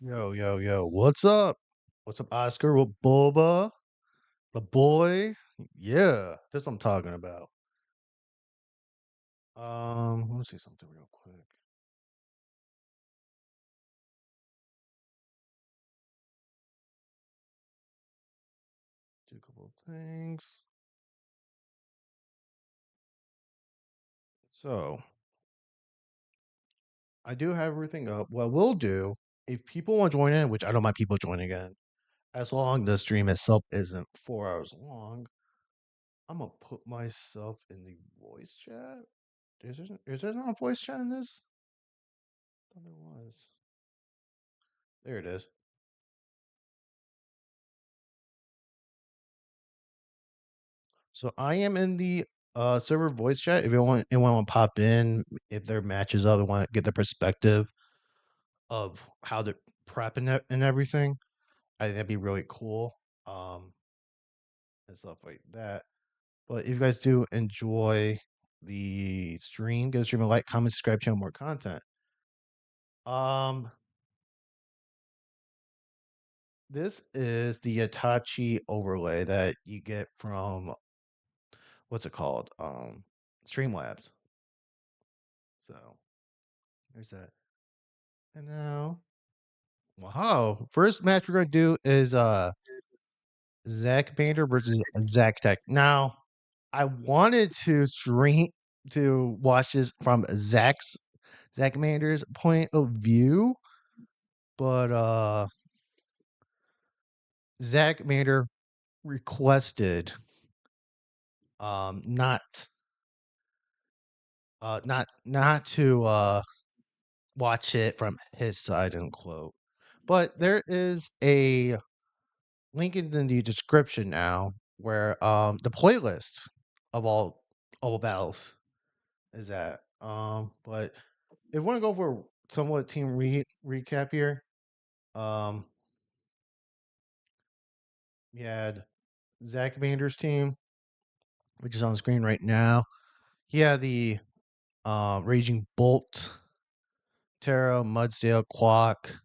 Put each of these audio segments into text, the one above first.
Yo, yo, yo, what's up? What's up, Oscar? What Boba? The boy? Yeah, that's what I'm talking about. Let me see something real quick. Do a couple of things. So, I do have everything up. What we'll do, if people want to join in, which I don't mind people joining in, as long the stream itself isn't 4 hours long, I'm gonna put myself in the voice chat. Is there not a voice chat in this? I thought there was. There it is. So I am in the server voice chat. If anyone want to pop in, if their matches up, and want to get the perspective of how they're prepping it and everything, I think that'd be really cool. Um, and stuff like that. But if you guys do enjoy the stream, give the stream a like, comment, subscribe, channel more content. Um, this is the Itachi overlay that you get from what's it called? Streamlabs. So there's that. And now wow. First match we're gonna do is Zach Bander versus Zach Tech. Now, I wanted to stream to watch this from Zach Bander's point of view, but Zach Bander requested not not to watch it from his side, unquote. But there is a link in the description now where the playlist of all battles is at. But if we want to go for somewhat team recap here, um, we had Zach Bander's team, which is on the screen right now. He had the Raging Bolt, Terra, Mudsdale, Quack,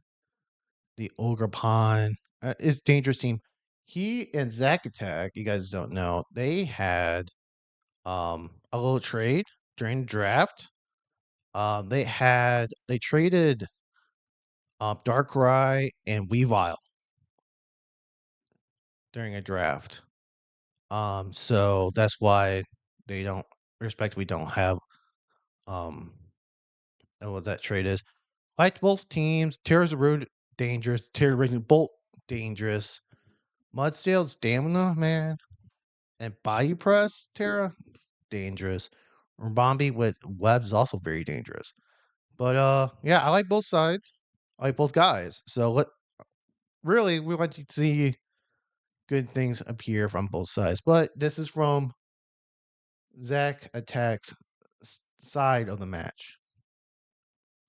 the Ogre Pond. It's dangerous team. He and Zack Attack, you guys don't know, they had a little trade during the draft. They traded Darkrai and Weavile during a draft. So that's why they don't respectively don't have what that trade is. Liked both teams. Terra's Road dangerous. Terra Raging Bolt dangerous. Mudsail's stamina, man. And Body Press, Terra, dangerous. Bombi with webs is also very dangerous. But yeah, I like both sides. I like both guys. So really we want to see good things appear from both sides. But this is from Zach Attack's side of the match.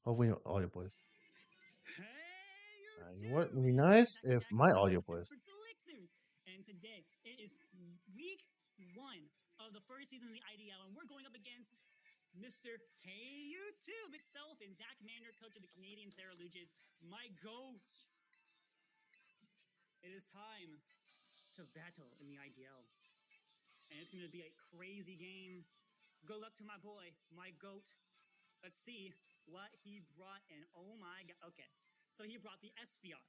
Hopefully audio plays. You know what? It'd be nice if my audio plays. And today it is week 1 of the first season of the IDL, and we're going up against Mr. Hey YouTube itself and Zach Mander, coach of the Canadian Sarah Luges, my goat. It is time to battle in the IDL, and it's going to be a crazy game. Good luck to my boy, my goat. Let's see what he brought in. Oh my god. Okay, so he brought the Espeon.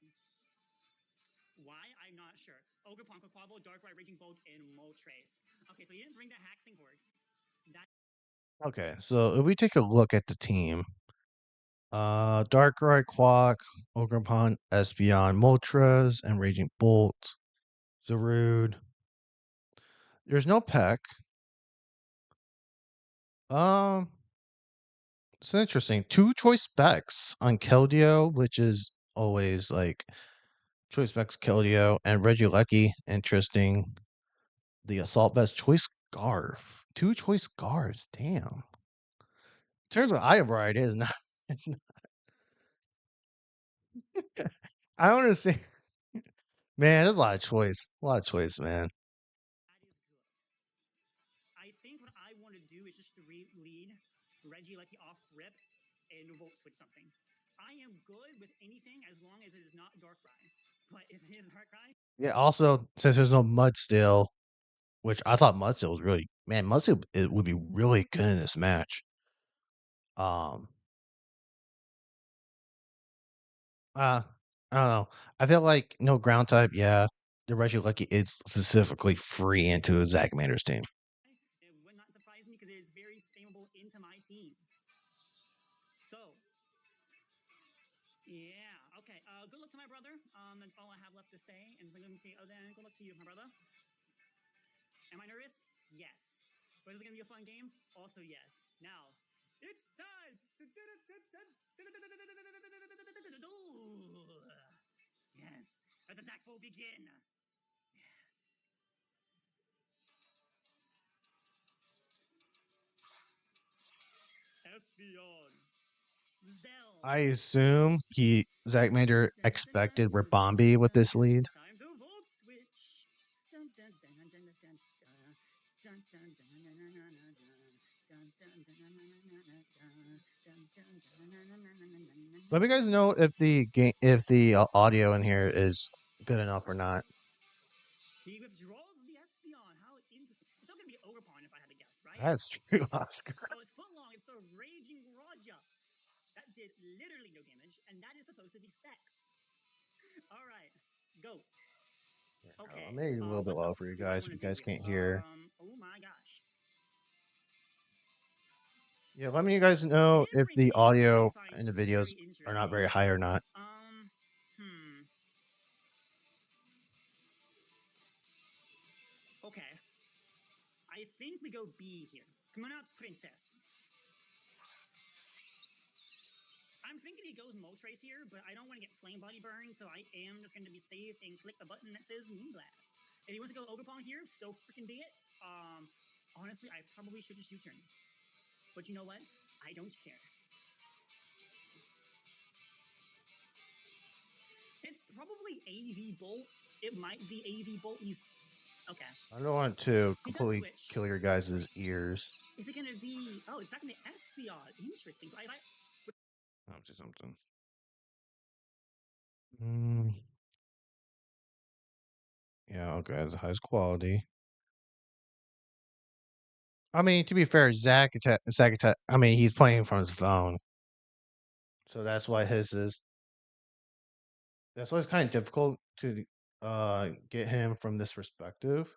Why? I'm not sure. Ogre Ponko, Quavo, Darkrai, Raging Bolt, and Moltres. Okay, so he didn't bring the Haxing Horse. Okay, so if we take a look at the team, Darkrai, Quack, Ogrepon, Espeon, Moltres, and Raging Bolt, Zarude. There's no Peck. Um, it's interesting. Two choice specs on Keldeo, which is always like choice specs Keldeo, and Regieleki. Interesting. The Assault Vest choice scarf. Two choice scarves. Damn. Turns out item variety is not. It's not. I don't understand. Man, there's a lot of choice. A lot of choice, man. That is good. I think what I want to do is just to lead Reggie Lucky off rip and Volt switch something. I am good with anything as long as it is not Darkrai. But if it is Darkrai, Yeah. Also, since there's no Mudsteel, which I thought Mudsteel was really Mudsteel it would be really good in this match. Um, I don't know. I feel like no ground type. Yeah, the Regieleki is specifically free into Zachmander's team. it would not surprise me because it is very spammable into my team. So, yeah, okay. Good luck to my brother. That's all I have left to say. And let me say, oh, then good luck to you, my brother. Am I nervous? Yes. But is it gonna be a fun game? Also, yes. Now, it's time. Yes. Let the Zach Bowl begin. Yes. Espeon. Zell. I assume Zachmander expected Rabombi with this lead. Time to Volt Switch. Dun, dun, dun, dun, dun, dun, dun. Dun, dun, dun, dun, dun, dun, dun, dun. Let me guys know if the game, if the audio in here is good enough or not. He withdraws the Espeon. How interesting. It's not going to be Ogerpon if I had to guess, right? That's true, Oscar. Oh, it's footlong. It's the Raging Raja. That did literally no damage, and that is supposed to be Specs. All right, go. Okay. I'll make it a little bit low for you guys. You guys can't hear. Oh my gosh. Yeah, let me you guys know if the audio and the videos are not very high or not. Okay. I think we go B here. Come on out, Princess. I'm thinking he goes Moltres here, but I don't want to get Flame Body Burn, so I am just going to be safe and click the button that says Moonblast. If he wants to go Ogerpon here, so freaking be it. Honestly, I probably should just U-turn. But you know what? I don't care. It's probably AV Bolt. It might be AV Bolt. He's okay. I don't want to completely kill your guys' ears. Is it gonna be? Oh, it's not gonna be Espeon. Interesting. So I like. I'll do something. Yeah, okay, that's the highest quality. I mean, to be fair, Zach attack. I mean, he's playing from his phone, so that's why his is. That's why it's kind of difficult to get him from this perspective.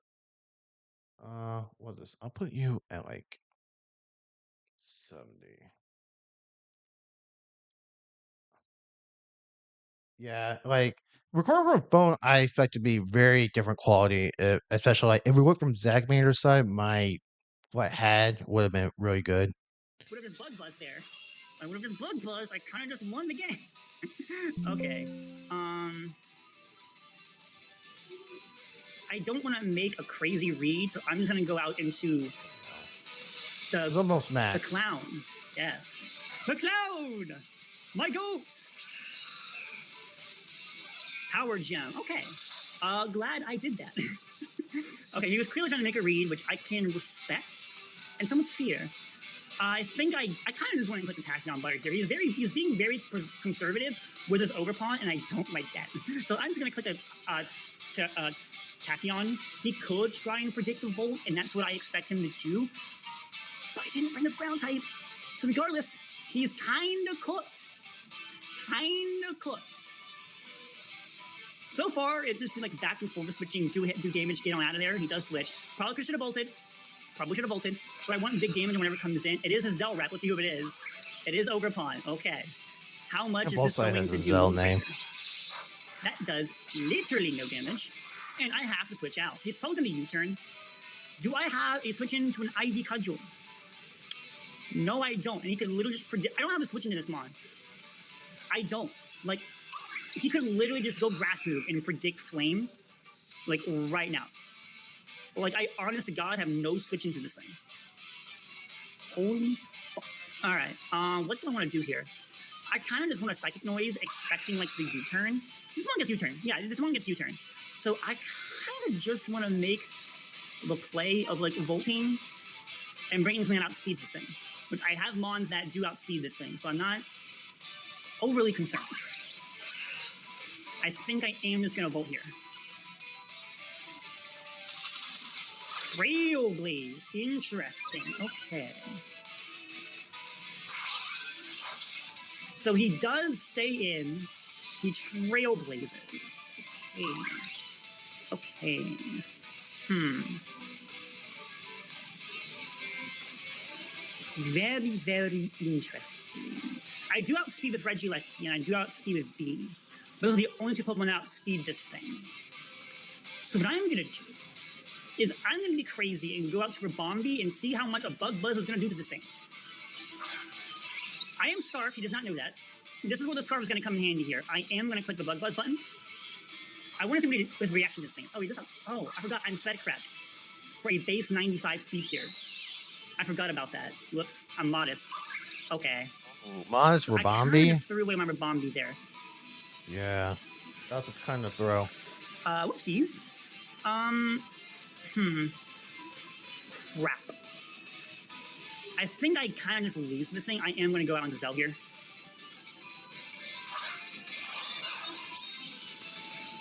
What is this? I'll put you at like 70. Yeah, like recording from a phone, I expect to be very different quality. Especially like if we look from Zach Mander's side, my what had would have been really good. What if there's Bug Buzz there? Like, what if there's Bug Buzz? I kind of just won the game. Okay. I don't want to make a crazy read, so I'm just gonna go out into It's almost max. the clown. Yes, the clown. My goat. Power gem. Okay. Glad I did that. Okay, he was clearly trying to make a read, which I can respect, and so much fear. I think I kind of just want to click the Tachyon butter here. He's being very conservative with his Ogerpon, and I don't like that. So I'm just gonna click the Tachyon. He could try and predict the Volt, and that's what I expect him to do. But he didn't bring his ground type. So regardless, he's kind of cooked. Kind of cooked. So far, it's just been like back and forth switching, do damage, get on out of there. He does switch. Probably should have bolted. But I want big damage whenever it comes in. It is a Zell rep. Let's see who it is. It is Ogerpon. Okay. How much is this going to do? Zell name. That does literally no damage. And I have to switch out. He's probably going to U-turn. Do I have a switch into an ID Cudgel? No, I don't. And he could literally just predict. I don't have a switch into this mon. I don't. Like, he could literally just go Grass Move and predict Flame, like, right now. Like, I, honest to God, have no switch into this thing. Holy fuck. Alright, what do I want to do here? I kind of just want a Psychic Noise, expecting, like, the U-turn. This one gets U-turn. Yeah, this one gets U-turn. So I kind of just want to make the play of, like, Volting and bringing something that outspeeds this thing. Which I have Mons that do outspeed this thing, so I'm not overly concerned. I think I am just going to vote here. Trailblaze. Interesting. Okay. So he does stay in. He trailblazes. Okay. Very, very interesting. I do outspeed with Regieleki, and I do outspeed with V. But those are the only two Pokemon that outspeed this thing. So what I'm going to do is I'm going to be crazy and go out to Rabombi and see how much a Bug Buzz is going to do to this thing. I am Scarf. He does not know that. This is where the Scarf is going to come in handy here. I am going to click the Bug Buzz button. I want to see what his reaction to this thing. Oh, he does. Oh, I forgot. I'm Sped Crack for a base 95 speed tier. I forgot about that. Whoops. I'm modest. Okay. Ooh, modest Rabombi? I just threw away my Rabombi there. Yeah. That's a kind of throw. Whoopsies. Crap. I think I kind of just lose this thing. I am going to go out on Zell here.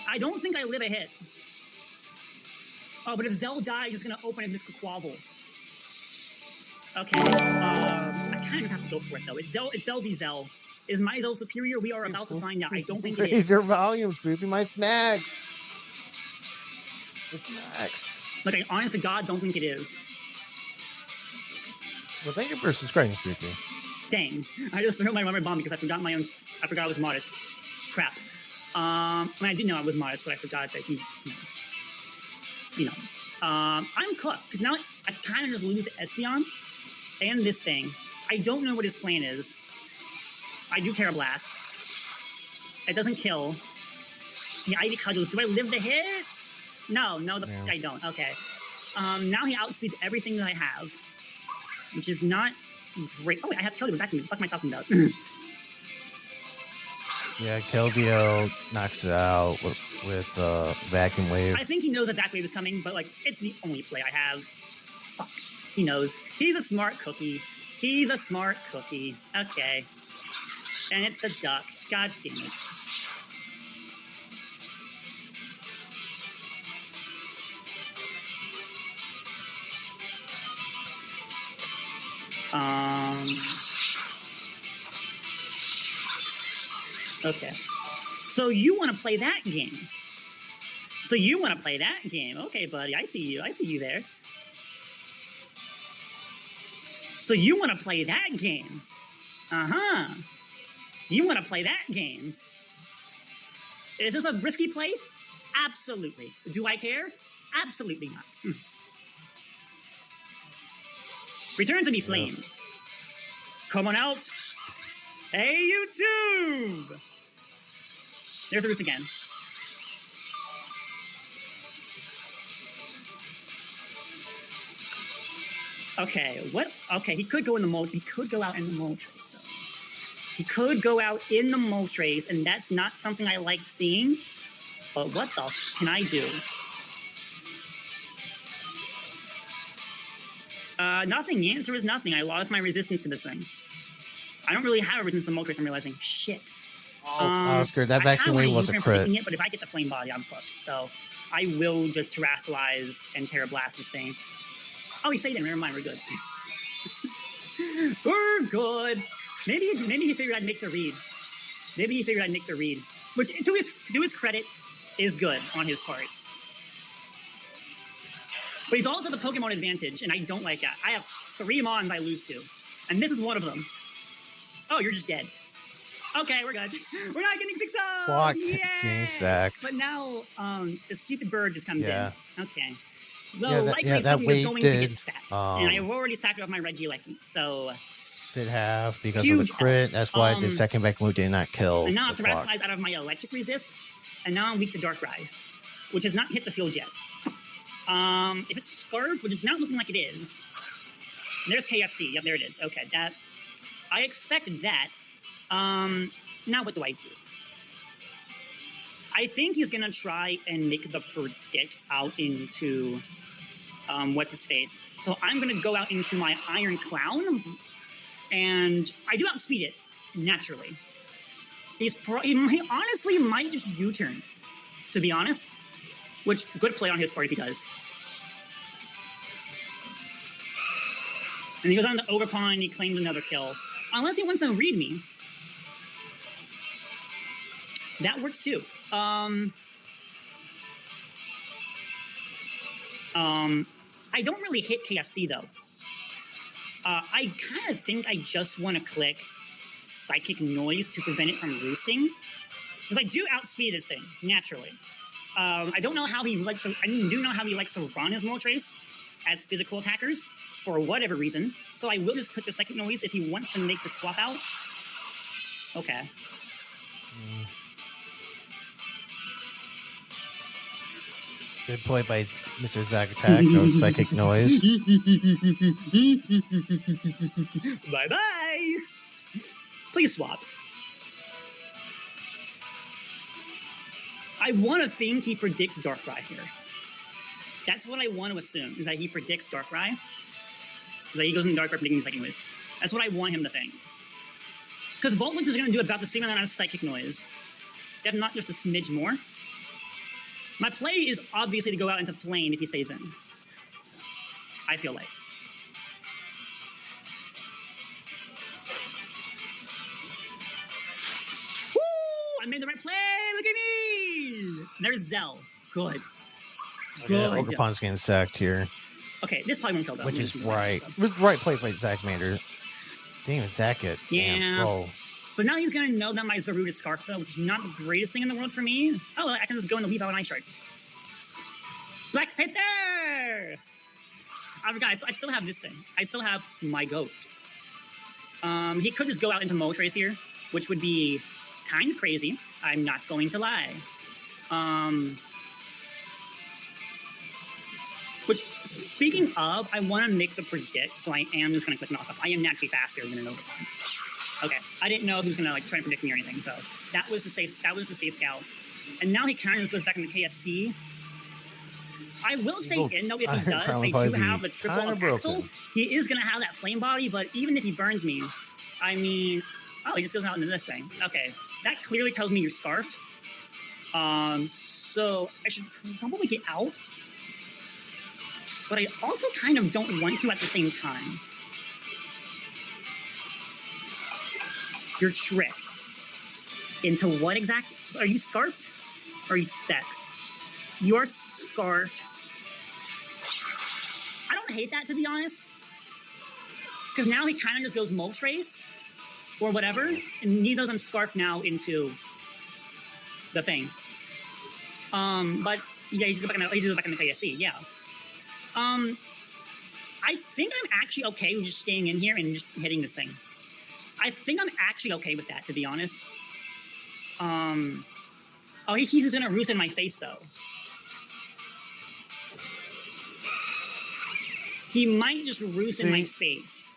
I don't think I live a hit. Oh, but if Zell dies, it's going to open a Mystical Quavel. Okay. I kind of have to go for it, though. It's Zell v. Zell. Is my Zell superior? We are about to find out. I don't think it is. Raise your volume, Spoopy. Mine's next. It's next. Look, I honest to God don't think it is. Well, thank you for subscribing, Spoopy. Dang. I just threw my rubber bomb because I forgot I forgot I was modest. Crap. I mean, I did know I was modest, but I forgot that I'm cooked. Because now I kind of just lose to Espeon and this thing. I don't know what his plan is. I do Terra Blast. It doesn't kill. The ID Cudgels. Do I live the hit? No, I don't. Okay. Now he outspeeds everything that I have, which is not great. Oh, I have Keldeo back in me. What am I talking about? Yeah, Keldeo knocks it out with Vacuum Wave. I think he knows that Wave is coming, but like it's the only play I have. Fuck. He knows. He's a smart cookie. He's a smart cookie. Okay. And it's the duck. God damn it. Okay. So you want to play that game. Okay, buddy. I see you. I see you there. So you want to play that game. Uh-huh. You want to play that game. Is this a risky play? Absolutely. Do I care? Absolutely not. Return to be flame. Yep. Come on out. Hey, YouTube! There's the roost again. Okay, what? Okay, he could go in the Moltres. He could go out in the Moltres, though. He could go out in the Moltres, and that's not something I like seeing. But what the can I do? Nothing. The answer is nothing. I lost my resistance to this thing. I don't really have a resistance to the Moltres, I'm realizing. Shit. Oh, Oscar, that Vacuum Wave was a crit. It, but if I get the Flame Body, I'm cooked. So I will just Terrastallize and Terra Blast this thing. Oh, he saved it. Never mind, we're good. We're good. Maybe he figured I'd make the read. Which, to his credit, is good on his part. But he's also the Pokemon advantage, and I don't like that. I have 3 Mons I lose to, and this is one of them. Oh, you're just dead. Okay, we're good. We're not getting 6-0! Fuck, getting sacked. But now, the stupid bird just comes in. Okay. So yeah, likely something is going to get sacked. And I've already sacked off my Regieleki, so... Did have, because of the crit. That's why the second Vacuum Wave did not kill. And now I have to Terrastallize out of my electric resist, and now I'm weak to Darkrai, which has not hit the field yet. If it's Scarf, which it's not looking like it is. There's KFC. Yep, there it is. Okay, that... I expected that. Now what do I do? I think he's going to try and make the Predict out into... what's-his-face. So I'm going to go out into my Iron Clown, and I do outspeed it, naturally. he honestly might just U-turn, to be honest. Which, good play on his part if he does. And he goes on to overpawn and he claims another kill. Unless he wants to read me. That works too. I don't really hit KFC though. I kind of think I just want to click Psychic Noise to prevent it from roosting. Because I do outspeed this thing, naturally. I don't know how he likes to, I do know how he likes to run his Moltres as physical attackers for whatever reason. So I will just click the Psychic Noise if he wants to make the swap out. Okay. Good play by Mr. Zach Attack. No Psychic Noise. Bye-bye. Please swap. I want to think he predicts Darkrai here. That's what I want to assume, is that he predicts Darkrai. Is that he goes in Darkrai predicting Psychic Noise. That's what I want him to think. Because Voltwitch is going to do about the same amount of Psychic Noise, if not just a smidge more. My play is obviously to go out into Flame if he stays in. I feel like. Woo! I made the right play! Look at me! There's Zell. Good. Good. Ogerpon's getting sacked here. Okay, this probably won't kill though. Which is right. Right play by Zach Mander. Didn't even Zach it. Yeah. Damn, bro. But now he's going to know that my Zarude is Scarf, though, which is not the greatest thing in the world for me. Oh, well, I can just go in the Leaf Out and Ice Shard. Black hit there! Guys, I still have this thing. I still have my goat. He could just go out into Moltres here, which would be kind of crazy. I'm not going to lie. Which, speaking of, I want to make the predict, so I am just going to click knockoff. I am naturally faster than an Overcon. Okay, I didn't know he was gonna like try to predict me or anything, so that was the safe scout. And now he kind of just goes back into KFC. I will say in though if he does, I do have the triple of Axel. He is gonna have that flame body, but even if he burns me, I mean, oh, he just goes out into this thing. Okay, that clearly tells me you're scarfed. So I should probably get out, but I also kind of don't want to at the same time. You're tricked. Into what exactly? Are you scarfed? Or are you specs? You're scarfed. I don't hate that, to be honest. Because now he kind of just goes Moltres or whatever, and neither of them scarf now into the thing. But yeah, he's back in the KSC, yeah. I think I'm actually okay with just staying in here and just hitting this thing. I think I'm actually okay with that, to be honest. Oh, he's just gonna roost in my face, though. He might just roost in my face.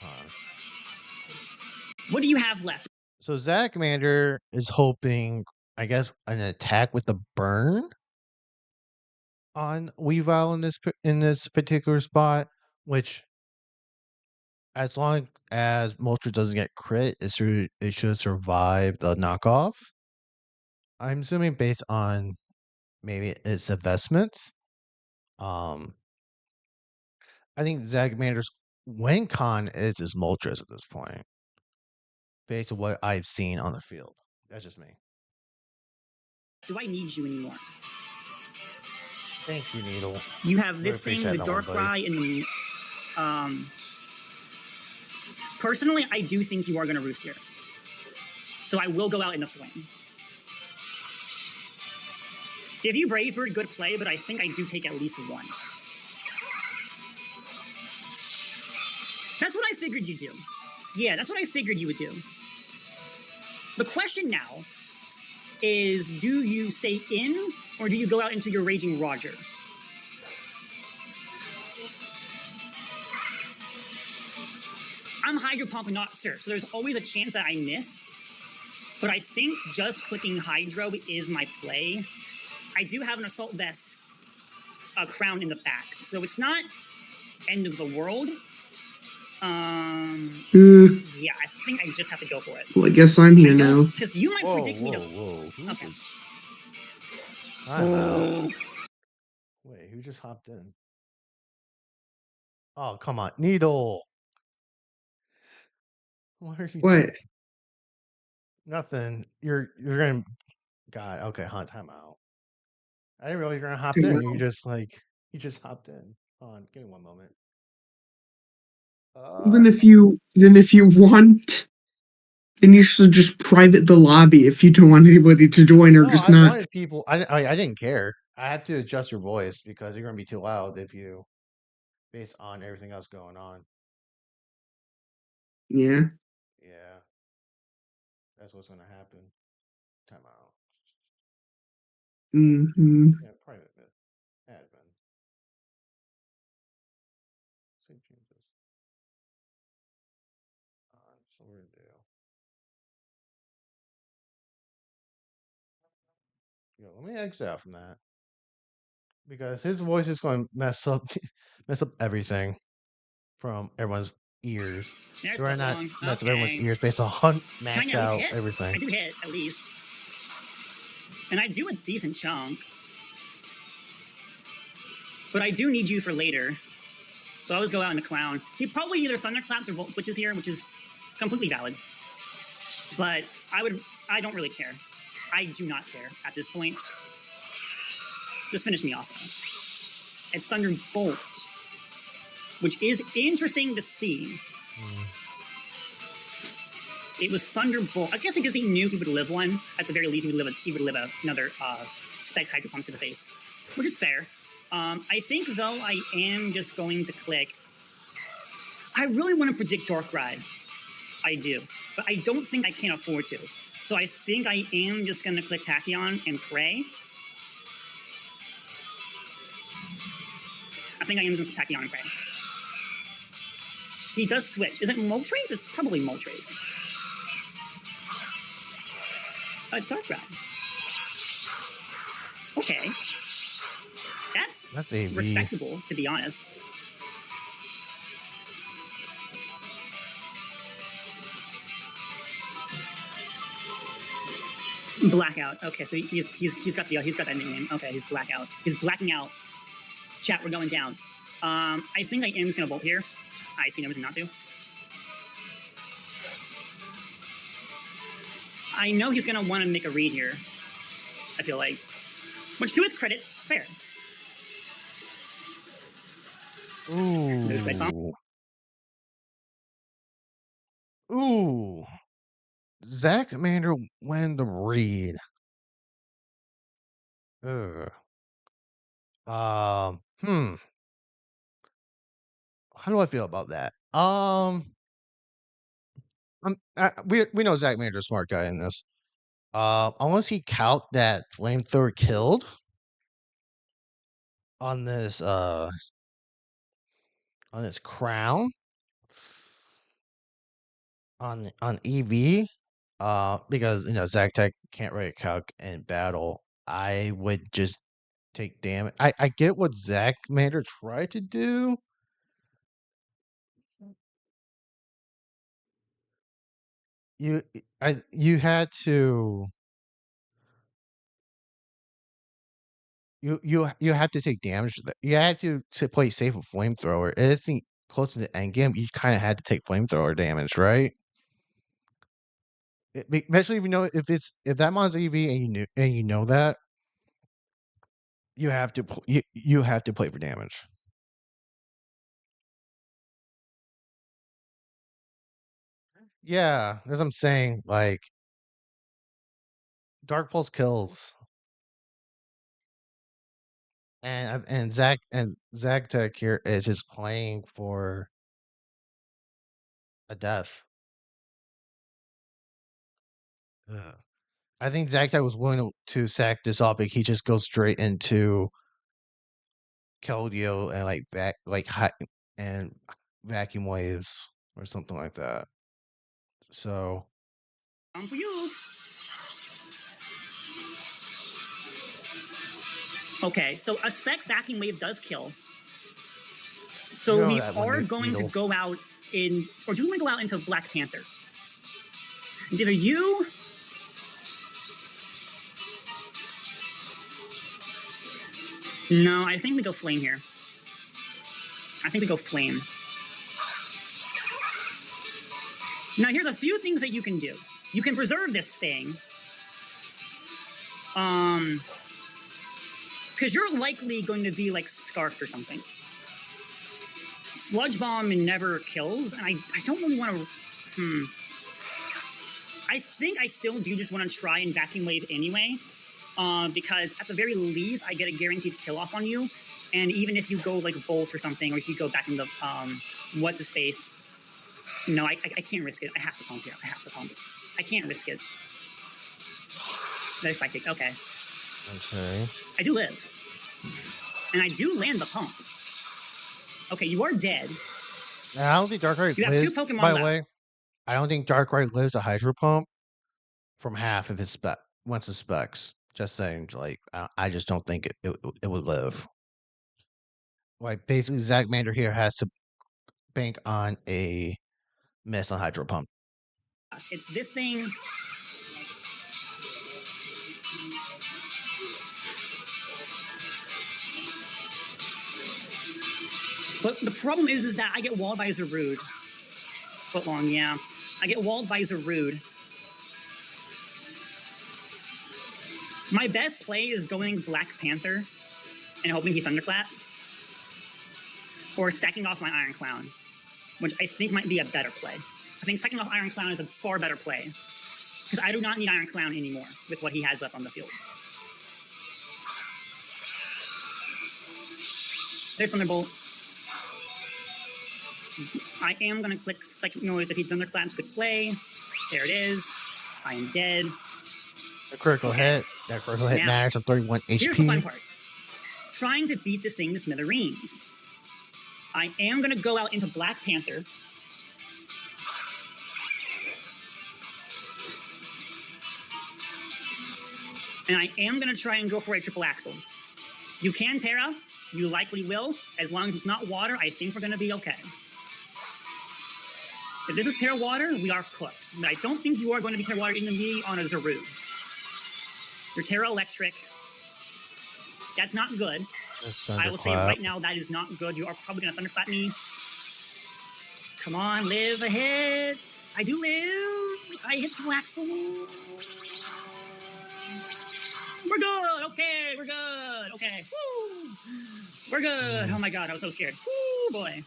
What do you have left? So Zach Mander is hoping, I guess, an attack with the burn on Weavile in this particular spot, which, as long as Moltres doesn't get crit, it should survive the knockoff. I'm assuming based on maybe its investments. I think Zach Mander's win con is his Moltres at this point, based on what I've seen on the field. That's just me. Do I need you anymore? Thank you, Needle. You have this thing, the Darkrai, and the personally, I do think you are going to roost here. So I will go out in the flame. If you Brave Bird, good play, but I think I do take at least one. That's what I figured you'd do. Yeah, that's what I figured you would do. The question now is, do you stay in, or do you go out into your Raging Roger? I'm Hydro Pump and not Surf, so there's always a chance that I miss. But I think just clicking Hydro is my play. I do have an Assault Vest crown in the back, so it's not end of the world. Yeah, I think I just have to go for it. Well, I guess I'm here now. Because you might Whoa, predict me to. whoa. Who Okay. just... Time out. Wait, who just hopped in? Oh, come on. Needle. What are you What? doing? Nothing. You're gonna... God, okay, hunt, time out. I didn't realize you were gonna hop in. You just hopped in. Hold on, give me one moment. Then if you want, then you should just private the lobby if you don't want anybody to join or No, just I not. wanted people. I didn't care. I had to adjust your voice because you're gonna be too loud if you, based on everything else going on. Yeah. Yeah, that's what's gonna happen. Time out. Mm-hmm. Yeah, private bit. Admin. Save changes. So we're gonna do. Yo, let me exit out from that because his voice is going to mess up, mess up everything from everyone's ears. There's So we're the not wrong. mess up everyone's Okay. ears based on Can I max at least out hit? everything. I do hit, at least. And I do a decent chunk. But I do need you for later. So I'll just go out in a clown. He probably either thunderclaps or volt switches here, which is completely valid. But I don't really care. I do not care at this point. Just finish me off. It's Thunderbolt, which is interesting to see. It was Thunderbolt. I guess because he knew he would live one. At the very least, he would live another Specs Hydro Pump to the face, which is fair. I think though I am just going to click. I really want to predict Dark Ride. I do, but I don't think I can afford to. So I think I am just going to click Tachyon and pray. I think I am going to click Tachyon and pray. He does switch. Is it Moltres? It's probably Moltres. Oh, it's Dark Ride. Okay. That's AV. respectable, to be honest. Blackout. Okay, so he's got that nickname. Okay, he's Blackout. He's blacking out. Chat, we're going down. I think I am just gonna vote here. I see no reason not to. I know he's gonna want to make a read here. I feel like, which to his credit, fair. Ooh. Ooh. Zach Mander win the read. Ugh. How do I feel about that? We know Zach Mander's a smart guy in this. Unless he count that flamethrower killed on this crown on EV, because Zach Tech can't really calc in battle. I would just take damage. I get what Zach Mander tried to do. You had to you have to take damage. You had to play safe with flamethrower. It isn't close to the end game. You kind of had to take flamethrower damage, right? Especially if you know if that mon's EV and you know that, you have to you have to play for damage. Yeah, as I'm saying, like Dark Pulse kills, and Zach Tech here is just playing for a death. Ugh. I think Zach Tech was willing to sack this topic. He just goes straight into Keldeo and and vacuum waves or something like that. So For you. Okay, so a Specs vacuum wave does kill. So know we that one are new going to needle. go out in, or do we want to go out into Black Panther? It's either you. No, I think we go Flame here. I think we go Flame. Now, here's a few things that you can do. You can preserve this thing. Because you're likely going to be like scarfed or something. Sludge Bomb never kills, and I don't really want to. I think I still do just want to try and Vacuum Wave anyway, because at the very least I get a guaranteed kill off on you, and even if you go like Bolt or something, or if you go back into what's his face. No, I can't risk it. I have to pump here. I have to pump. I can't risk it. That is Psychic. Okay. Okay. I do live. And I do land the pump. Okay, you are dead. Now, I don't think Darkrai You have lives, two Pokemon by the left. way. I don't think Darkrai lives a Hydro Pump from half of his once his specs. Just saying, like, I just don't think it would live. Like, basically, Zach Mander here has to bank on a miss on Hydro Pump. It's this thing. But the problem is that I get walled by Zarude. Footlong, yeah. I get walled by Zarude. My best play is going Black Panther and hoping he Thunderclaps. Or sacking off my Iron Clown, which I think might be a better play. I think sacking off Iron Clown is a far better play. Because I do not need Iron Clown anymore with what he has left on the field. There's Thunderbolt. I am going to click Psychic Noise if he Thunderclaps. Good play. There it is. I am dead. A critical hit. That critical hit matters on 31 HP. Here's the fun part. Trying to beat this thing to smithereens. I am going to go out into Black Panther. And I am going to try and go for a triple axle. You can Terra. You likely will. As long as it's not water, I think we're going to be okay. If this is Terra Water, we are cooked. But I don't think you are going to be Terra Water into me on a Zarude. You're Terra Electric. That's not good. I will say right now that is not good. You are probably going to Thunderclap me. Come on, live ahead. I do live. I hit the axle. We're good. Okay, we're good. Okay. Woo. We're good. Oh my god, I was so scared. Woo, boy.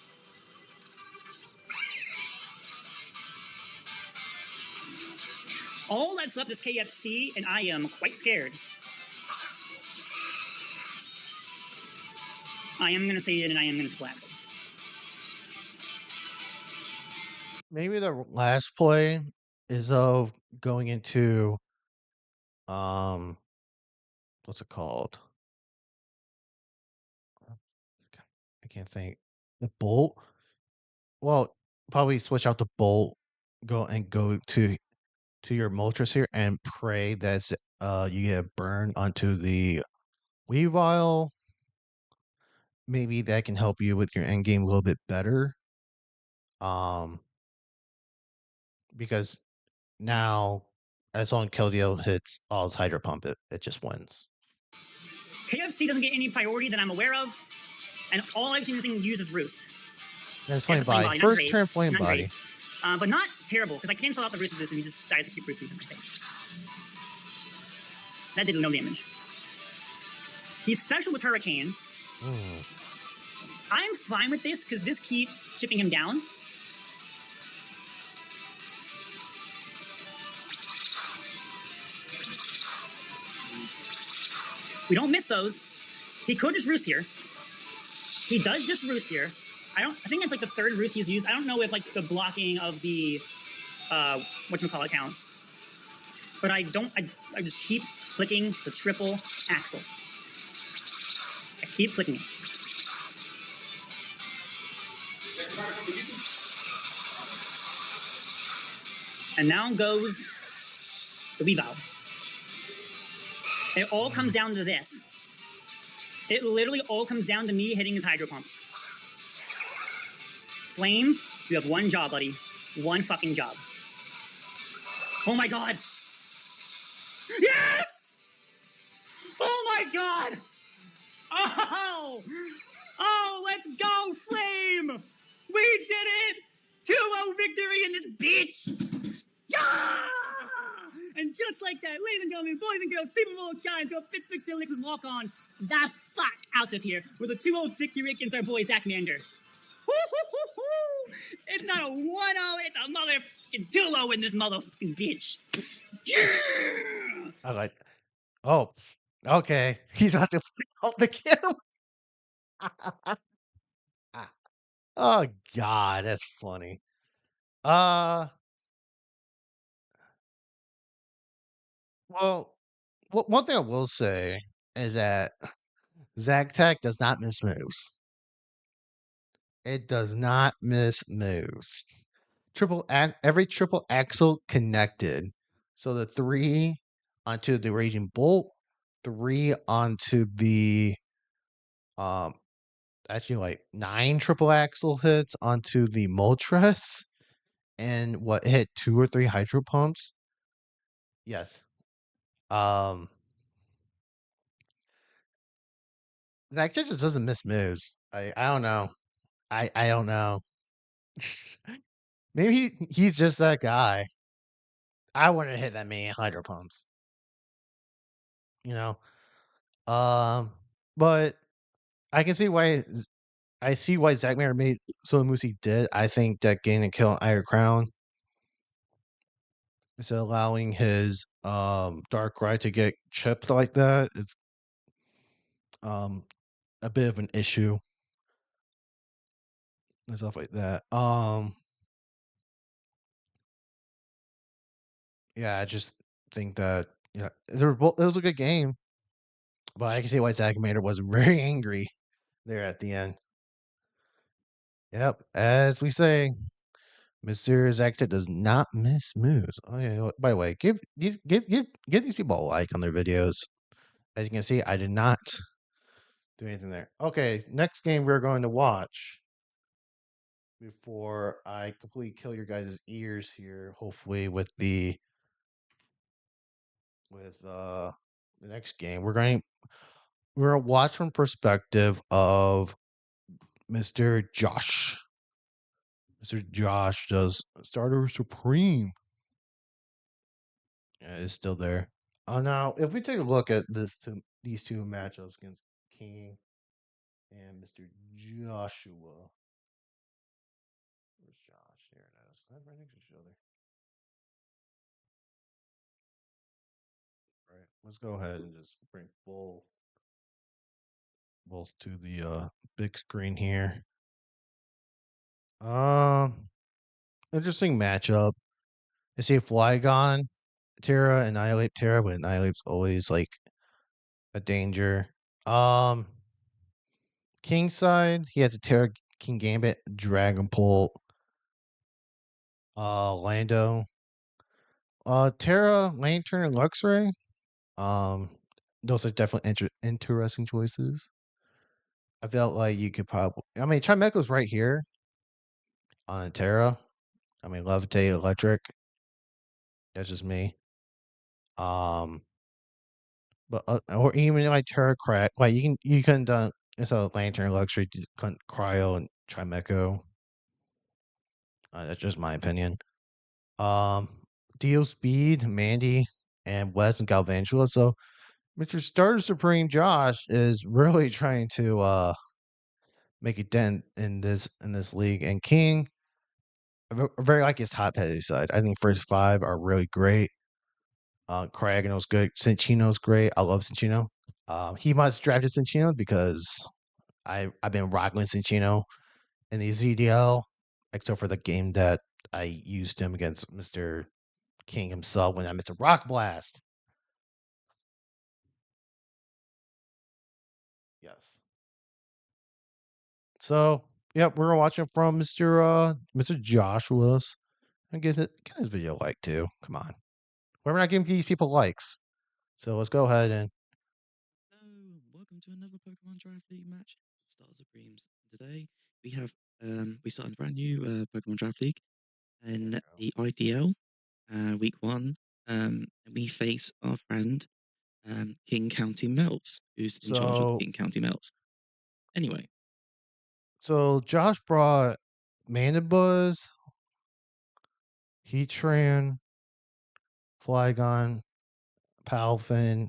All that's left is KFC, and I am quite scared. I am going to say it, and I am going to triple axle. Maybe the last play is of going into what's it called? I can't think. The Bolt. Well, probably switch out the Bolt. Go to your Moltres here and pray that you get burned onto the Weavile. Maybe that can help you with your end game a little bit better. Because now as long as Keldeo hits all its Hydro Pump, it just wins. KFC doesn't get any priority that I'm aware of, and all I've seen this thing use is Roost. That's Flame Body. First turn Flame Body. But not terrible, because I cancel out the Roost of this and he just dies to keep roosting him. That did no damage. He's special with Hurricane. I'm fine with this, because this keeps chipping him down. We don't miss those. He could just Roost here. He does just Roost here. I think it's like the third Roost he's used. I don't know if like the blocking of the whatchamacallit counts. But I just keep clicking the triple axle. I keep clicking it. And now goes the Weavile. It all comes down to this. It literally all comes down to me hitting his Hydro Pump. Flame, you have one job, buddy. One fucking job. Oh my god! Yes! Oh my god! Oh! Oh, let's go, Flame! We did it! 2-0 victory in this bitch! Yeah! And just like that, ladies and gentlemen, boys and girls, people of all kinds, your Pittsburgh Steelers walk on the fuck out of here with a 2-0 victory against our boy Zach Mander. It's not a 1-0, it's a motherfucking 2-0 in this motherfucking bitch. Yeah! I like. Oh, okay. He's about to flip off the camera. Oh God, that's funny. Uh, well, one thing I will say is that Zag Tech does not miss moves. It does not miss moves. Every triple axle connected. So the 3 onto the Raging Bolt, 3 onto the um actually like 9 triple axle hits onto the Moltres, and what hit 2 or 3 hydro pumps. Yes. Um Zach just doesn't miss moves. I don't know. I don't know. Maybe he's just that guy. I wouldn't hit that many hydro pumps, you know. Um, but I can see why I see why Zack Mayer made some of the moves he did. I think that getting a kill on Iron Crown instead of allowing his Dark Ride to get chipped like that is um a bit of an issue and stuff like that. Yeah, I just think that yeah, it was a good game, but I can see why Zack Mayer wasn't very angry there at the end. Yep, as we say, Mr. Zacta does not miss moves. Oh yeah. By the way, give these people a like on their videos. As you can see, I did not do anything there. Okay, next game we're going to watch before I completely kill your guys' ears here. Hopefully, with the next game, we're gonna watch from perspective of Mr. Josh. Mr. Josh does Starter Supreme. Yeah, it's still there. Now, if we take a look at these two matchups against King and Mr. Joshua. Where's Josh? Here it is. Right next to each other. Right. Let's go ahead and just bring both to the big screen here. Um, Interesting matchup. I see Flygon, Terra, Annihilate Terra, but Annihilate's always like a danger. Um, King side, he has a Terra King Gambit, Dragon Pult, Lando, Terra, Lantern, and Luxray. Um, those are definitely interesting choices. I felt like you could probably. I mean, Chimeco's right here on Terra. I mean, Levitate, Electric. That's just me. Um, but or even like Terra Crack. Like you can done instead of Lantern, Luxray, Cryo, and Chimeco. That's just my opinion. Um, Deal Speed, Mandy, and Wes and Galvantula. So Mr. Starter Supreme Josh is really trying to make a dent in this league. And King, I very like his top heavy side. I think first 5 are really great. Cragano's good. Cinchino's great. I love Cinchino. He must drafted Cinchino because I've been rocking Cinchino in the ZDL, except for the game that I used him against Mr. King himself when I missed a Rock Blast. Yes. So, yep, we're watching from Mr. Joshua's. And get his video like too. Come on. We're not giving these people likes. So let's go ahead and Hello, welcome to another Pokemon Drive League match, Star Supremes. Today we have we started a brand new Pokemon Draft League in the IDL week 1. And we face our friend King County Melts, who's in charge of the So King County Melts. Anyway, so Josh brought Mandibuzz, Heatran, Flygon, Palfin,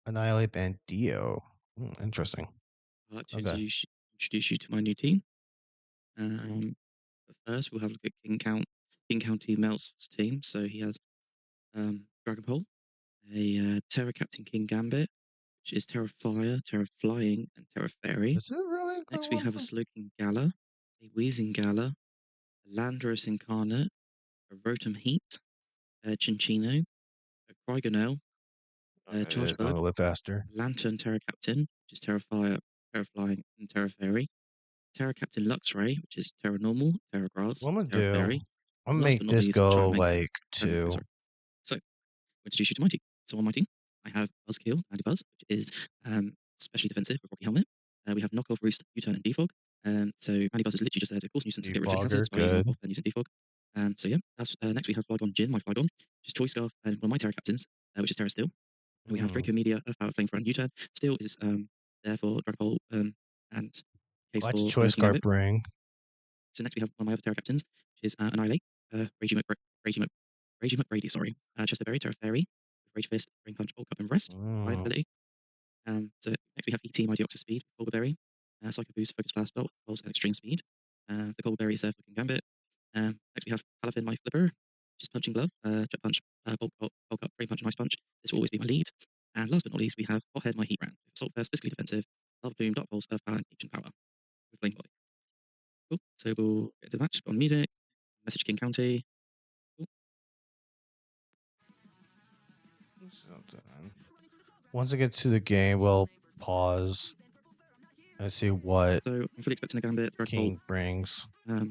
Annihilate, and Dio. Interesting. I'd like to Okay. introduce you to my new team. But first, we'll have a look at King County Melts' team. So he has Dragapult, a Terra Captain King Gambit, which is Terra Fire, Terra Flying, and Terra Fairy. Is it really a good Next, we one have a from? Slowking Gala, a Wheezing Gala, a Landorus Incarnate, a Rotom Heat, a Chinchino, a Cryogonal, a It's Chargebug, going a little faster. a Lantern Terra Captain, which is Terra Fire, Terra Flying, and Terra Fairy, Terra Captain Luxray, which is Terra Normal, Terra Grass, What I'm gonna Terra do, Fairy, I'm and gonna last but make not this least, go Charming. like Oh, 2. sorry. So, I'll introduce you to my team. So on my team, I have Buzzkill, Buzz, which is specially defensive with Rocky Helmet. We have Knockoff, Roost, U-Turn, and Defog. So Buzz is literally just there to cause nuisance and get rid of any Defogger, hazards by using good. Knockoff and using Defog. So yeah, that's, next we have Flygon Jin, my Flygon, which is Choice Scarf, and one of my Terra Captains, which is Terra Steel. And we have Draco Media, Power Flame for and U-Turn. Steel is there for Dragapult and case What's for Choice King Card Gambit. bring? So next we have one of my other Terra Captains, which is Annihilate, Reggie McBrady, sorry, Chesterberry, Terra Fairy, Rage Fist, Brain Punch, Bulk Up, and Rest, Fire ability. So next we have ET, Mighty Oxus Speed, Bulgaberry, Psycho Boost, Focus Blast, Pulse, and Extreme Speed. The Goldberry is there for King Gambit. Next we have Palafin, My Flipper, which is Punching Glove, Jet Punch, Bulk Up, Brain Punch, and Ice Punch. This will always be my lead. And last but not least, we have Hothead, My Heat Ran, Assault Fast, Physically Defensive, Lava Plume, Dark Pulse, Earth Power, and Ancient Power, with Flame Body. Cool. So we'll get to the match on music, Message King County. Cool. Once I get to the game, we'll pause and see what So I'm fully expecting a Gambit, Dragapult. King brings. Let's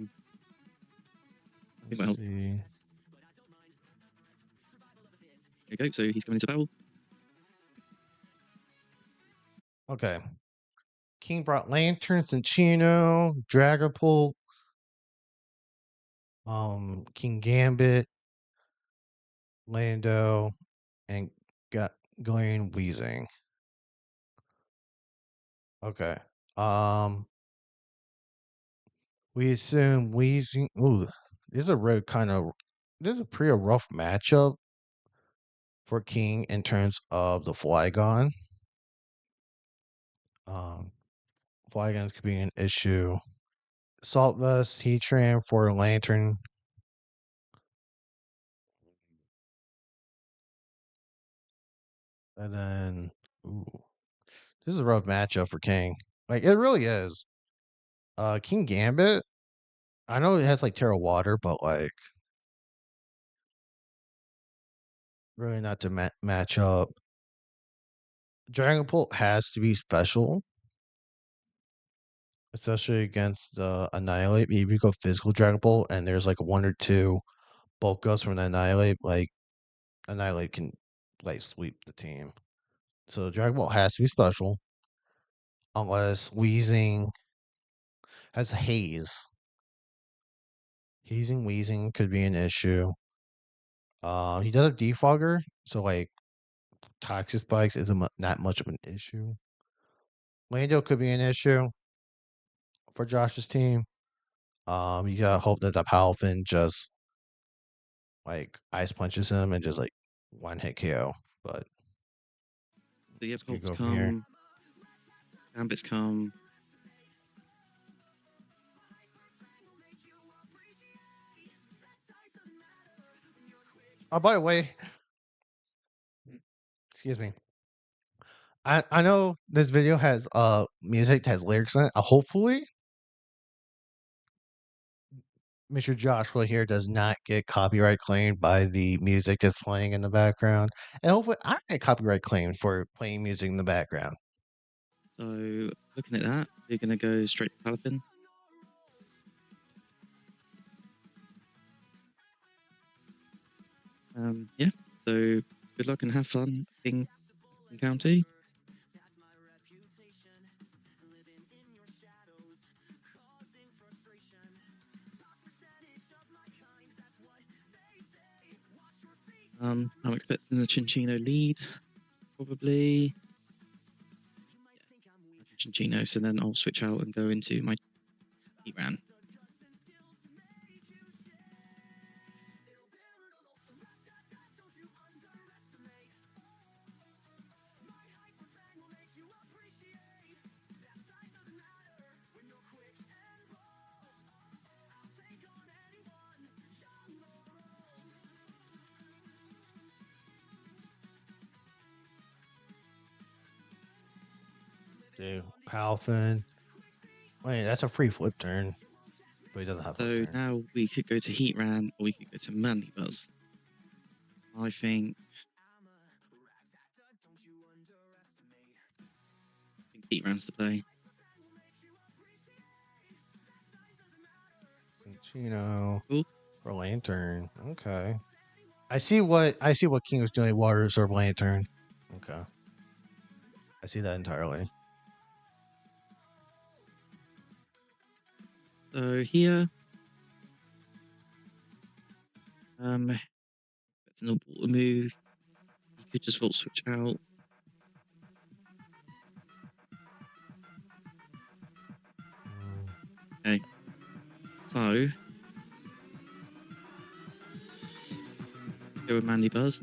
see. Here you go. So he's going into battle. Okay. King brought Lantern, Cinchino, Dragapult, King Gambit, Lando, and got Glenn Weezing. Okay. We assume Weezing. Ooh, this is a real kind of. This is a pretty rough matchup for King in terms of the Flygon. Flygons could be an issue. Salt Vest, Heatran for Lantern. And then, ooh, this is a rough matchup for King. Like, it really is. King Gambit, I know it has like Terra Water, but like, really not to match up. Dragonpult has to be special, especially against Annihilate. Maybe you go physical Dragonpult, and there's like 1 or 2 bulk ups from the Annihilate. Like, Annihilate can like sweep the team. So Dragonpult has to be special, unless Wheezing has Haze. Hazing, Wheezing could be an issue. He does have Defogger, so like Toxic Spikes isn't not much of an issue. Lando could be an issue for Josh's team. You gotta hope that the Palfin just like ice punches him and just like 1 hit KO. But The let's get Pulps go from here. come. Gambits come. Oh, by the way, excuse me. I know this video has music that has lyrics in it. Hopefully, Mr. Josh right here does not get copyright claimed by the music that's playing in the background. And hopefully I get copyright claimed for playing music in the background. So looking at that, we're gonna go straight to Palafin. Yeah. So good luck and have fun, King County. I'm expecting the Chinchino lead, probably. Yeah, Chinchino, so then I'll switch out and go into my Heat Ran. Dude, Palfin. Wait, that's a free flip turn. But he doesn't have flip So turn. now we could go to Heat Ran or we could go to Mandy Buzz. I think Heat Ran's the play. Cinchino Cool. for Lantern. Okay. I see what King was doing. Water Absorb Lantern. Okay. I see that entirely. So here, that's an water move. You could just Volt Switch out. Okay. So go with Mandy Buzz.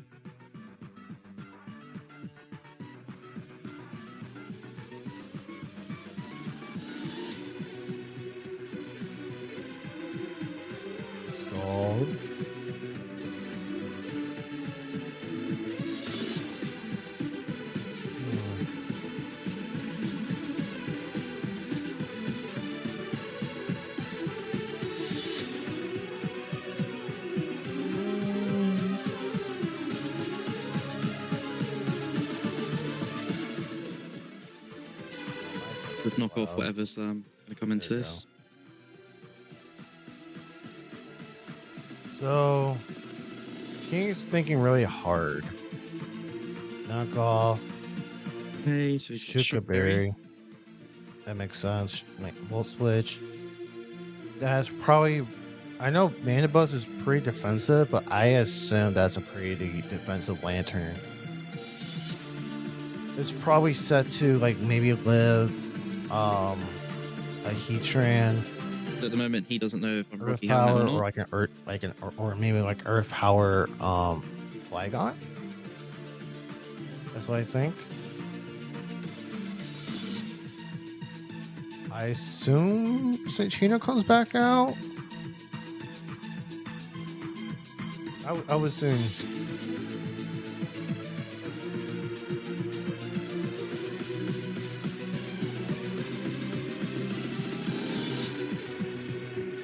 Scald. Would knock off Wow. whatever's gonna come into There you this. So King's thinking really hard. Knock off. Okay, so he's got Strawberry. Sugarberry. That makes sense. Like Volt Switch. That's probably. I know Mandibus is pretty defensive, but I assume that's a pretty defensive Lantern. It's probably set to like maybe live a Heatran, At the moment, he doesn't know if I'm Earth Rocky Helmet or Power, not. or like an Earth, or maybe like Earth Power Flygon. That's what I think. I assume Cinchino comes back out. I would assume.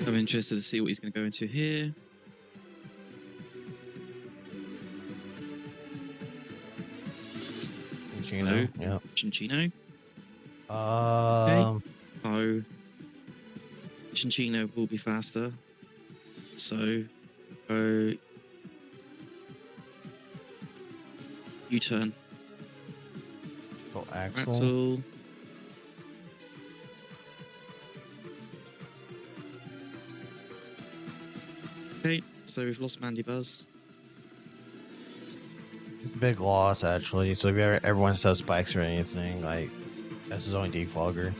I'm interested to see what he's going to go into here. Cinchino. Yeah. Chinchino. Okay. So Chinchino will be faster. So go U-turn. Go Axel. Rattle. Okay, so we've lost Mandy Buzz. It's a big loss, actually. So if everyone says spikes or anything, like, that's his only defogger.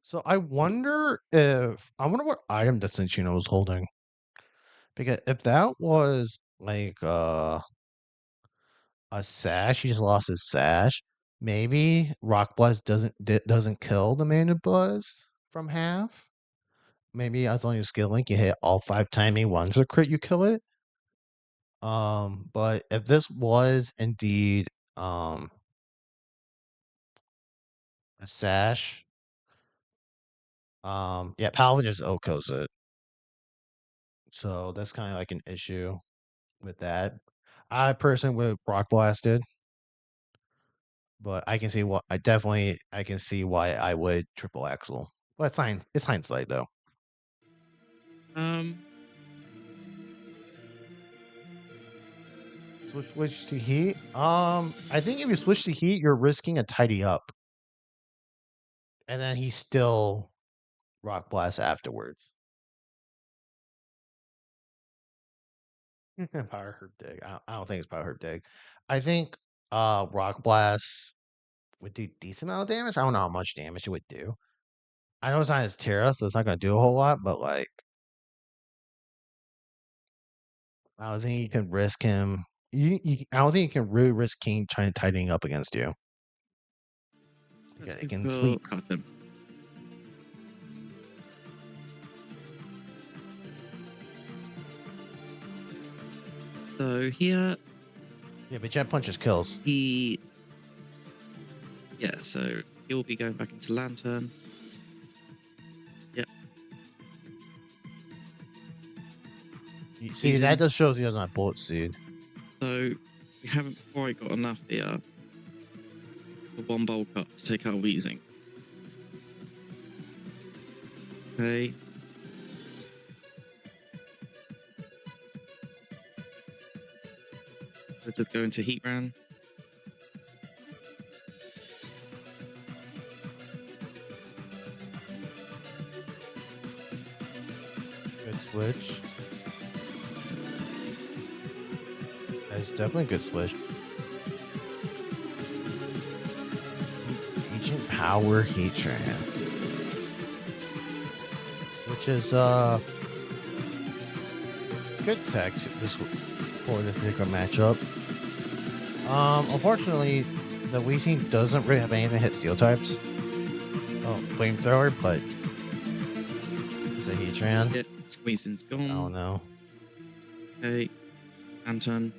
So I wonder what item that Cinchino was holding. Because if that was like a sash, he just lost his sash. Maybe Rock Blast doesn't kill the Mana Buzz from half. Maybe as long as skill link, you hit all 5 timing ones or crit, you kill it. But if this was indeed a sash, yeah, Paladin just OHKOs it. So that's kind of like an issue with that. I personally would Rock Blasted, but I can see I can see why I would triple axle. But it's hindsight though. Switch to heat. I think if you switch to heat, you're risking a tidy up, and then he still rock blast afterwards. Power Herb Dig. I don't think it's Power Herb Dig. I think Rock Blast would do decent amount of damage. I don't know how much damage it would do. I know it's not as Terra, so it's not gonna do a whole lot, but like I don't think you can risk him. I don't think you can really risk King trying to tidying up against you. Let's It go can for sweep. Cutting. So here, Yeah, but Jet Punches kills. so he'll be going back into Lantern. Yep. You see, that just shows he doesn't have Bullet Seed. So we haven't quite got enough here for one bulk up to take out Wheezing. Okay. We're just going to Heat Ran. Good switch. That's definitely a good switch. Agent Power Heatran. Which is good tech for this particular matchup. Unfortunately, the Wii team doesn't really have anything that hit steel types. Oh, flamethrower, but it's a Heatran. Yeah, Squeezing's gone. I don't know. Okay, Anton.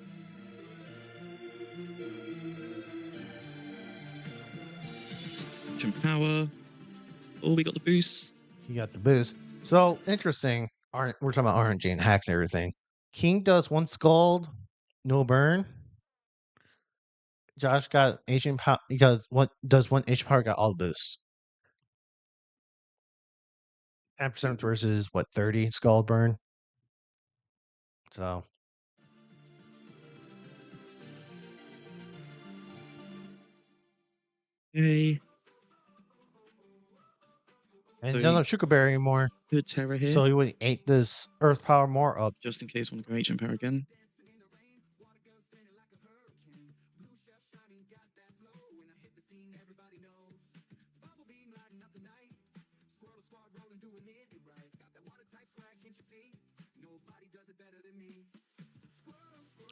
Power. Oh, we got the boost. He got the boost. So interesting. We're talking about RNG and hacks and everything. King does one scald, no burn. Josh got Asian power because what does one Asian power got all the boosts. 10% versus what 30 scald burn. So Okay. and So he doesn't have Sugar Berry anymore. Good Terra here. So he would ate this Earth Power more up. Just in case I want to go Agent Power again.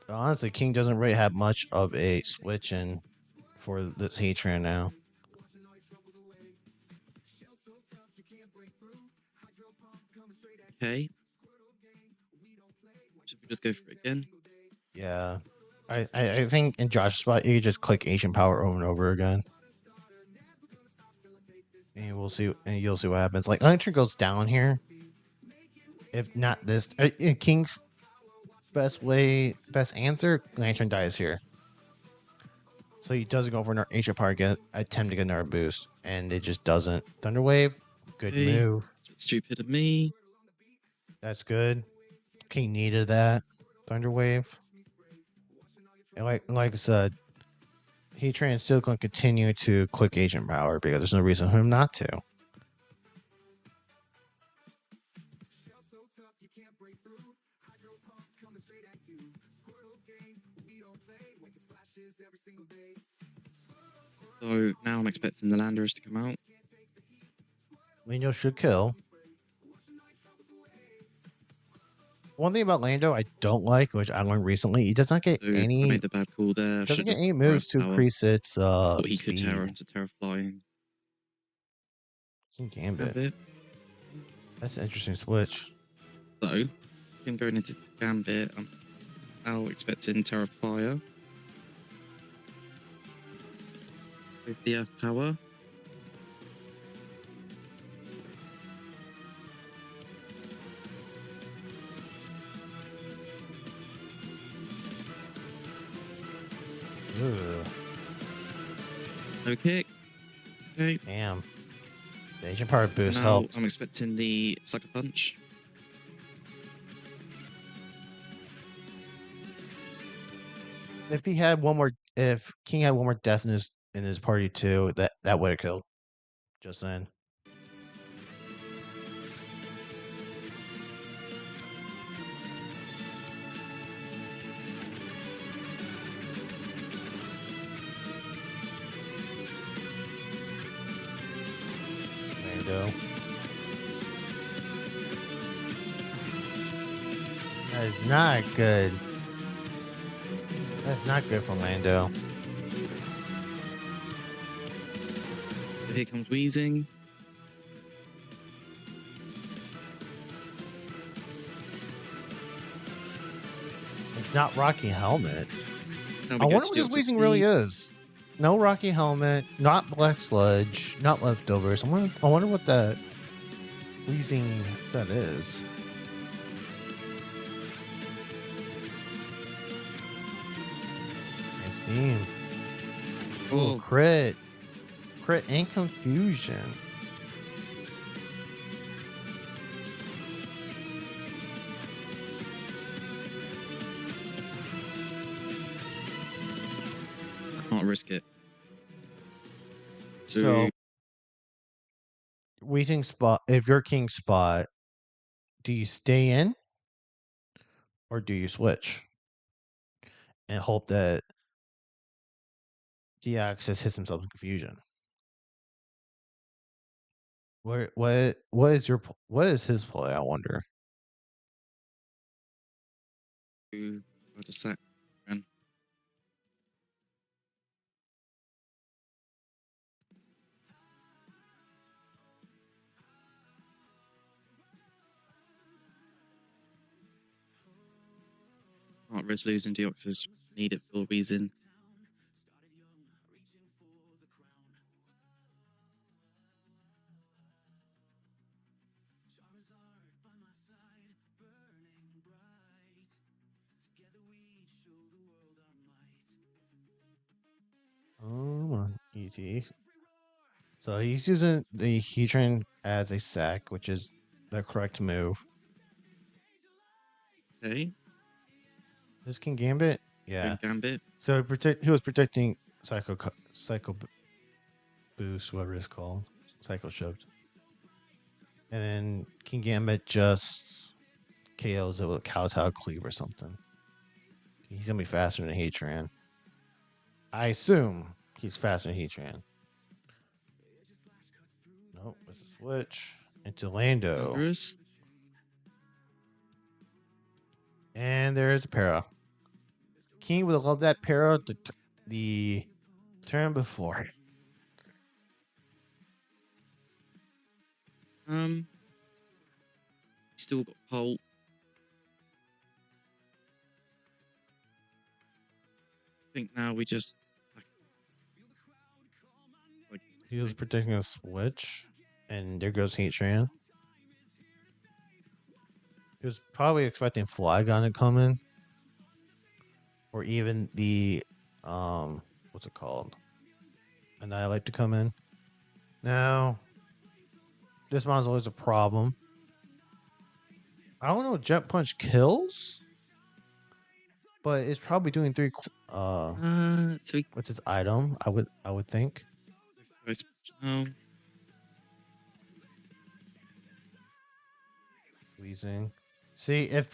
Honestly, King doesn't really have much of a switch in for this Heatran now. Okay. Should we just go for it again? Yeah. I think in Josh's spot, you could just click Asian Power over and over again. And we'll see, and you'll see what happens. Like, Lantern goes down here. If not this, King's best answer, Lantern dies here. So he doesn't go for an Asian Power again, attempt to get another boost, and it just doesn't. Thunder Wave, good move. It's stupid of me. That's good. King needed that. Thunder Wave. And like I said, Heatran is still going to continue to click Agent Power because there's no reason for him not to. So now I'm expecting the Landers to come out. Lando should kill. One thing about Lando I don't like, which I learned recently, he does not get any. I made the bad call there. Doesn't get any moves to increase its thought he speed. could Terra into Terra Flying. Gambit. That's an interesting switch. So, him going into Gambit, I'm now expecting Terra Fire. With the Earth Power. Ugh. No kick. Okay. Damn. The Agent Power boost now helped. I'm expecting the Sucker Punch. If King had one more death in his party too, that would have killed. Just then. That's not good. That's not good for Lando. So here comes Wheezing. It's not Rocky Helmet. Now I we go wonder to what the this Oxus Weezing really speed. is. No Rocky Helmet, not Black Sludge, not Leftovers. I wonder what that Weezing set is. And Steam. Ooh, Oh, crit. Crit and confusion. I can't risk it. So Weezing spot, if you're king spot, do you stay in or do you switch and hope that Deoxys hits himself in confusion? What is what is his play? I wonder. I'll just sack. And can't risk losing Deoxys. Need it for Wheezing. Oh, ET. So he's using the Heatran as a sack, which is the correct move. Okay. This King Gambit, yeah. Gambit. So he was protecting Psycho Boost, whatever it's called, Psycho Shift, and then King Gambit just KOs it with a Kowtow Cleave or something. He's gonna be faster than Heatran. I assume he's faster than Heatran. Nope, it's a switch into Lando. Numbers. And there is a para. King would have loved that para the turn before. Still got Pole. I think now we just He was protecting a switch, and there goes Heatran. He was probably expecting Flygon to come in, or even the what's it called, Annihilate to come in. Now, this model's always a problem. I don't know if Jet Punch kills, but it's probably doing 3. so we What's its item? I would think. Weezing. See, if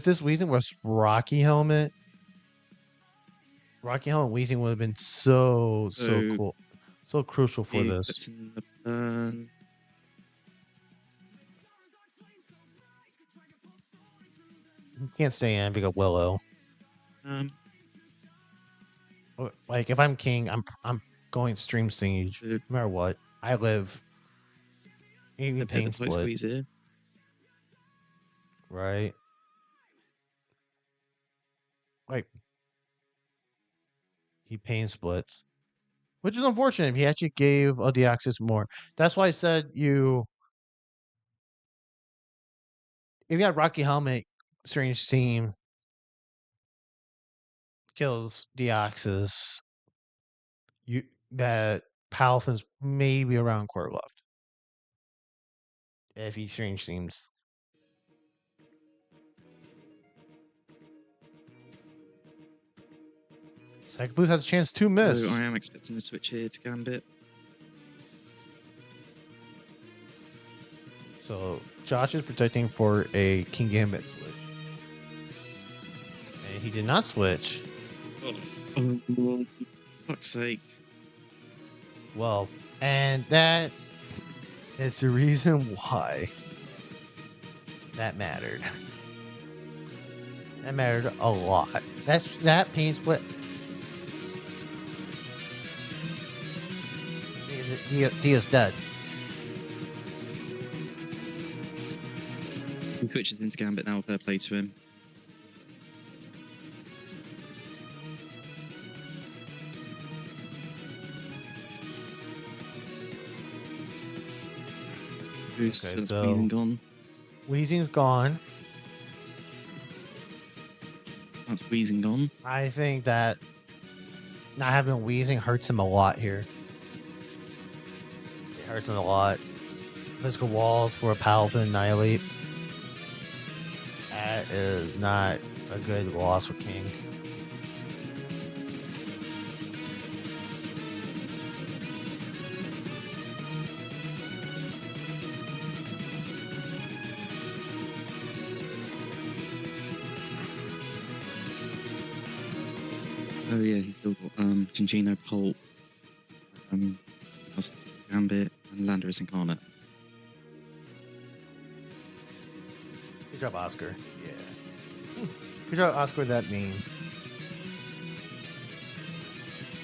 this Weezing was Rocky Helmet Weezing would have been so cool, so crucial for this. You can't stay in because Willow. Like if I'm king, I'm going stream siege. No matter what, I live. Even pain split. Right. Like he pain splits, which is unfortunate. He actually gave Deoxys more. That's why I said if you got Rocky Helmet, Strange Team kills Deoxys, that Palfin's maybe around quarter left. If he Strange Teams. Psycho Boost has a chance to miss. So I am expecting a switch here to Gambit. So Josh is protecting for a King Gambit switch. And he did not switch. Oh, fuck's sake. Well, and that is the reason why that mattered. That mattered a lot. That pain split. Dia's dead. He switches into Gambit now, fair play to him. Who's Okay, that's so- Wheezing gone? Wheezing's gone. That's Wheezing gone. I think that not having Wheezing hurts him a lot here. It hurts him a lot. Physical walls for a powerful annihilate. That is not a good loss for King. Oh yeah, he's still got Gingino, Pulp, Gambit, and Landorus Incarnate. Good job, Oscar. Yeah. Good job, Oscar. That meme.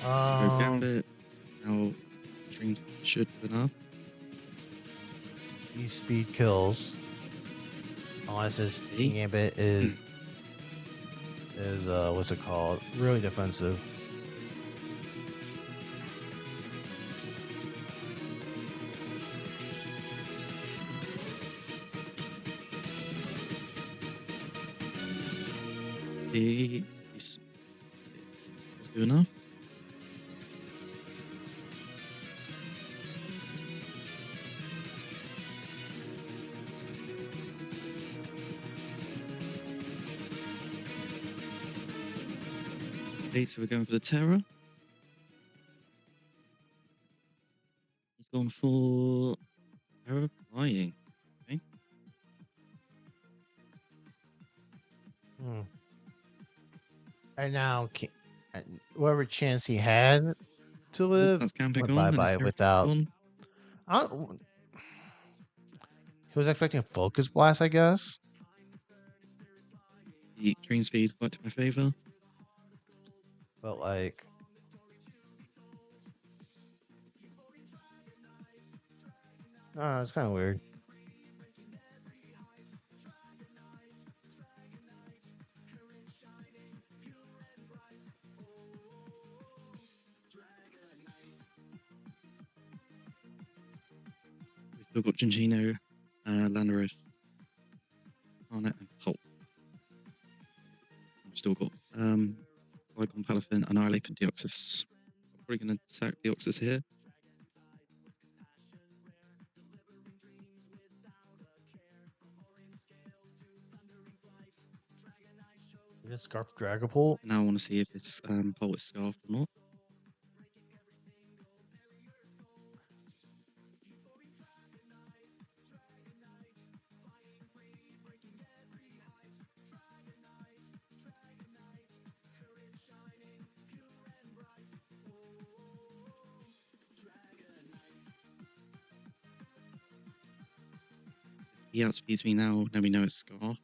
So Gambit, now Dream should win up. These speed kills. Unless his Hey. Gambit is what's it called? Really defensive. He's good enough. Okay, so we're going for the Terror. He's gone for Terrifying. And now, whatever chance he had to live, That's Gambit went gone. bye-bye and without. gone. He was expecting Focus Blast, I guess. The Dream Speed worked in my favor. But like, I don't know, it's kind of weird. We've still got Gingino, Landorus, Arnett, and Pulp. We've still got Icon, Palafin, Annihilate, and Deoxys. I'm probably going to sack Deoxys here. Is this Scarf Dragapult? Now I want to see if this Pulp is scarfed or not. He outspeeds me now, we know it's Scar.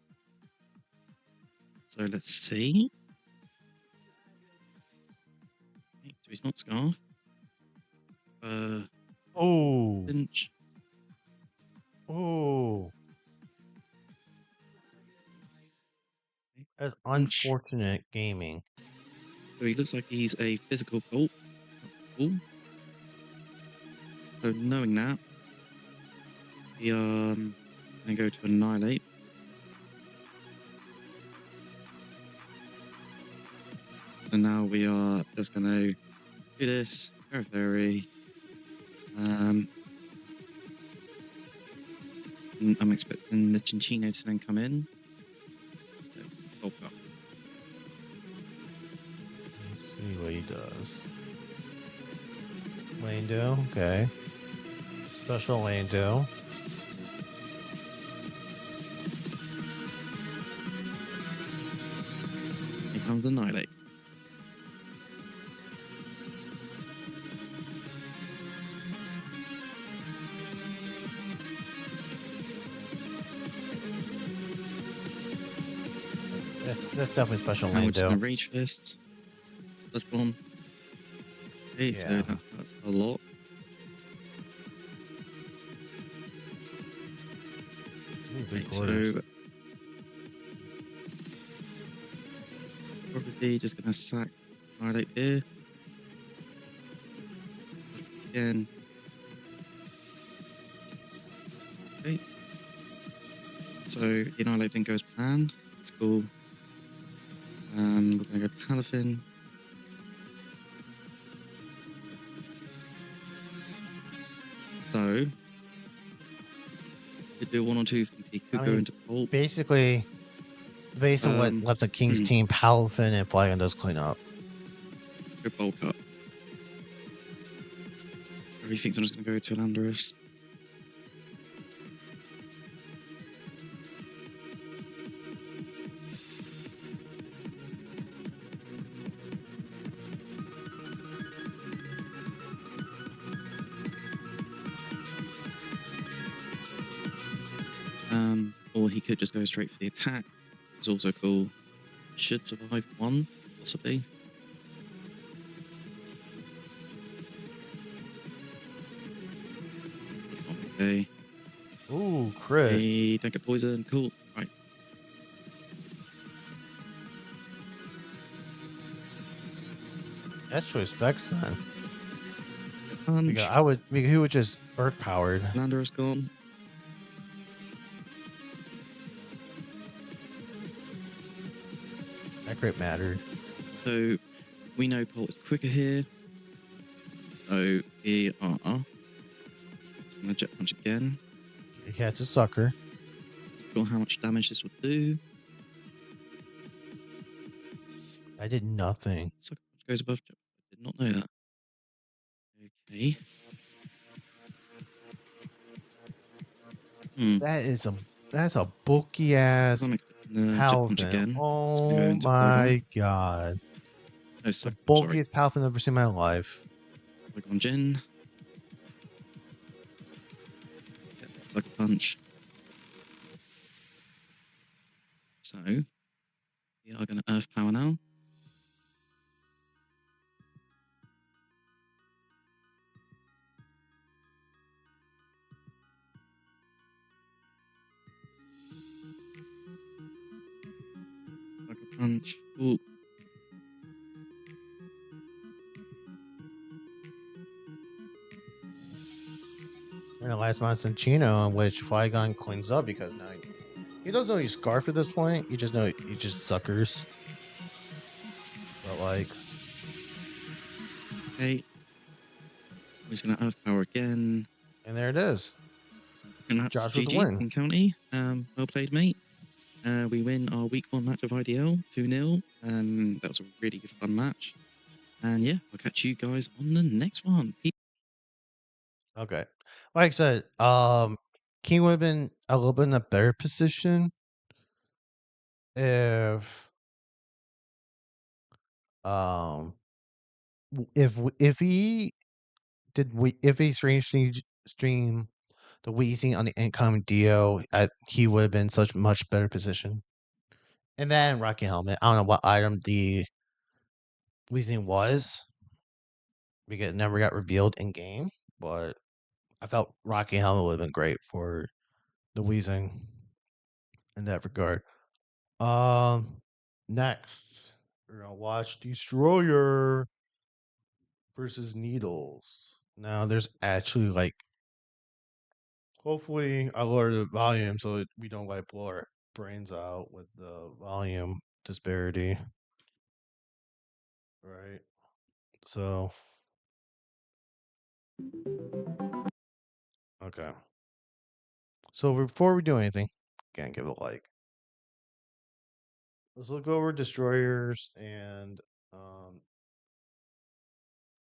So let's see. Okay, so he's not Scar. Oh, Finch. oh. That's unfortunate gaming. So he looks like he's a physical Pulp. Cool. So knowing that, we are going to go to Annihilate. And now we are just going to do this. Very. I'm expecting the Chinchino to then come in. So, Pulp up. Let's see what he does. Lane do, okay. Special lane do. Here comes Annihilate. That's definitely special Now we're lane just though. gonna Rage Fist, Touch Bomb. Okay, so Yeah. that's a lot. Ooh, Okay, 3/4. so probably just gonna sack Annihilate here. Again. Okay. So Annihilate didn't go as planned. It's cool. We're gonna go Palafin. So could do 1 or 2 things. He could I go mean, into Bolt. basically, based on what left the King's team, Palafin and Flagon does clean up. Go Bolt Cut. Or he thinks I'm just gonna go to Landorus. Or he could just go straight for the attack. It's also cool. Should survive 1, possibly. Okay. Ooh, crit. Hey, don't get poisoned. Cool. Right. That's choice specs then. Punch. Because he would just earth powered. Landorus gone. That crit mattered. So we know Bolt is quicker here. So we are gonna jet punch again. He catches a sucker. Not sure how much damage this will do. I did nothing. Sucker punch goes above jet. I did not know that. Okay. That's a bulky ass I'm expecting the jet punch Palafin. again. Oh Go into my god. Oh, The sorry. bulkiest Palafin I've ever seen in my life. Pokemon Jin. Sucker punch. So we are gonna Earth Power now. Sucker punch. Ooh. And the last Monstantino, in which Flygon cleans up because now he doesn't know he's Scarf at this point. You just know he just suckers. But like, Okay. We're just gonna Earth Power again. and there it is. And that's Josh with the GG's win. King County. Well played, mate. We win our week 1 match of IDL 2-0. That was a really good fun match. And yeah, I'll catch you guys on the next one. Okay. Like I said, King would have been a little bit in a better position if um if he if he stream the Wheezing on the incoming Dio, he would have been such much better position. And then Rocky Helmet. I don't know what item the Wheezing was. Because it never got revealed in game, but I felt Rocky Helmet would have been great for the Wheezing in that regard. Next, we're gonna watch Destroyer versus Needles. Now, there's actually like, hopefully, I lower the volume so that we don't like blow our brains out with the volume disparity. Right. So, okay. So before we do anything, again, give it a like. Let's look over destroyers and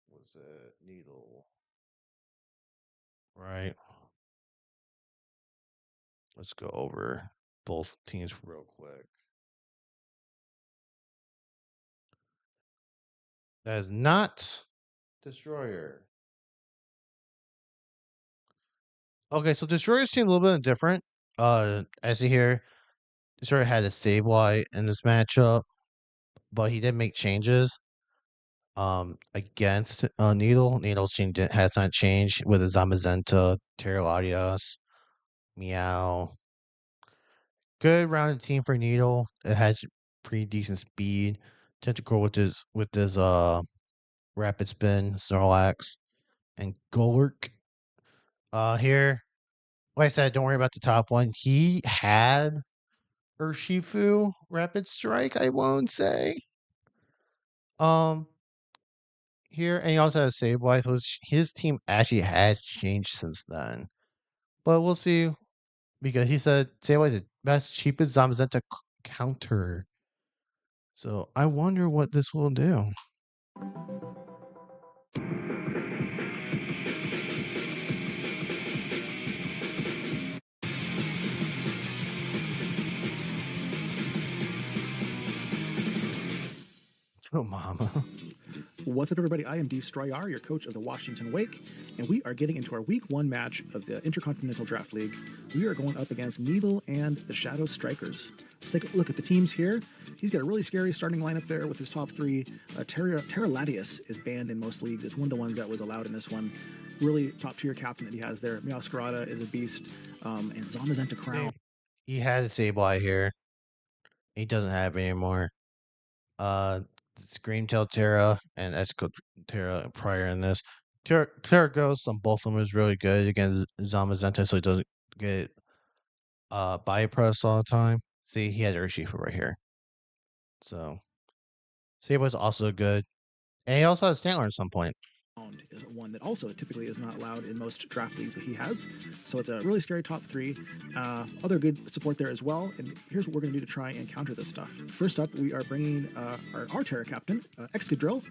what's it? Needle. Right. Let's go over both teams real quick. That is not destroyer. Okay, so destroyers seem a little bit different. As you hear, sort of had a Sableye in this matchup, but he did make changes against Needle. Needle's team has not changed with a Zamazenta, Terraladios, Meow. Good rounded team for Needle. It has pretty decent speed. Tentacle with his rapid spin, Snorlax, and Golurk. Here, like I said, don't worry about the top one. He had Urshifu Rapid Strike, I won't say. Um, here, and he also has Sableye, so his team actually has changed since then. But we'll see, because he said Sableye is the best, cheapest Zamazenta counter. So I wonder what this will do. Oh, mama. What's up, everybody? I am D. Stroyar, your coach of the Washington Wake, and we are getting into our Week 1 match of the Intercontinental Draft League. We are going up against Needle and the Shadow Strikers. Let's take a look at the teams here. He's got a really scary starting lineup there with his top three. Terraladius is banned in most leagues. It's one of the ones that was allowed in this one. Really top-tier captain that he has there. Meowscarada is a beast, and Zamazenta Crown. He had a Sableye here. He doesn't have it anymore. Screamtail Terra and Esco Terra prior in this. Terra Ghost on both of them is really good against Zamazenta, so he doesn't get body press all the time. See, he has Urshifu right here. So Sable's also good. And he also has Stantler at some point. Is one that also typically is not allowed in most draft leagues, but he has. So it's a really scary top three. Other good support there as well. And here's what we're going to do to try and counter this stuff. First up, we are bringing our Terra captain, Excadrill.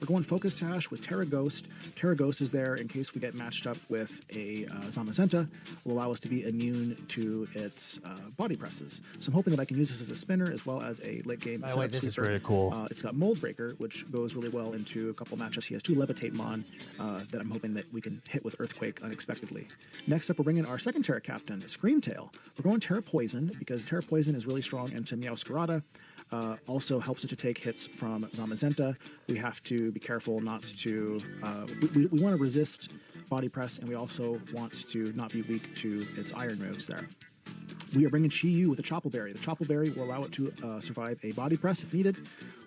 We're going Focus Sash with Terra Ghost. Terra Ghost is there in case we get matched up with a Zamazenta. Will allow us to be immune to its body presses. So I'm hoping that I can use this as a spinner as well as a late game setup This is sweeper. really cool. It's got Mold Breaker, which goes really well into a couple matchups. He has 2 Levitate Mon that I'm hoping that we can hit with Earthquake unexpectedly. Next up, we're bringing our second Terra captain, Screamtail. We're going Terra Poison because Terra Poison is really strong into Meowscarada. Also helps it to take hits from Zamazenta. We have to be careful not to... we want to resist body press, and we also want to not be weak to its iron moves there. We are bringing Chi-Yu with a Choppleberry. The Choppleberry will allow it to survive a body press if needed.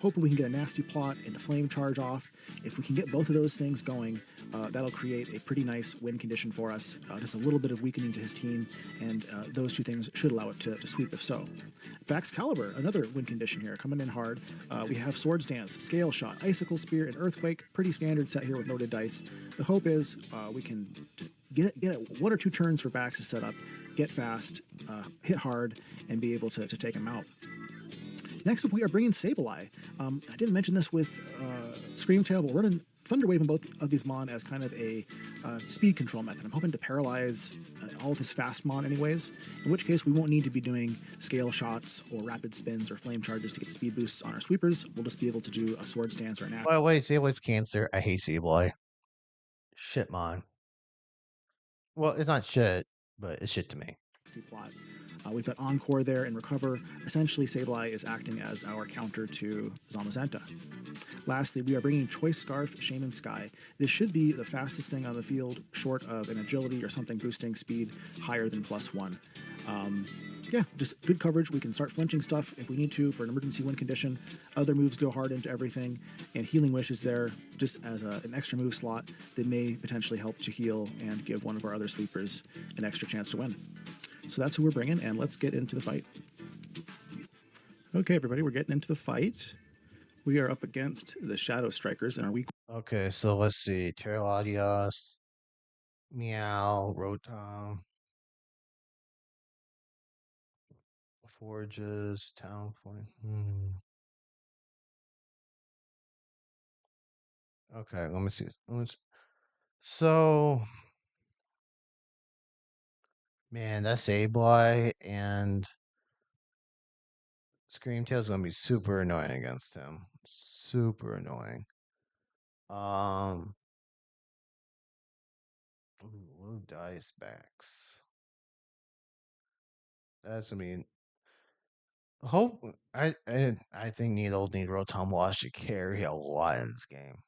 Hoping we can get a nasty plot and a flame charge off. If we can get both of those things going, that'll create a pretty nice win condition for us. Just a little bit of weakening to his team, and those two things should allow it to sweep if so. Baxcalibur, another win condition here, coming in hard. We have Swords Dance, Scale Shot, Icicle Spear, and Earthquake. Pretty standard set here with loaded dice. The hope is we can just get it 1 or 2 turns for Bax to set up, get fast, hit hard, and be able to take him out. Next up, we are bringing Sableye. I didn't mention this with Screamtail, but we're running Thunder Wave on both of these Mon as kind of a speed control method. I'm hoping to paralyze all of his fast Mon anyways, in which case we won't need to be doing scale shots or rapid spins or flame charges to get speed boosts on our sweepers. We'll just be able to do a Swords Dance right now. By the way, Sableye's cancer. I hate Sableye. Shit, man. Well, it's not shit, but it's shit to me. Plot. We've got Encore there and Recover. Essentially, Sableye is acting as our counter to Zamazenta. Lastly, we are bringing Choice Scarf, Shaman Sky. This should be the fastest thing on the field, short of an agility or something boosting speed higher than +1. Yeah, just good coverage. We can start flinching stuff if we need to for an emergency win condition. Other moves go hard into everything, and Healing Wish is there just as an extra move slot that may potentially help to heal and give one of our other sweepers an extra chance to win. So that's who we're bringing, and let's get into the fight. Okay, everybody, we're getting into the fight. We are up against the Shadow Strikers in our week. Okay, so let's see. Terraladios, Meow, Rotom, Forges, Town Point. Okay, let me see. So, man, that Sableye and Screamtail is gonna be super annoying against him. Super annoying. Low dice backs. That's gonna be Hope I think Needle need Rotom Wash to carry a lot in this game.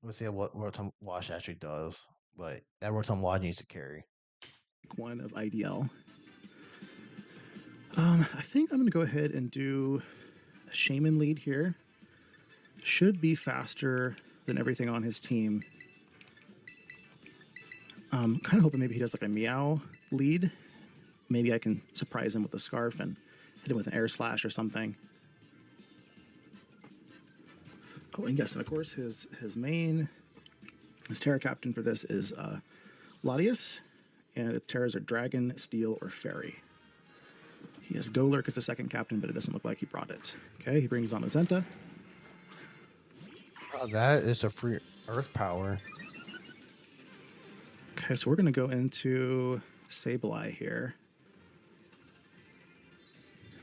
Let's see what Rotom Wash actually does, but that Rotom Wash needs to carry. One of IDL. I think I'm going to go ahead and do a Shaman lead here. Should be faster than everything on his team. Kind of hoping maybe he does like a Meow lead. Maybe I can surprise him with a Scarf and hit him with an Air Slash or something. Oh, and yes, and of course his Terra Captain for this is Latias, and its Terras are Dragon, Steel, or Fairy. He has Golurk as the second captain, but it doesn't look like he brought it. Okay, he brings on Azenta. Oh, that is a free Earth Power. Okay, so we're going to go into Sableye here.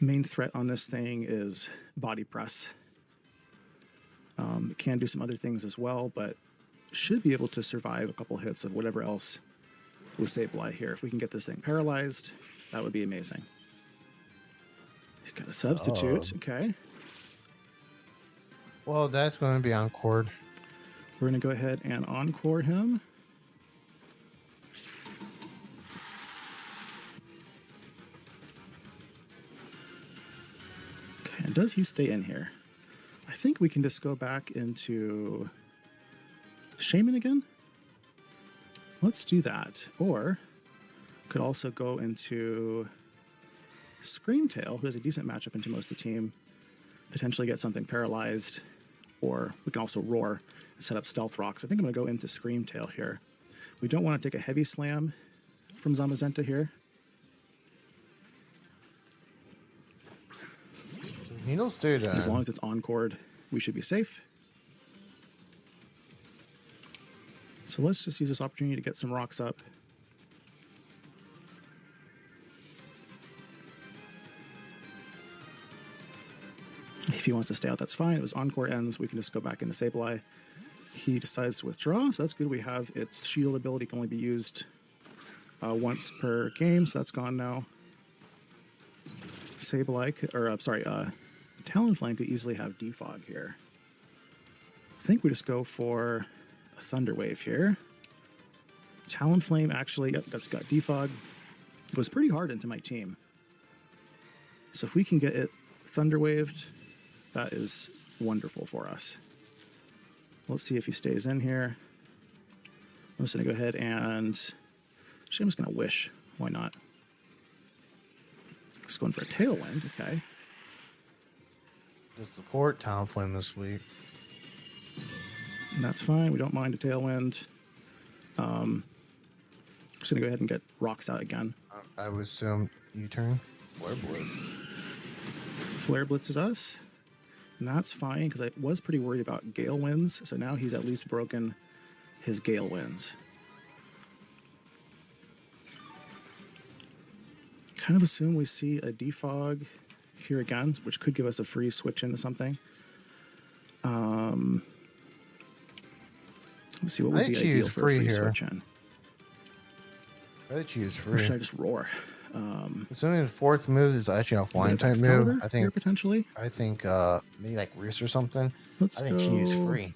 Main threat on this thing is Body Press. It can do some other things as well, but should be able to survive a couple hits of whatever else with Sableye here. If we can get this thing paralyzed, that would be amazing. He's got a substitute. Okay. Well, that's going to be Encored. We're going to go ahead and Encore him. Okay, and does he stay in here? I think we can just go back into Shaman again. Let's do that. Or could also go into Screamtail, who has a decent matchup into most of the team. Potentially get something paralyzed. Or we can also Roar and set up Stealth Rocks. I think I'm going to go into Screamtail here. We don't want to take a heavy slam from Zamazenta here. Needle stay there. As long as it's Encored, we should be safe. So let's just use this opportunity to get some rocks up. If he wants to stay out, that's fine. It was Encore ends. We can just go back into Sableye. He decides to withdraw, so that's good. We have its shield ability can only be used once per game, so that's gone now. Sableye, Talonflame could easily have Defog here. I think we just go for a Thunder Wave here. Talonflame actually, yep, got Defog. It was pretty hard into my team. So if we can get it Thunder Waved, that is wonderful for us. Let's see if he stays in here. I'm just going to go ahead and... Actually, I'm just going to Wish. Why not? Just going for a Tailwind. Okay. Just support Talonflame this week. And that's fine. We don't mind a Tailwind. Just going to go ahead and get rocks out again. I would assume U-turn. Flare Blitz. Flare Blitz is us. And that's fine, because I was pretty worried about Gale Winds, so now he's at least broken his Gale Winds. Kind of assume we see a Defog here again, which could give us a free switch into something. Let's see what would be ideal for a free switch in. I'd choose free. Or should I just Roar? Assuming the fourth move is actually a flying type move, I think potentially. I think maybe like Reese or something. Let's I think go. Use free.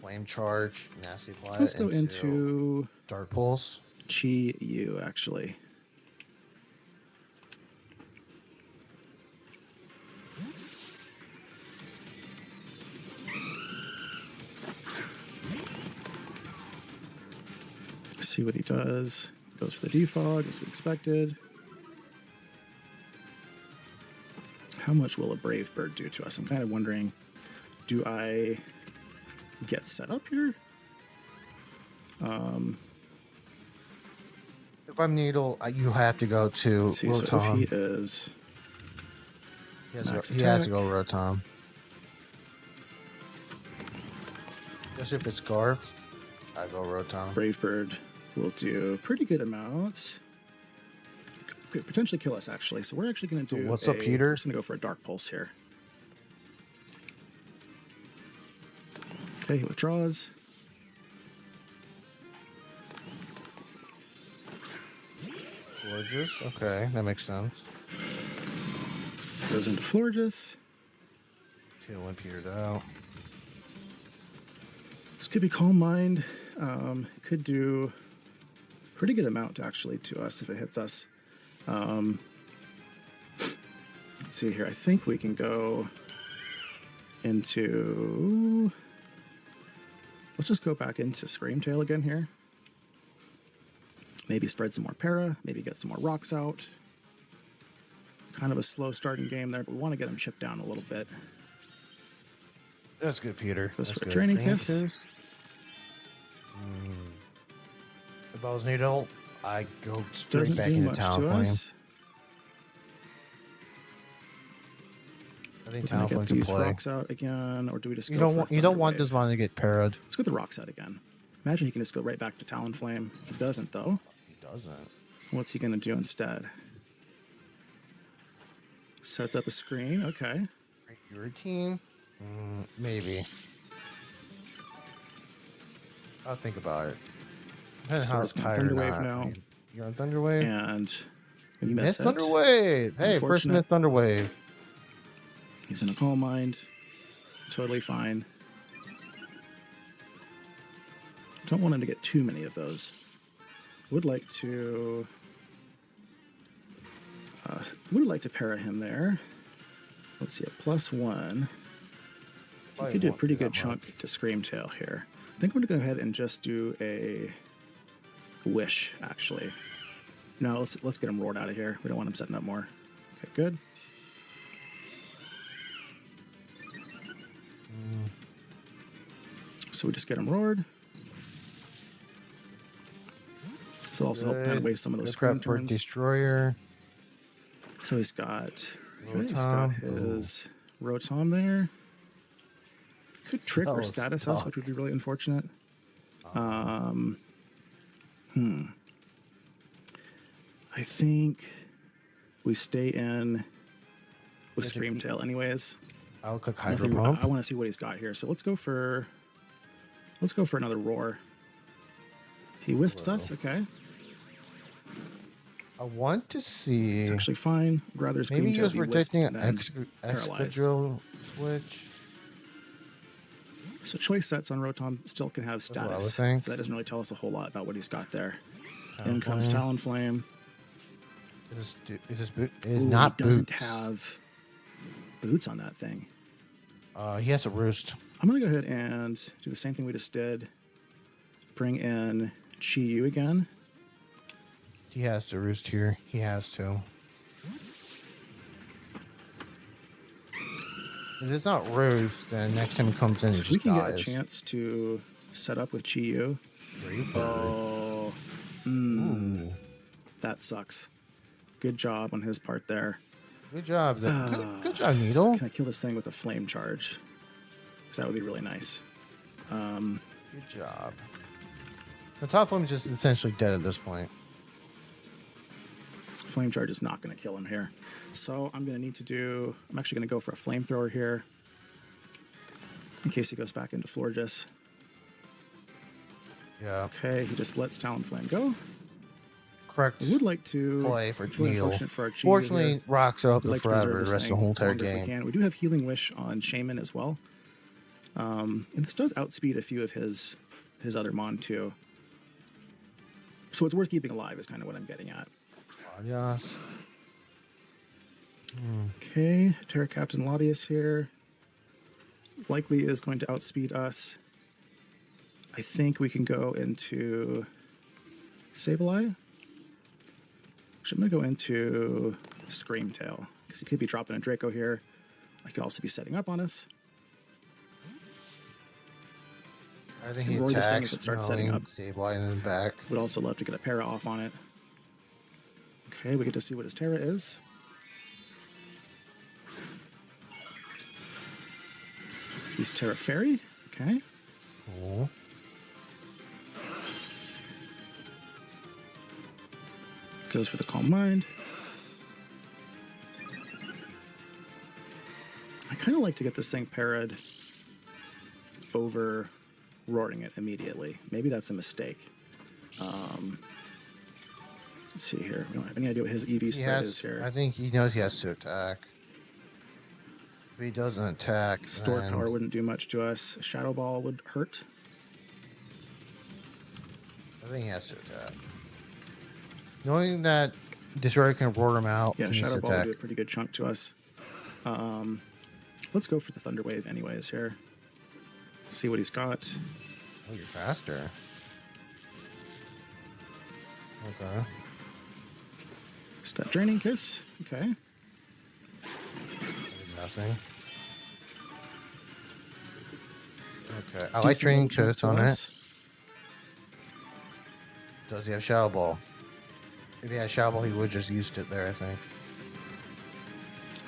Flame Charge, Nasty Fly. Let's go into Dark Pulse. Chi Yu actually. See what he does. Goes for the Defog, as we expected. How much will a Brave Bird do to us? I'm kind of wondering, do I get set up here? If I'm Needle, you have to go to See, Rotom. so if he is... He has to go Rotom. Just if it's Scarf, I go Rotom. Brave Bird will do pretty good amounts. Could potentially kill us, actually. So we're actually going to do What's up, Peter? We're just going to go for a Dark Pulse here. Okay, he withdraws. Gorgeous. Okay, that makes sense. Goes into Florges. Tailwind petered out. This could be Calm Mind. It could do a pretty good amount actually to us if it hits us. Let's see here. I think we can go into. Let's just go back into Screamtail again here. Maybe spread some more para. Maybe get some more rocks out. Kind of a slow starting game there, but we want to get him chipped down a little bit. That's good, Peter. Goes That's for a good. Training Thank Kiss. you. The Bell's Needle. I go straight Doesn't back do into much Town to Flame. us. I think We're Town gonna Flame get can these play. rocks out again, or do we just You go don't for want you don't want Thunderwave? this one to get parried. Let's go with the rocks out again. Imagine he can just go right back to Talonflame. He doesn't though. He doesn't. What's he gonna do instead? Sets up a screen. Okay. Your routine? Maybe. I'll think about it. Depending So how we're just gonna tired or Thunderwave not. now. You're on Thunderwave? And we You miss missed it. Thunderwave! Hey, first Unfortunate. minute Thunderwave. He's in a Calm Mind. Totally fine. Don't want him to get too many of those. Would like to para him there. Let's see, a +1. We could do a pretty good chunk to Screamtail here. I think we're gonna go ahead and just do a Wish, actually. No, let's get him roared out of here. We don't want him setting up more. Okay, good. So we just get him roared. This will also help kind of waste some of those screen turns. Destroyer. So he's got Rotom. his Rotom there. Could trick or status us, which would be really unfortunate. I think we stay in with Screamtail anyways. I'll cook I Hydro Pump. want to see what he's got here. So let's go for another Roar. He wisps us, okay. I want to see. It's actually fine. I'd rather Maybe he was be protecting wisped an than paralyzed. Excadrill switch. So choice sets on Rotom still can have what I was status. saying. So that doesn't really tell us a whole lot about what he's got there. In comes Talonflame. Is this boot? It is Ooh, not he doesn't boots. have boots on that thing. He has a roost. I'm going to go ahead and do the same thing we just did. Bring in Chi-Yu again. He has to roost here. He has to. If it's not roost, then next time he comes in, So he if we just can dies. get a chance to set up with Chi-Yu. Oh, Ooh. that sucks. Good job on his part there. Good job. Good job, Needle. Can I kill this thing with a flame charge? Because that would be really nice. Good job. The top flame is just essentially dead at this point. Flame charge is not going to kill him here. So I'm going to need to do... I'm actually going to go for a flamethrower here. In case he goes back into Florges. Yeah. Okay, he just lets Talonflame go. Correct. I would like to Play for it's really Needle. unfortunate for our Chi-Yu Fortunately, here. rocks are up We'd like to forever preserve the this rest of the thing whole entire longer if we game. can. We do have Healing Wish on Shaman as well. And this does outspeed a few of his other Mon too. So it's worth keeping alive is kind of what I'm getting at. Yeah. Okay, Terra Captain Latias here. Likely is going to outspeed us. I think we can go into Sableye. Actually, I'm going to go into Screamtail because he could be dropping a Draco here. I could also be setting up on us. I think he Roar this thing attacks. if it starts setting up. Sableye in his back. Would also love to get a para off on it. Okay, we get to see what his Terra is. He's Terra Fairy. Okay. Cool. Goes for the Calm Mind. I kind of like to get this thing parried over roaring it immediately. Maybe that's a mistake. Let's see here. We don't have any idea what his EV spread is here. I think he knows he has to attack. If he doesn't attack, Store then power wouldn't do much to us. Shadow Ball would hurt. I think he has to attack. Knowing that Destroyer can roar him out, Yeah, he needs Shadow to Ball would attack. do a pretty good chunk to us. Let's go for the Thunder Wave anyways here. See what he's got. Oh, you're faster. Okay. He's got Draining Kiss. Okay. Nothing. Okay. I like Draining Kiss on it. Does he have Shadow Ball? If he had Shadow Ball, he would just used it there, I think.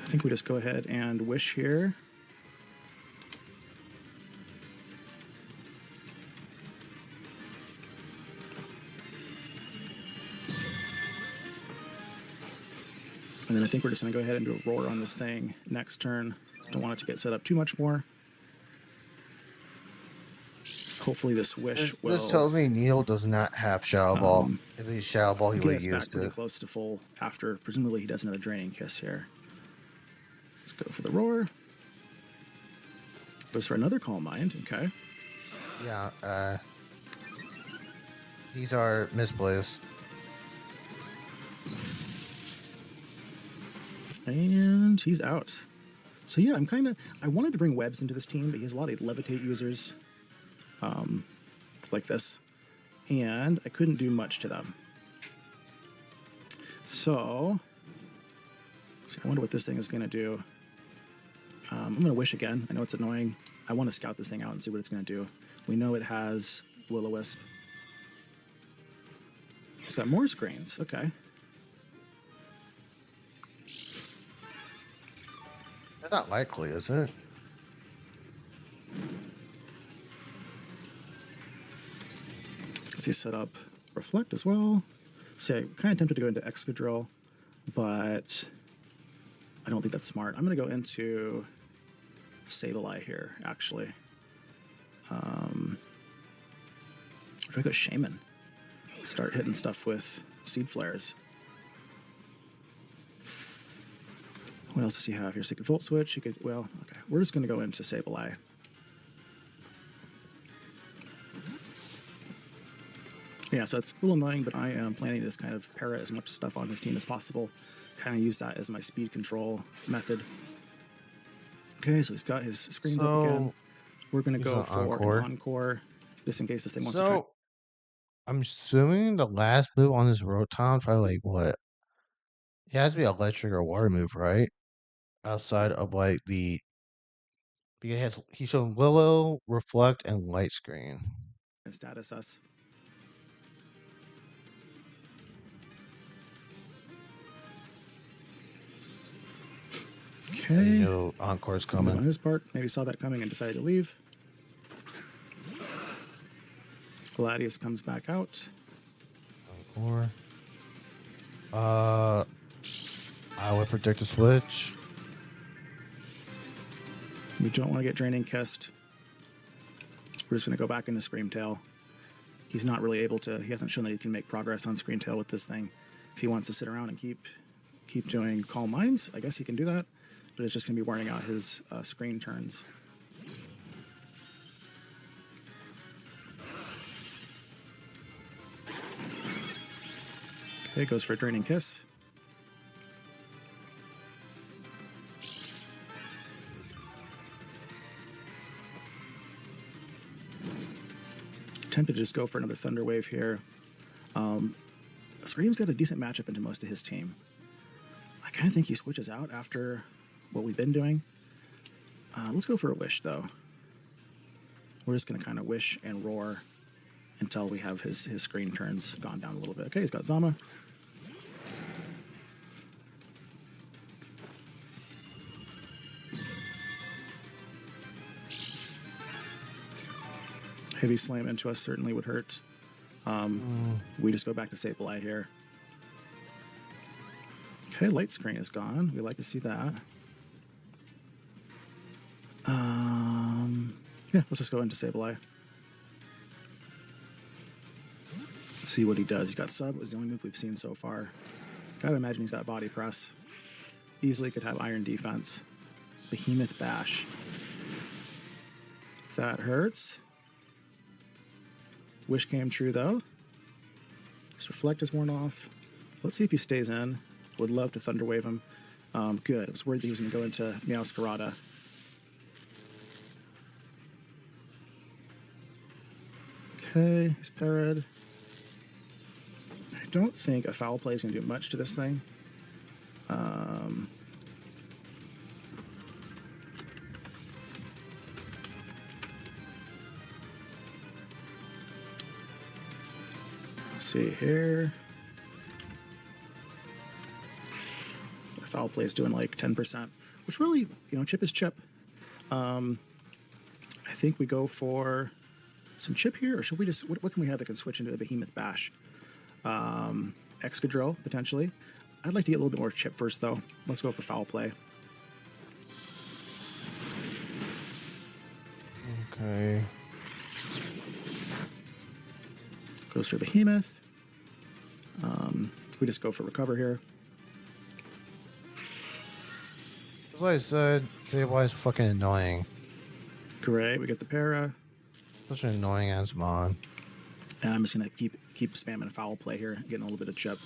I think we just go ahead and wish here. And then I think we're just going to go ahead and do a roar on this thing next turn. Don't want it to get set up too much more. Hopefully this wish will... This tells me Neil does not have Shadow Ball. If he's Shadow Ball, he would have get us back used pretty it. close to full after. Presumably he does another Draining Kiss here. Let's go for the roar. Goes for another Calm Mind. Okay. Yeah, these are misplays. And he's out. So yeah, I wanted to bring Webs into this team, but he has a lot of Levitate users like this. And I couldn't do much to them. So I wonder what this thing is going to do. I'm going to wish again. I know it's annoying. I want to scout this thing out and see what it's going to do. We know it has Will-O-Wisp. It's got more screens. Okay. That's not likely, is it? Does he set up Reflect as well? See, I'm kind of tempted to go into Excadrill, but I don't think that's smart. I'm going to go into Sableye here, actually. Or do I go Shaman? Start hitting stuff with Seed Flares. What else does he have here? So he could Volt Switch. He could, well, okay. We're just going to go into Sableye. Yeah, so it's a little annoying, but I am planning to just kind of para as much stuff on his team as possible. Kind of use that as my speed control method. Okay, so he's got his screens up again. We're going to go for an Encore, just in case this thing wants to try. I'm assuming the last move on this Rotom is probably like what? It has to be electric or water move, right? Outside of like the... Because he's shown Willow, Reflect, and Light Screen. Status us. Okay. You know Encore's coming. On his part, maybe saw that coming and decided to leave. Gladius comes back out. Encore. I would predict a switch. We don't want to get Draining Kissed. We're just going to go back into Screamtail. He's not really able to, he hasn't shown that he can make progress on Screamtail with this thing. If he wants to sit around and keep doing Calm Minds, I guess he can do that, but it's just going to be wearing out his screen turns. Okay, goes for a Draining Kiss. Tempted to just go for another Thunder Wave here. Scream's got a decent matchup into most of his team. I kind of think he switches out after what we've been doing. Let's go for a Wish, though. We're just going to kind of Wish and Roar until we have his screen turns gone down a little bit. Okay, he's got Zama. Heavy Slam into us certainly would hurt. We just go back to Sableye here. Okay, Light Screen is gone. We like to see that. Yeah, let's just go into Sableye. See what he does. He's got sub. Was the only move we've seen so far. Gotta imagine he's got body press. Easily could have iron defense. Behemoth bash. That hurts. Wish came true though. His reflect is worn off. Let's see if he stays in. Would love to thunder wave him. Good. I was worried that he was going to go into Meowscarada. Okay, he's parried. I don't think a foul play is going to do much to this thing. Let's see here. A foul play is doing like 10%, which really, chip is chip. I think we go for some chip here, or should we just, what can we have that can switch into the Behemoth Bash? Excadrill, potentially. I'd like to get a little bit more chip first, though. Let's go for foul play. Okay. Goes for Behemoth. We just go for recover here. That's what I said. Sableye is fucking annoying. Great, we get the para. Such an annoying ass mon. And I'm just gonna keep spamming foul play here, getting a little bit of chip.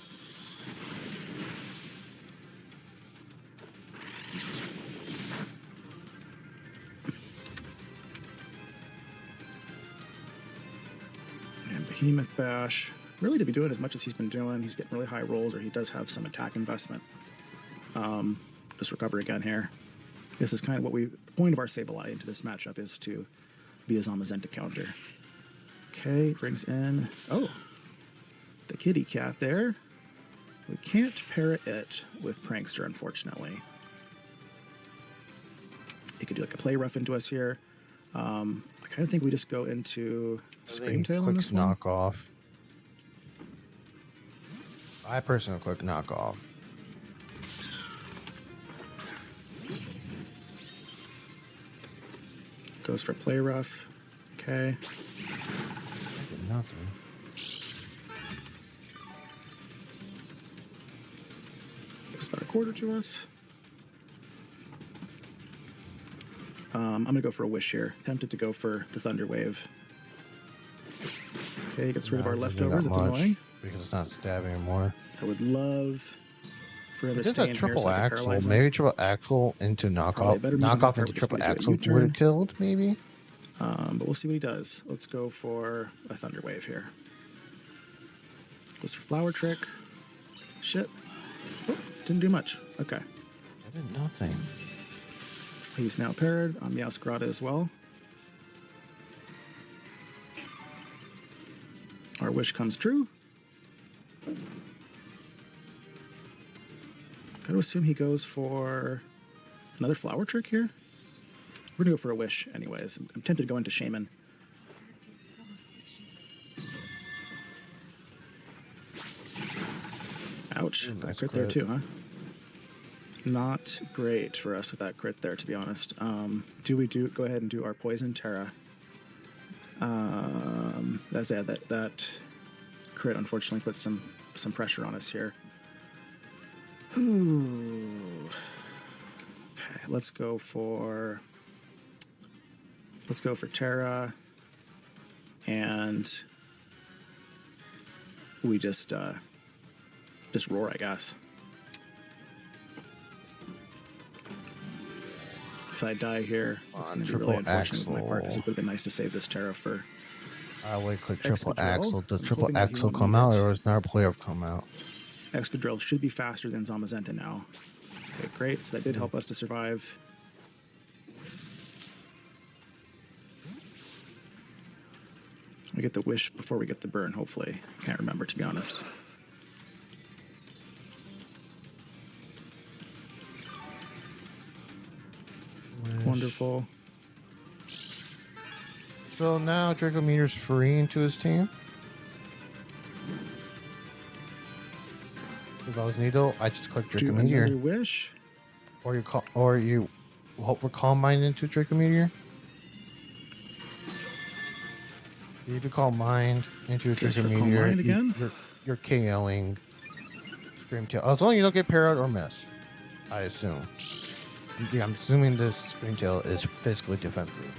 And Behemoth Bash. Really to be doing as much as he's been doing. He's getting really high rolls, or he does have some attack investment. Just recover again here. This is kind of what the point of our Sableye into this matchup is to be a Zamazenta counter. Okay, brings in, the kitty cat there. We can't pair it with Prankster, unfortunately. It could do like a play rough into us here. I kind of think we just go into Screamtail on this one. Knockoff. I personally click knockoff. Goes for play rough. Okay. Nothing. It's about a quarter to us. I'm going to go for a wish here. Tempted to go for the Thunder Wave. Okay, gets rid of our leftovers. It's annoying. Because it's not stabbing anymore. I would love for him to stay in here triple so I can axle. paralyze him. Maybe triple axle into knockoff. Knockoff into triple axle would have killed, maybe. But we'll see what he does. Let's go for a Thunder Wave here. Goes for Flower Trick. Shit. Oh, didn't do much. Okay. I did nothing. He's now paired on Meowscarada as well. Our wish comes true. Gotta assume he goes for another Flower Trick here. We're gonna go for a wish anyways. I'm tempted to go into Shaman. Ouch. Got a crit there too, huh? Not great for us with that crit there, to be honest. Do we go ahead and do our Poison Terra? That's that crit unfortunately puts some pressure on us here. Ooh. Okay, let's go for Terra, and we just roar, I guess. If I die here, it's going to be really unfortunate on my part, because it would have been nice to save this Terra for. I would click triple axle. Does triple axle come out, or does another player come out? Excadrill should be faster than Zamazenta now. Okay, great. So that did help us to survive. We get the wish before we get the burn, hopefully. Can't remember, to be honest. Wish. Wonderful. So now Dracometer's free into his team. If I was Needle, I just click Do another Dracometeor. wish. Or you hope for Calm Mind into Dracometeor. If you call mind into a Guess trigger for Calm meteor, Mind again? you're KOing Screamtail. As long as you don't get parried or miss, I assume. Yeah, I'm assuming this Screamtail is physically defensive.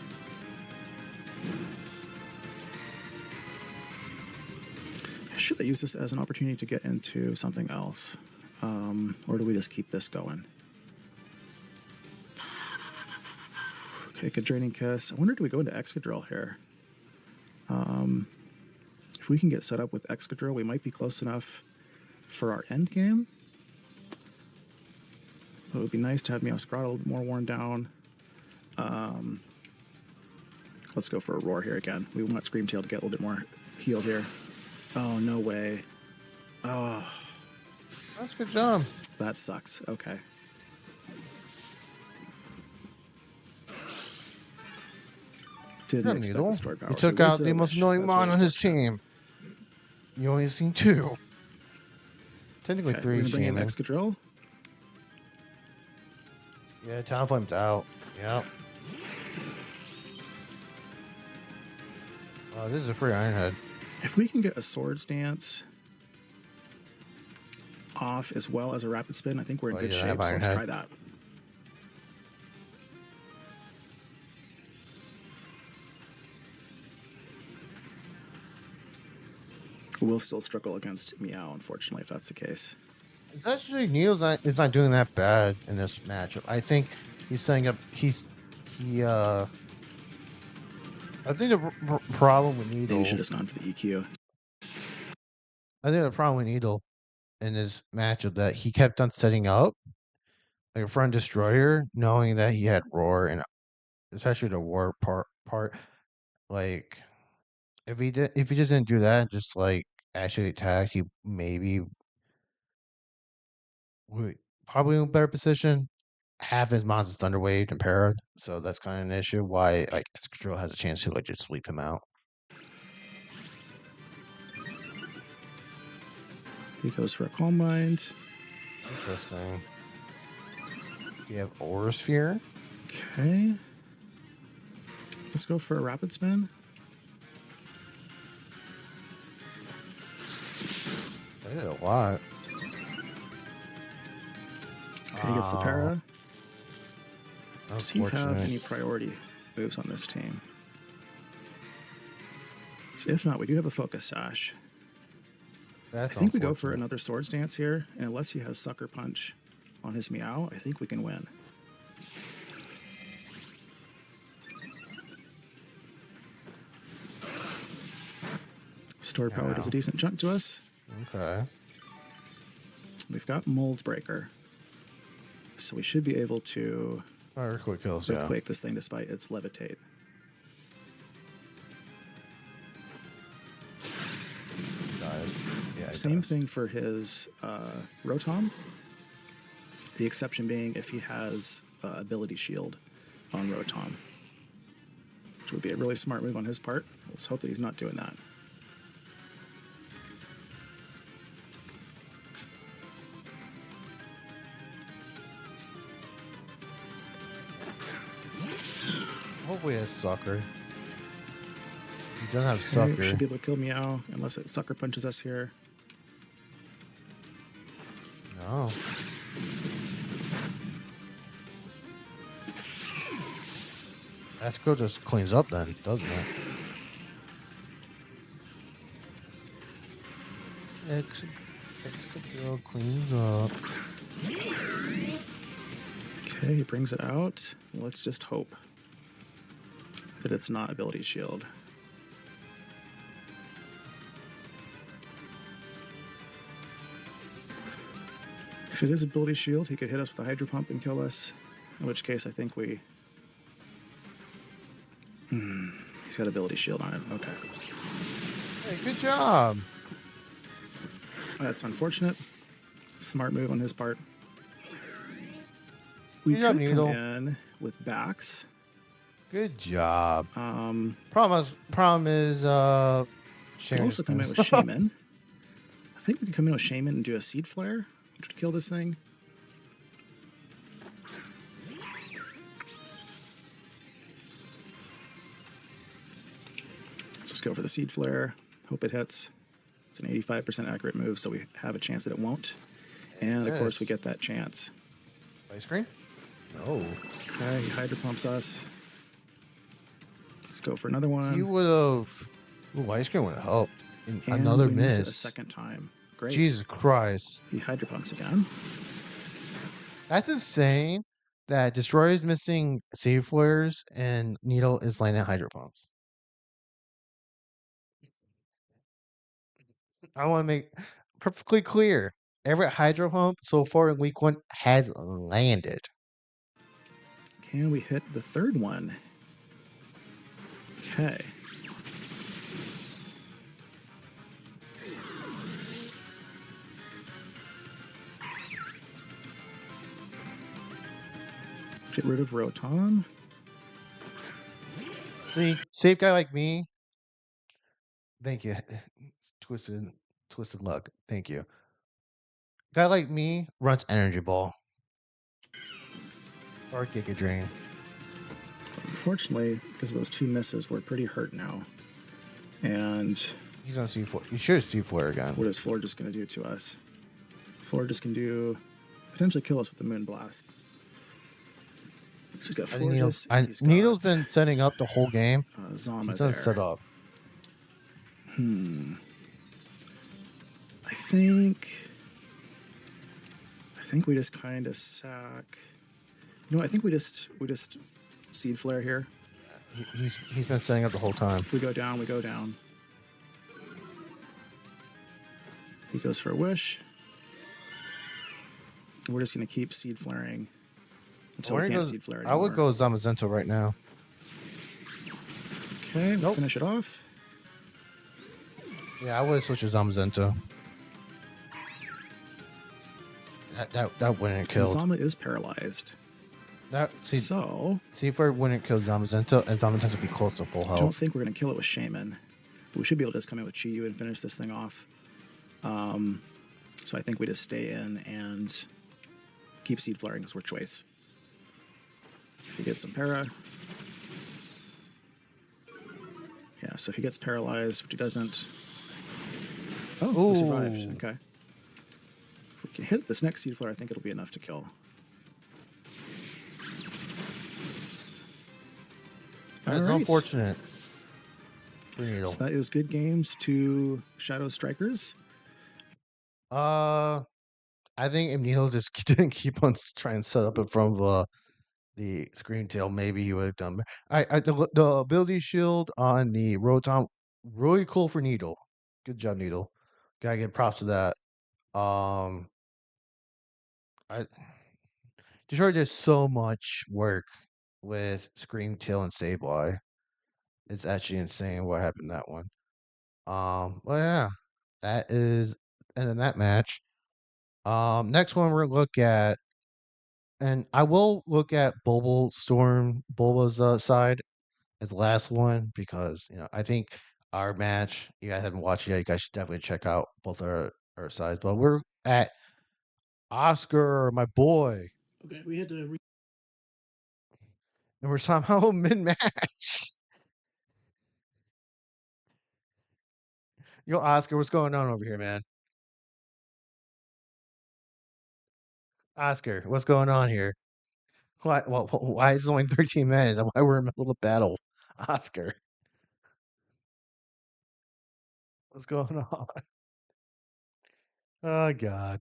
Should I use this as an opportunity to get into something else? Or do we just keep this going? Okay, good draining kiss. I wonder, do we go into Excadrill here? If we can get set up with Excadrill, we might be close enough for our end game. It would be nice to have Meowscarada a little bit more worn down. Let's go for a Roar here again. We want Screamtail to get a little bit more healed here. Oh, no way. Oh, That's a good job. that sucks. Okay. Didn't Good expect needle. the story power. He so took we out lose the it, most which- annoying that's mon really on his unfortunate. team. You only seen 2. Technically Okay, 3 we're gonna bring in Shaman. Excadrill. Yeah, Talonflame's out. Yep. Oh, this is a free Ironhead. If we can get a Swords Dance off as well as a Rapid Spin, I think we're in Oh, good yeah, shape. So let's Ironhead. try that. We'll still struggle against Meow, unfortunately, if that's the case. It's actually Neil's not, is not doing that bad in this matchup. I think he's setting up. I think the problem with Maybe Needle. you should have gone for the EQ. I think the problem with Needle in this matchup that he kept on setting up like a front destroyer, knowing that he had Roar and especially the War part. Like if he just didn't do that, just like actually attack, he maybe would probably in a better position. Half his monsters Thunder Wave and Parrot, so that's kind of an issue. Why like Excadrill has a chance to like just sweep him out. He goes for a Calm Mind. Interesting. You have Aura Sphere. Okay. Let's go for a Rapid Spin. They did a lot. Okay, he gets the Para. Does he have Unfortunate. any priority moves on this team? So if not, we do have a Focus Sash. That's I think we go for unfortunate. another Swords Dance here, and unless he has Sucker Punch on his Meow, I think we can win. Story Power does a decent chunk to us. Okay. We've got Mold Breaker. So we should be able to Earthquake kills, yeah. Earthquake this thing despite its Levitate. Dies. Yeah, it Same does. thing for his Rotom. The exception being if he has Ability Shield on Rotom, which would be a really smart move on his part. Let's hope that he's not doing that. Hopefully it's Sucker. He doesn't have Okay, Sucker. should be able to kill Meow unless it Sucker Punches us here. No. Esco just cleans up then, doesn't it? Excadrill cleans up. Okay, he brings it out. Let's just hope that it's not Ability Shield. If it is Ability Shield, he could hit us with a Hydro Pump and kill us. In which case, I think we... He's got Ability Shield on it. Okay. Hey, good job. That's unfortunate. Smart move on his part. We Good job, could come Needle. in with backs. Good job. We Problem is could Shaman also come in spins. with Shaman. I think we could come in with Shaman and do a Seed Flare, which would kill this thing. go for the Seed Flare. Hope it hits. It's an 85% accurate move, so we have a chance that it won't. And, of course, we Yes. get that chance. Ice cream? No. Okay, he Hydro Pumps us. Let's go for another He one. would have. Ooh, ice cream would have helped. And Another we miss it a miss. second time. Great. Jesus Christ. He Hydro Pumps again. That's insane that Destroyer is missing save flares and Needle is landing hydro pumps. I want to make perfectly clear. Every hydro pump so far in week 1 has landed. Can we hit the third one? Okay. Get rid of Rotom. See, safe guy like me. Thank you. Twisted luck. Thank you. Guy like me runs Energy Ball or Giga Drain. Unfortunately, because of those two misses, we're pretty hurt now. And He's on C4. You should see flare again. what is Floor just going to do to us? Floor just can do potentially kill us with the Moon Blast. So he's got I think Florges. He's Needle's got been setting up the whole game. Zama He's done there. set up. I think we just kind of sack. No, I think we just Seed Flare here. He's been setting up the whole time. If we go down, we go down. He goes for a Wish. We're just going to keep Seed Flaring until we can't Seed Flare anymore. I would go Zamazenta right now. Okay, we'll finish it off. Yeah, I would switch to Zamazenta. That wouldn't kill. Zama is paralyzed. So see if we wouldn't kill Zamazenta, and Zamazenta would be close to full health. I don't think we're going to kill it with Shaman. But we should be able to just come in with Chi-Yu and finish this thing off. So I think we just stay in and keep Seed Flaring as our choice. If he gets some para. Yeah, so if he gets paralyzed, which he doesn't. Oh, he survived. Okay. If we can hit this next Seed Flare, I think it'll be enough to kill. That's unfortunate. So that is good games to Shadow Strikers. I think if Neil just didn't keep on trying to set up in front of the Scream Tail, maybe he would have done. The ability shield on the Rotom, really cool for Needle. Good job, Needle. Gotta give props to that. Detroit did so much work with Scream Tail and Sableye. It's actually insane what happened in that one. Well, yeah, that is end of that match. Next one we're gonna look at, and I will look at Bulba's side as the last one because I think our match. You guys haven't watched it yet. You guys should definitely check out both our sides. But we're at Oscar, my boy, Okay, we had to. and we're somehow mid match. Yo, Oscar, what's going on over here, man? Oscar, what's going on here? Why is it only 13 minutes? And why we're in the middle of battle? Oscar, what's going on? Oh, God.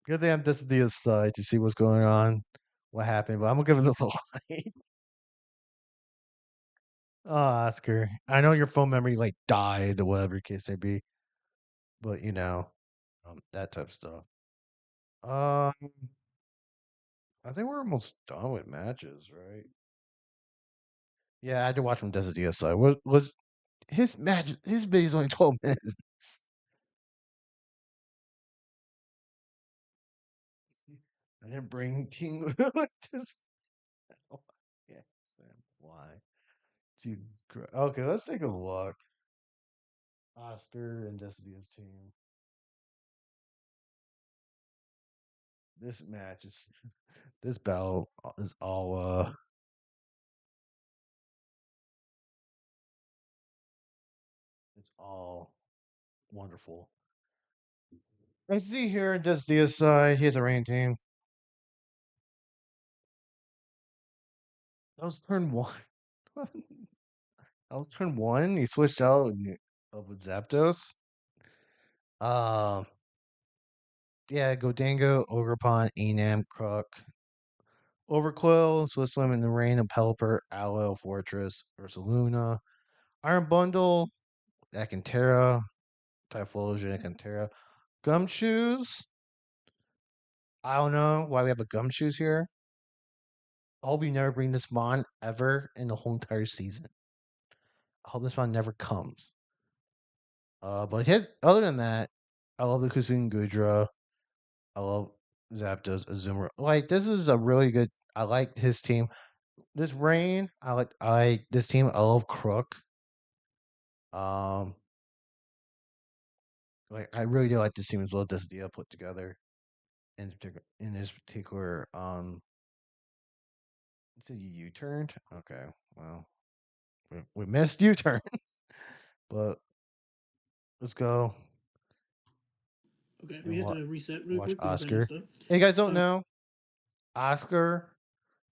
Good thing I'm just the side to see what's going on, what happened, but I'm gonna give this a like. Oh, Oscar, I know your phone memory like died or whatever case may be, but that type of stuff. Um, I think we're almost done with matches, right? Yeah, I had to watch from Desert DSI. Was his match? His video's only 12 minutes. I didn't bring King just yeah, why? Jesus Christ. Okay, let's take a look. Oscar and Destiny's team. This match is this battle is all Oh, wonderful. I see here, does the side, he has a rain team. That was turn 1. That was turn 1? He switched out with Zapdos? Uh, yeah, Godango, Ogrepon, Enam, Crook, Overquill, Swim in the Rain, and Pelipper, Aloe, Fortress, Ursaluna, Iron Bundle, Akantera, Typhlosion, Akantera, Gumshoes. I don't know why we have a Gumshoes here. I hope you never bring this mon ever in the whole entire season. I hope this mon never comes. But other than that, I love the Kusun Gudra. I love Zapdos, Azumarill. Like, this is a really good. I like his team. This Rain, I like this team. I love Crook. Like, I really do like this team as well. This deal put together in this particular it's a U-turned. Okay, well, we missed U-turn, but let's go. Okay, we had to reset real Watch quick because I Oscar. messed up. Hey, you guys don't know, Oscar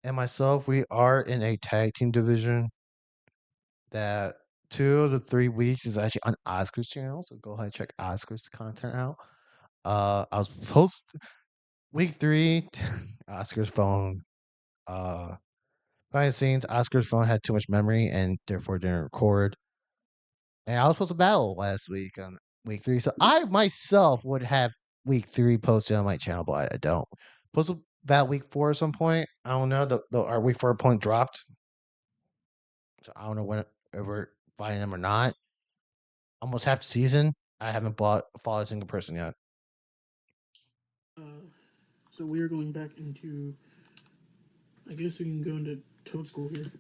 and myself, we are in a tag team division that 2 of the 3 weeks is actually on Oscar's channel. So go ahead and check Oscar's content out. I was post week 3, Oscar's phone. Behind the scenes, Oscar's phone had too much memory and therefore didn't record. And I was supposed to battle last week on week 3, so I myself would have week 3 posted on my channel, but I don't. Supposed to battle week 4 at some point. I don't know. Our week 4 point dropped, so I don't know when we're fighting them or not. Almost half the season, I haven't fought a single person yet. So we are going back into. I guess we can go into Toad School here.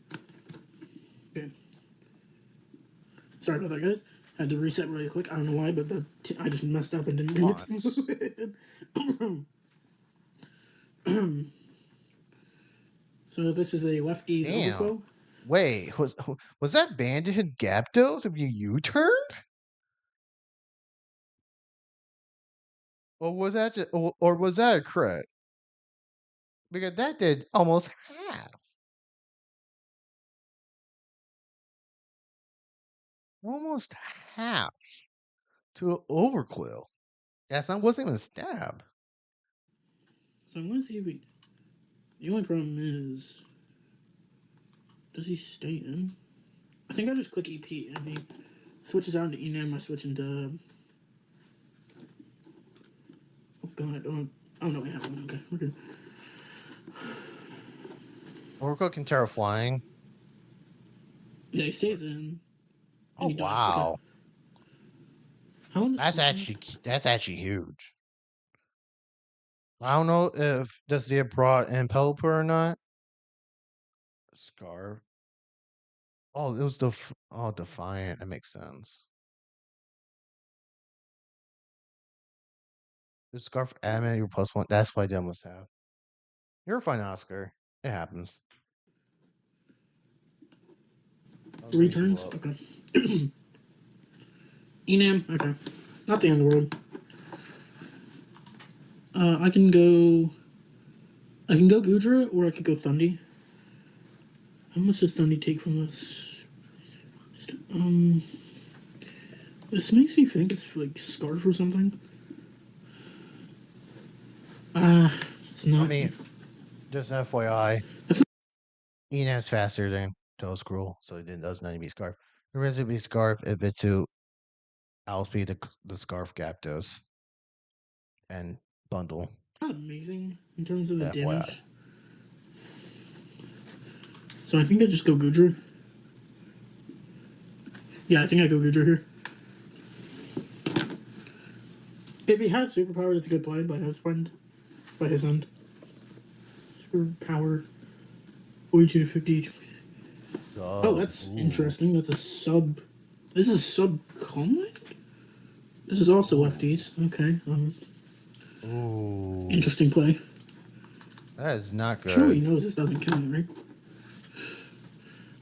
Okay. Sorry about that, guys. I had to reset really quick. I don't know why, but I just messed up and didn't bring it to So this is a lefties Overquill. Wait, was that Bandit Gapdos if you U-turned? Or was that or was that a crit? Because that did almost half. Almost half to an Overquill. That wasn't even a stab. So I'm gonna see if we. The only problem is, does he stay in? I think I just click EP and he switches out into Enam. I switch into. Oh god, I don't. Oh no, I have one. Okay, we're good. Overquill can Terra Flying. Yeah, he stays in. Oh wow. Okay. How long That's actually huge. I don't know if Dusty brought in Pelipper or not. Scarf. Oh, it was Defiant. That makes sense. The Scarf admin, you're +1. That's why I must have. You're fine, Oscar. It happens. 3 turns? Okay. Enam? Okay. Not the end of the world. I can go Gudra or I could go Thundy. How much does Thundy take from this? This makes me think it's like Scarf or something. It's not. I mean, just FYI, Enam's faster than Toadskrull, so it does not need to be Scarf. The rest would be Scarf if it's to outspeed the Scarf Gapdos and Bundle. Not amazing in terms of the FYI. damage. So I think I just go Gudra. Yeah, I think I go Gudra here. If he has superpower, that's a good play by his end. Superpower 42 to 50. Oh, that's interesting. That's a sub. This is sub Calmlight? This is also lefties. Okay. Interesting play. That is not good. Surely he knows this doesn't kill me, right?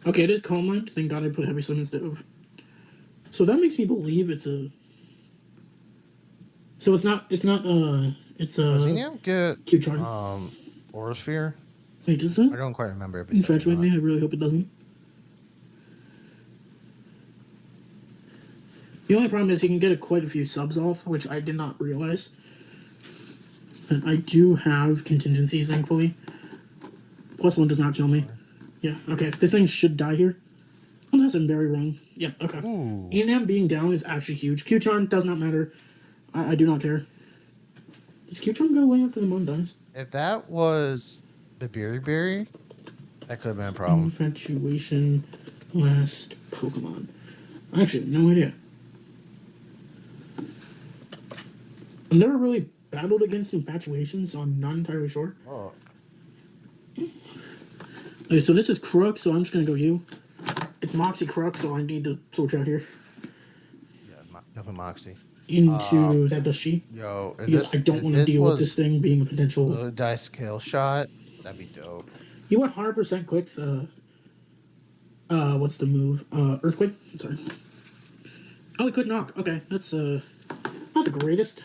Okay, it is Calmlight. Thank God I put Heavy Slim instead of So that makes me believe it's a. So it's not. It's not. It's Does a. Enam get Q charm. Aura Sphere? Wait, does I that don't quite remember if it does or infatuate not. me? I really hope it doesn't. The only problem is he can get quite a few subs off, which I did not realize. And I do have contingencies, thankfully. +1 does not kill me. Yeah, okay. This thing should die here. Unless I'm very wrong. Yeah, okay. Ooh. Enam being down is actually huge. Q-Charm does not matter. I do not care. Does Q-Charm go away after the Mon dies? If that was the Berry, that could have been a problem. Infatuation last Pokemon. I actually have no idea. I've never really battled against infatuation, so I'm not entirely sure. Oh. Okay, so this is Crook, so I'm just gonna go you. It's Moxie Crook, so I need to switch out here. Yeah, definitely Moxie. Into that does she? Yo, Because I don't want to deal with this thing being a potential. A dice kill shot. That'd be dope. You want 100% clicks? What's the move? Earthquake. Sorry. Oh, he could knock. Okay, that's not the greatest.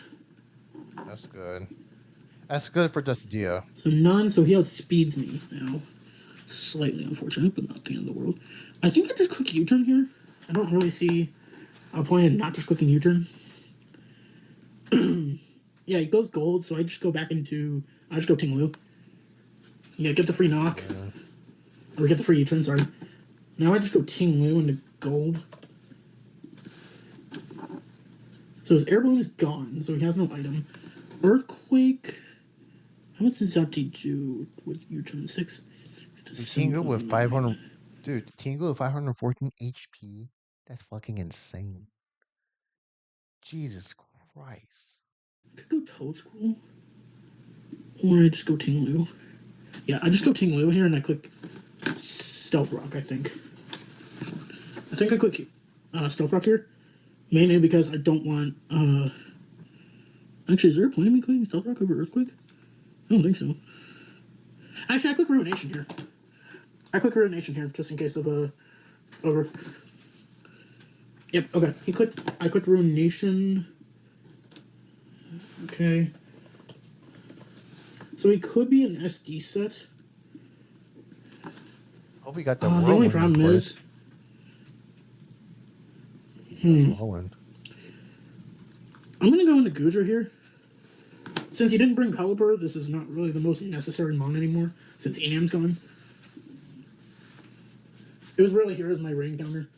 That's good. That's good for Dustio. So none. So he outspeeds me now. Slightly unfortunate, but not the end of the world. I think I just click U-turn here. I don't really see a point in not just clicking U-turn. Yeah, he goes gold, so I just go back into. I just go Ting-Lu. Yeah, get the free knock. Or get the free U-turn, sorry. Now I just go Ting-Lu into gold. So his air balloon is gone, so he has no item. Earthquake. How much does Zapti do with U-turn? 6? Tingle with 500. Dude, Tingle with 514 HP. That's fucking insane. Jesus Christ. I could go Toe Scroll. Or I just go Ting-Lu. Yeah, I just go Ting-Lu here and I click Stealth Rock, I think. I think I click Stealth Rock here. Mainly because I don't want, Actually, is there a point in me clicking Stealth Rock over Earthquake? I don't think so. Actually, I click Ruination here. I click Ruination here, just in case of, over. Yep, okay. I clicked Ruination. Okay. So he could be an SD set. Hope we got the The only problem is... I'm going to go into Goodra here. Since he didn't bring Pelipper, this is not really the most necessary Mon anymore, since Enam's gone. It was really here as my rain counter.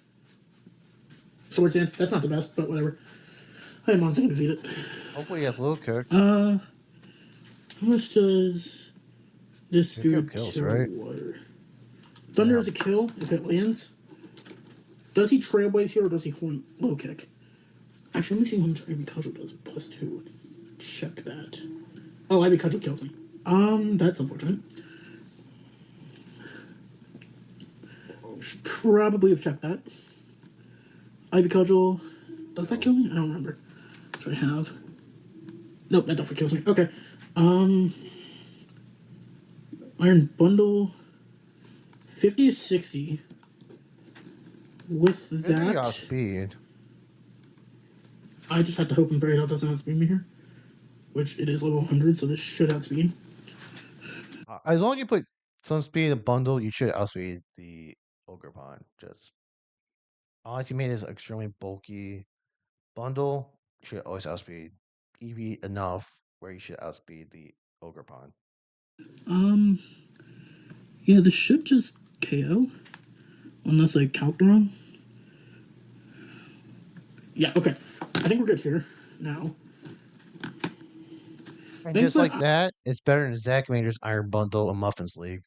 Sword Stance, that's not the best, but whatever. I have Mons that can defeat it. Hopefully you have little kick. How much does this do to kills, Terra right? Water? Thunder is a kill if it lands. Does he Trailblaze here or does he Horn Low Kick? Actually, let me see how much Ivy Cudgel does. +2. Check that. Oh, Ivy Cudgel kills me. That's unfortunate. Should probably have checked that. Ivy Cudgel. Does that kill me? I don't remember. Which I have. Nope, that definitely kills me. Okay. Iron Bundle. 50 to 60. With that, outspeed. I just have to hope and pray it doesn't outspeed me here. Which it is level 100, so this should outspeed. As long as you put some speed in a bundle, you should outspeed the Ogre-Pond. Just unless you made this extremely bulky bundle, you should always outspeed EV enough where you should outspeed the Ogre-Pond. Yeah, this should just KO. Unless I calc wrong. Yeah, okay. I think we're good here now. And just like that, it's better than Zack Mater's Iron Bundle and Muffins League.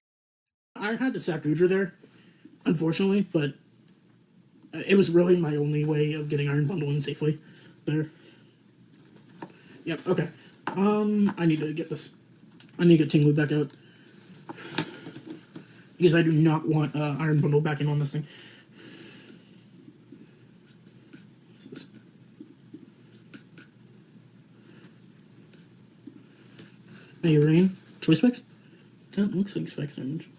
I had to sack Goodra there, unfortunately, but it was really my only way of getting Iron Bundle in safely there. Yep, okay. I need to get this. I need to get Ting-Lu back out. Because I do not want Iron Bundle back in on this thing. Hey, Rain. Choice specs? That looks like specs damage.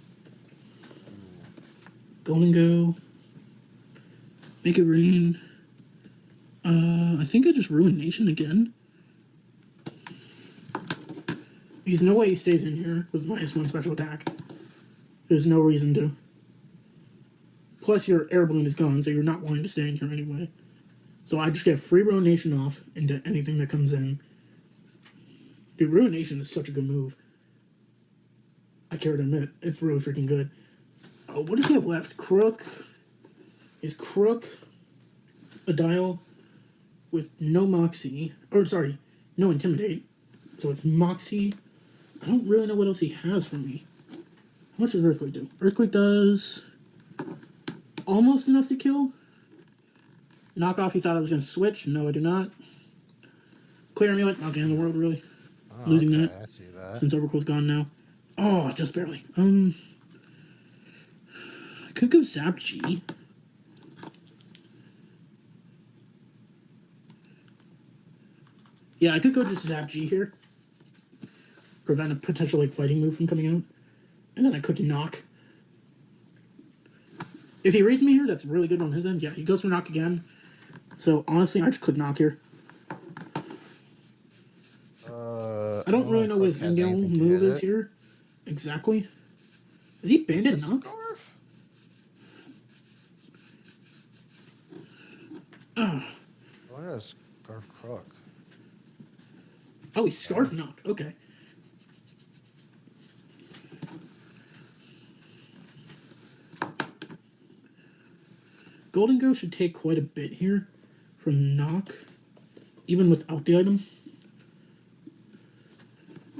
Golden Go. Make it rain. I think I just ruined Nation again. There's no way he stays in here with -1 special attack. There's no reason to. Plus, your air balloon is gone, so you're not wanting to stay in here anyway. So I just get free Ruination off into anything that comes in. Dude, Ruination is such a good move. I care to admit, it's really freaking good. Oh, what does he have left? Crook. Is Crook a dial with no Moxie? Or, sorry, no Intimidate. So it's Moxie. I don't really know what else he has for me. How much does Earthquake do? Earthquake does almost enough to kill. Knockoff, he thought I was going to switch. No, I do not. Clear Amulet, not the end of the world, really. Oh, Losing okay, that. I see that. Since Overcool's gone now. Oh, just barely. I could go Zap G. Yeah, I could go just Zap G here. Prevent a potential like fighting move from coming out. And then I could knock. If he reads me here, that's really good on his end. Yeah, he goes for knock again. So honestly, I just could knock here. I don't really know what his in-game move is here. Exactly. Is he banded knock? Oh, yeah, Scarf Crook. Oh, he's Scarf knock. Okay. Golden Go should take quite a bit here from knock, even without the item.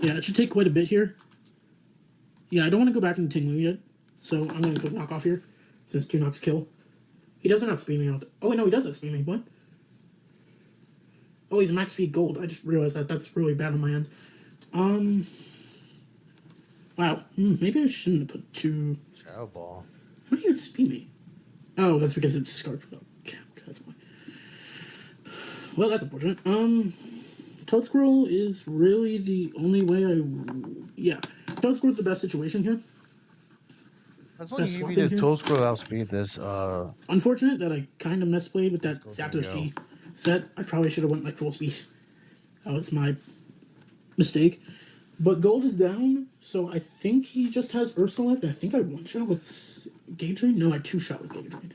Yeah, it should take quite a bit here. Yeah, I don't want to go back into Tinglu yet, so I'm going to go knock off here, since 2 knocks kill. He doesn't have speed me out. Oh, wait, no, he does have speed me. What? Oh, he's max speed gold. I just realized that. That's really bad on my end. Wow. Maybe I shouldn't have put 2... Shadow Ball. How do you speed me? Oh, that's because it's Scarf. Oh, that's why. Well, that's unfortunate. Toad Squirrel is really the only way yeah, Toad Squirrel's the best situation here. That's only give me the Toad Squirrel outspeed this. Unfortunate that I kind of misplayed with that Zapdos G set. I probably should have went like full speed. That was my mistake. But gold is down, so I think he just has Ursa left. I think I one shot with Gauge Rain. No, I 2 shot with Gauge Rain.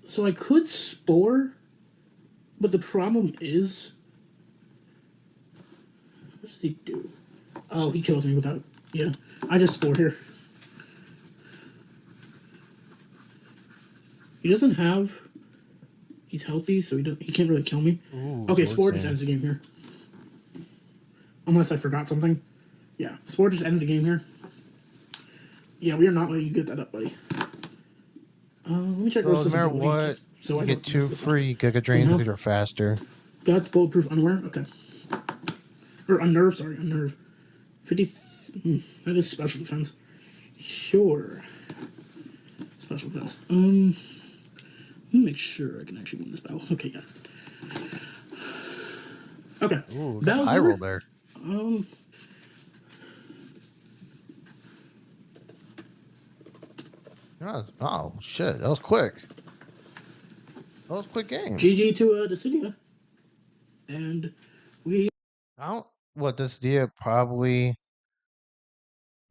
So I could Spore, but the problem is, what does he do? Oh, he kills me without. Yeah, I just Spore here. He doesn't have. He's healthy, so he can't really kill me. Ooh, okay, Spore just ends the game here. Unless I forgot something. Yeah, Spore just ends the game here. Yeah, we are not letting you get that up, buddy. Let me check so no matter what, so I get 2 free Giga Drains because you're faster. God's Bulletproof Unaware? Okay. Or Unnerve, sorry, Unnerve. 50... that is special defense. Sure. Special defense. Let me make sure I can actually win this battle. Okay, yeah. Okay. Ooh, got high roll there. Oh, shit. That was quick. That was a quick game. GG to Decidia. And we... What, this Dia probably...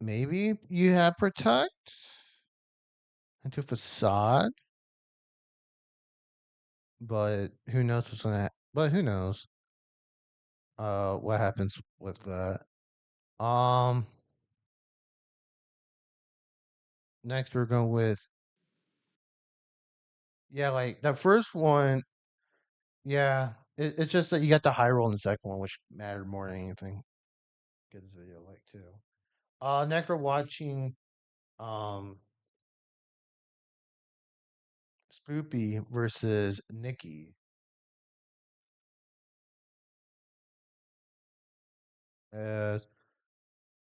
Maybe you have Protect? Into Facade? But who knows what's gonna happen. But who knows? What happens with that. Next we're going with... Yeah, like, that first one... Yeah, it's just that you got the high roll in the second one, which mattered more than anything. Get this video like too. Next we're watching Spoopy versus Nikki. As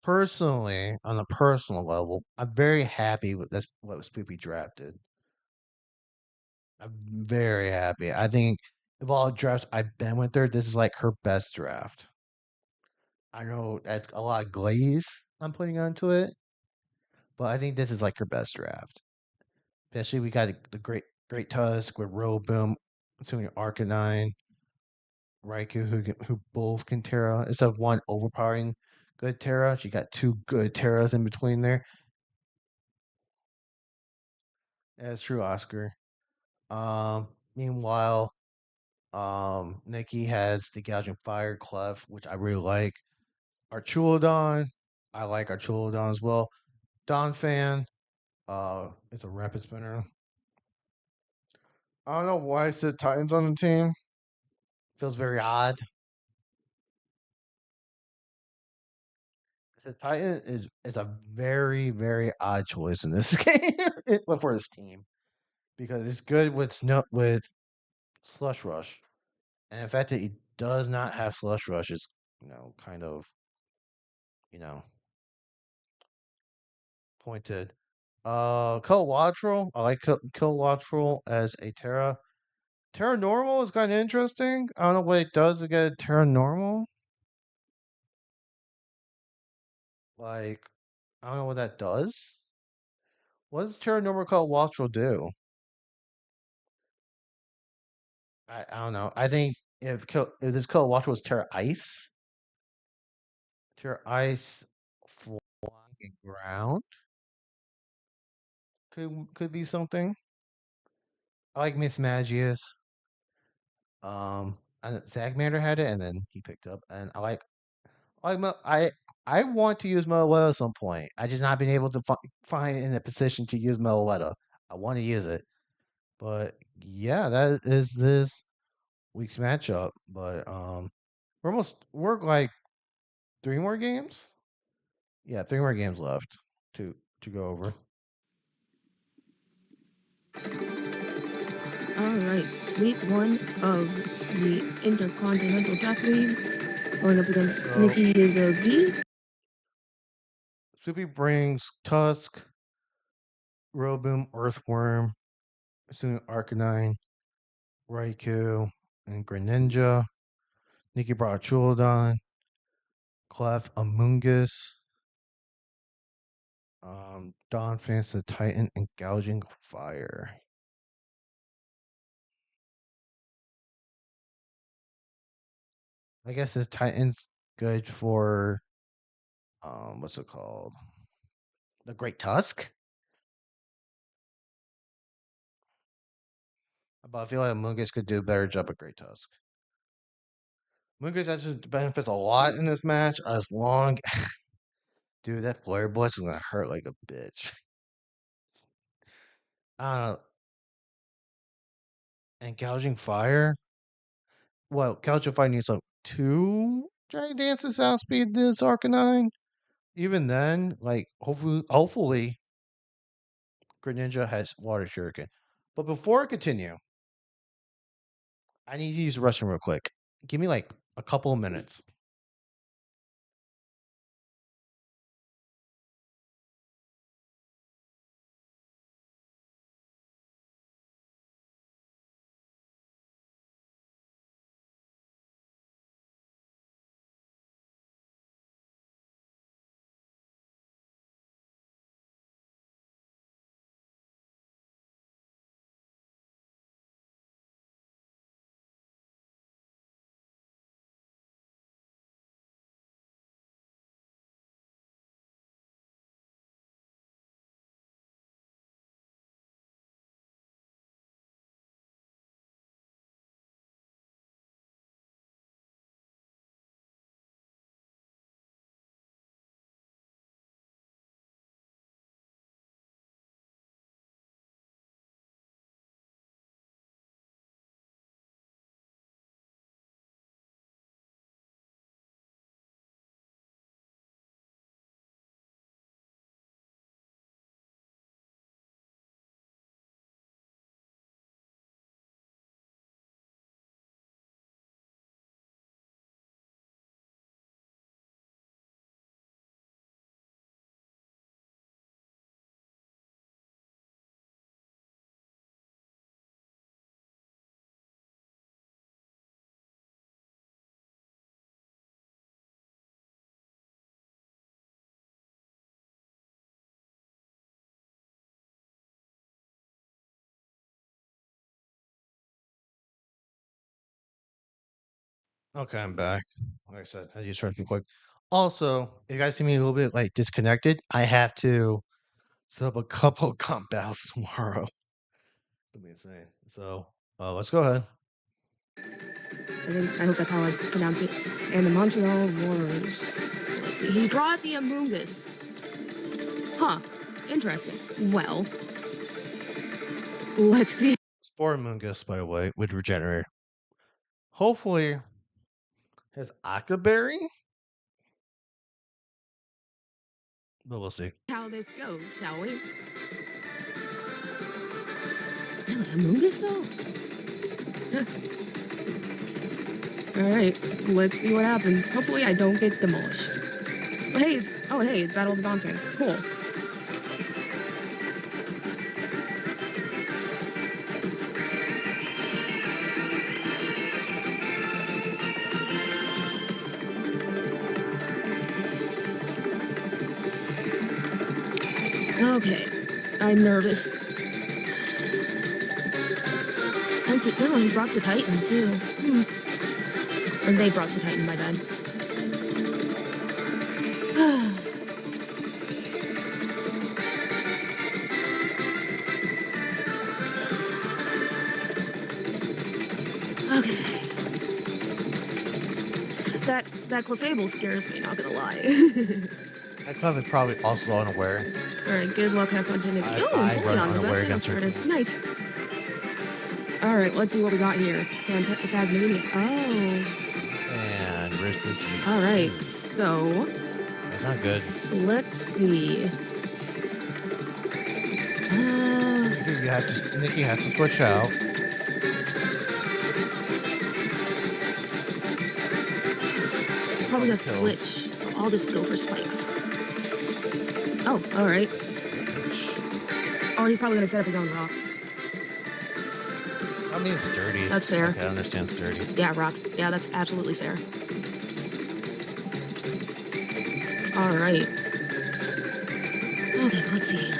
personally, on a personal level, I'm very happy with this what Spoopy drafted. I'm very happy. I think of all the drafts I've been with her, this is like her best draft. I know that's a lot of glaze I'm putting onto it, but I think this is like her best draft. Especially we got the great Tusk with Roboom, assuming Arcanine, Raikou, who both can Terra. Instead of one overpowering good Terra, she got two good Terras in between there. That's true, Oscar. Meanwhile, Nikki has the Gouging Fire Clef, which I really like. Archulodon, I like Archulodon as well. Donphan, it's a rapid spinner. I don't know why I said Titans on the team. Feels very odd. The Titan is a very odd choice in this game for this team because it's good with with Slush Rush, and the fact that he does not have Slush Rush is kind of you know pointed. Kilowattrel, I like Kilowattrel as a Terra. Terra Normal is kind of interesting. I don't know what it does to get a Terra Normal. Like, I don't know what that does. What does Terra Normal Kilowattrel do? I don't know. I think if this Kilowattrel was Terra Ice flying ground could be something. I like Miss Magius. And Zagmander had it, and then he picked up, and I want to use Meloetta at some point. I just not been able to find in a position to use Meloetta. I want to use it, but yeah, that is this week's matchup. But we're like three more games. Yeah, three more games left to go over. All right, week 1 of the Intercontinental Draft League. Going up against Nikki is a V. Soupy brings Tusk, Roboom, Earthworm, soon Arcanine, Raikou, and Greninja. Nikki brought Chulodon, Clef, Amoonguss, Dawn Fans the Titan, and Gouging Fire. I guess the Titan's good for what's it called? The Great Tusk? But I feel like Amoonguss could do a better job at Great Tusk. Amoonguss actually benefits a lot in this match as long dude, that Flare Blitz is gonna hurt like a bitch. Uh and Gouging Fire. Well, Gouging Fire needs like two Dragon Dances outspeed this Arcanine. Even then, like hopefully Greninja has Water Shuriken. But before I continue, I need to use the restroom real quick. Give me like a couple of minutes. Okay, I'm back. Like I said, I just tried to be quick. Also, if you guys see me a little bit like disconnected, I have to set up a couple of comp battles tomorrow. Let me say. So, let's go ahead. I hope that's how I pronounce it. And the Montreal Wars. Let's see. He brought the Amoongus. Huh. Interesting. Well, let's see. Spore Mungus, by the way, would regenerate. Hopefully, his Akaberry? But we'll see. How this goes, shall we? Really, Amoongus though? Alright, let's see what happens. Hopefully I don't get demolished. Oh hey, it's Battle of the Dawn King. Cool. Okay, I'm nervous. Oh, he brought the Titan too. Or they brought the Titan, my bad. Okay. That Clefable scares me, not gonna lie. That club is probably also unaware. Alright, good luck, have fun to Nikki. I run unaware against her team. Nice. Alright, let's see what we got here. Phasmania. Oh. And versus you. Alright, so. That's not good. Let's see. Nikki has to switch out. It's probably gonna switch, so I'll just go for spikes. Oh, alright. Oh, he's probably gonna set up his own rocks. I mean, sturdy. That's fair. Okay, I understand sturdy. Yeah, rocks. Yeah, that's absolutely fair. Alright. Okay, let's see.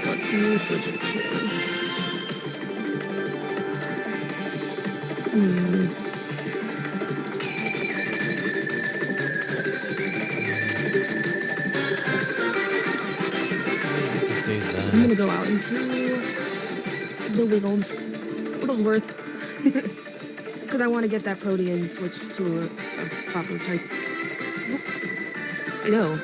What do you switch it to? I'm gonna go out into the Wigglesworth. Because I want to get that Protean switched to a proper type. I know.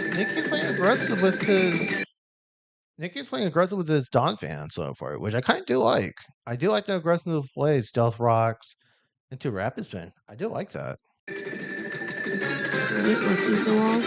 Nikki's playing aggressive with his Dawn fan so far, which I kind of do like. I do like the aggressive plays, Stealth Rocks, into Rapid Spin. I do like that. Alright, lefties go off.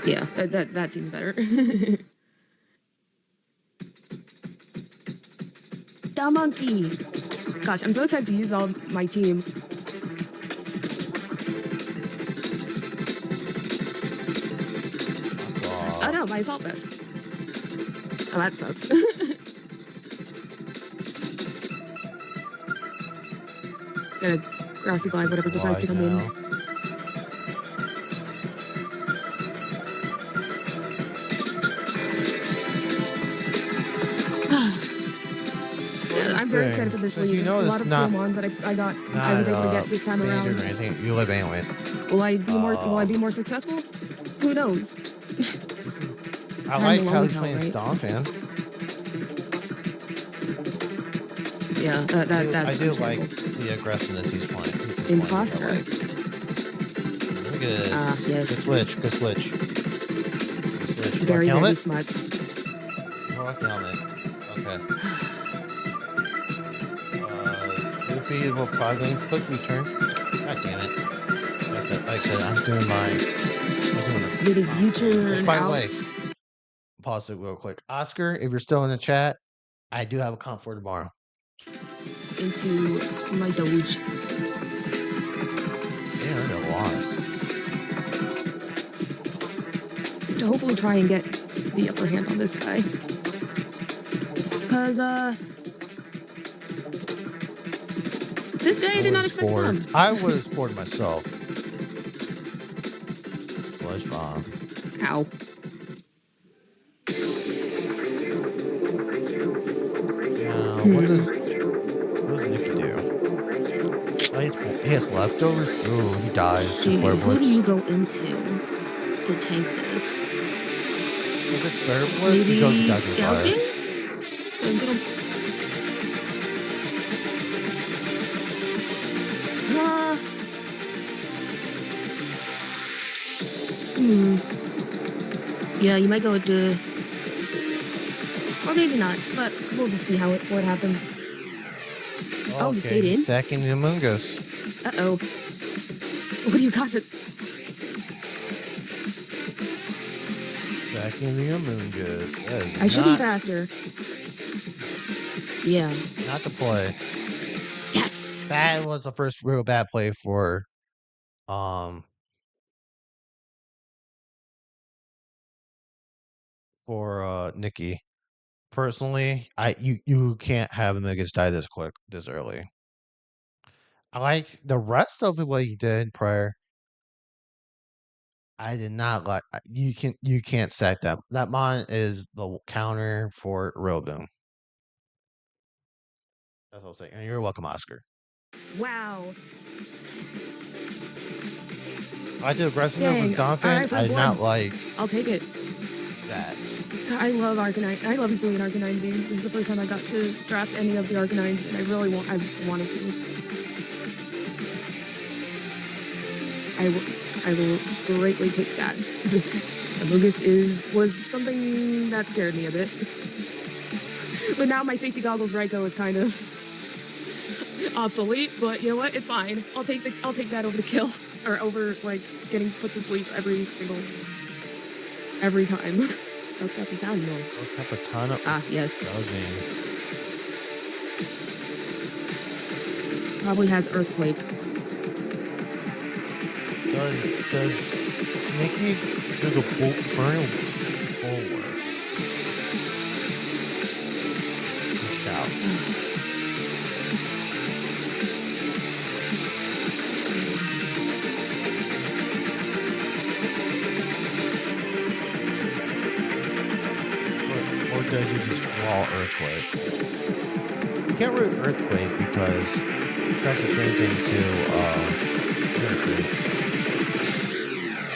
Yeah, that seems better. The monkey! Gosh, I'm so excited to use all my team. Oh no, my assault vest. Oh, that sucks. Gonna grassy glide whatever decides to come in. I'm very excited for this league. A lot of Pokemon that I was able to get this time around. Or anything. You live anyways. Will I be more successful? Who knows? I like how he's playing Dawn fan. Yeah, that's I do like the aggressiveness he's playing. Imposter. Look at this. Yes. Good switch. Very, very smart. I like the helmet. Okay. Goofy will probably quick return. God damn it. Like I said, I'm doing Did you turn by the way, pause it real quick. Oscar, if you're still in the chat, I do have a comp for tomorrow. into my Doge. Yeah, that's a lot. To hopefully try and get the upper hand on this guy. Because, this guy I did not expect to come. I would have spored myself. Sludge bomb. Ow. Now, what does Nicky do? Oh, he has leftovers? Ooh, he dies. See, who do you go into to tank this? If it's Flare Blitz, he goes to Gaijin Fire. Yeah, you might go to... Or maybe not, but we'll just see what happens. Oh, you stayed in? Second Humongous. Uh-oh. What do you got? Second Humongous. I should be faster. Yeah. Not the play. Yes! That was the first real bad play for Nikki. Personally, you can't have Humongous die this quick, this early. I like the rest of what he did prior. I did not like. You can't sack that. That mon is the counter for Roboom. That's what I'm saying. And you're welcome, Oscar. Wow. I did aggressiveness with Donphan. Right, I did not like. I'll take it. That. I love Arcanine. I love doing Arcanine games. This is the first time I got to draft any of the Arcanines, and I wanted to. I will greatly take that. Amogus was something that scared me a bit. But now my safety goggles Raikou is kind of obsolete, but you know what? It's fine. I'll take that over the kill. Or over, like, getting put to sleep every time. El Capitano. El Capitano. Ah, yes. Gouging. Probably has Earthquake. Does Nikki do the burn forward? Out. Or does he just wall Earthquake? You can't root Earthquake because pressure turns into Earthquake.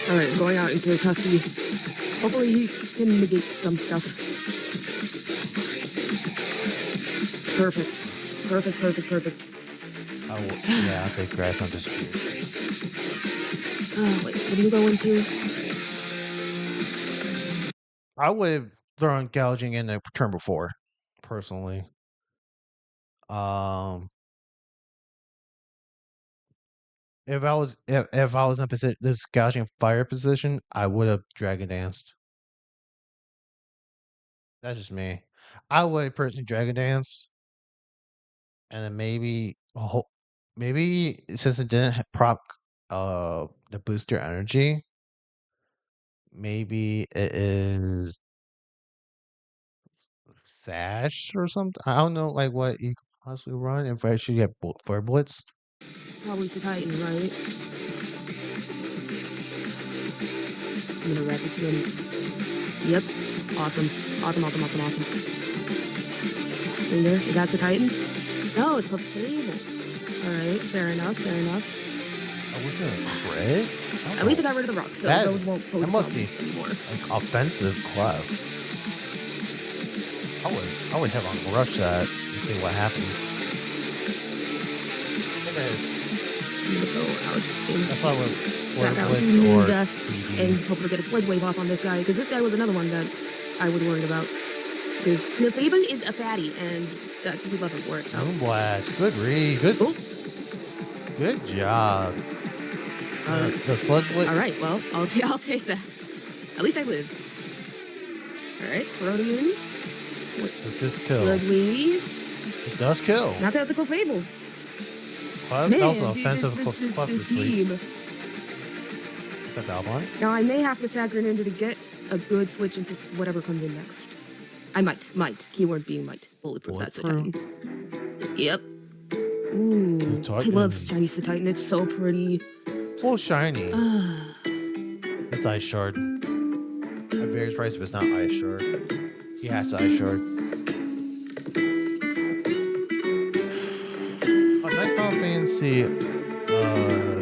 Alright, going out into Tusky. Hopefully he can negate some stuff. Perfect. I'll take grass on Disappear. Wait, what do you go into? I would have thrown Gouging in the turn before, personally. If I was in this Gouging Fire position, I would have Dragon Danced. That's just me. I would personally Dragon Dance, and then maybe since it didn't proc the booster energy, maybe it is Sash or something. I don't know, like what you could possibly run if I should get Fire Blitz. Probably to Titan, right? I'm gonna wrap it to him. Yep. Awesome. Finger, is that the Titan? No, it's the Fable. Alright, fair enough. I was gonna crit. At least I got rid of the rocks, so those won't pose that must be anymore. Like offensive club. I would have on rush that and see what happens. I'm gonna go out That's why we're back out and hopefully get a Sludge Wave off on this guy, because this guy was another one that I was worried about. Because Clefable is a fatty, and we love him for it. Boom Blast. Good read. Good job. The Sludge Wave. Alright, well, I'll take that. At least I lived. Alright, Protean. Does this kill? Sludley. It does kill. Knocked out the Clefable. That was an offensive this team. Is that Valbon? Now I may have to saccharine into to get a good switch into whatever comes in next. I might. Keyword being might. Bulletproof. That's the Titan. Yep. Ooh, I love Chinese the Titan. It's so pretty. Full shiny. It's Ice Shard. At various price, but it's not Ice Shard. He has Ice Shard. Nice Final Fantasy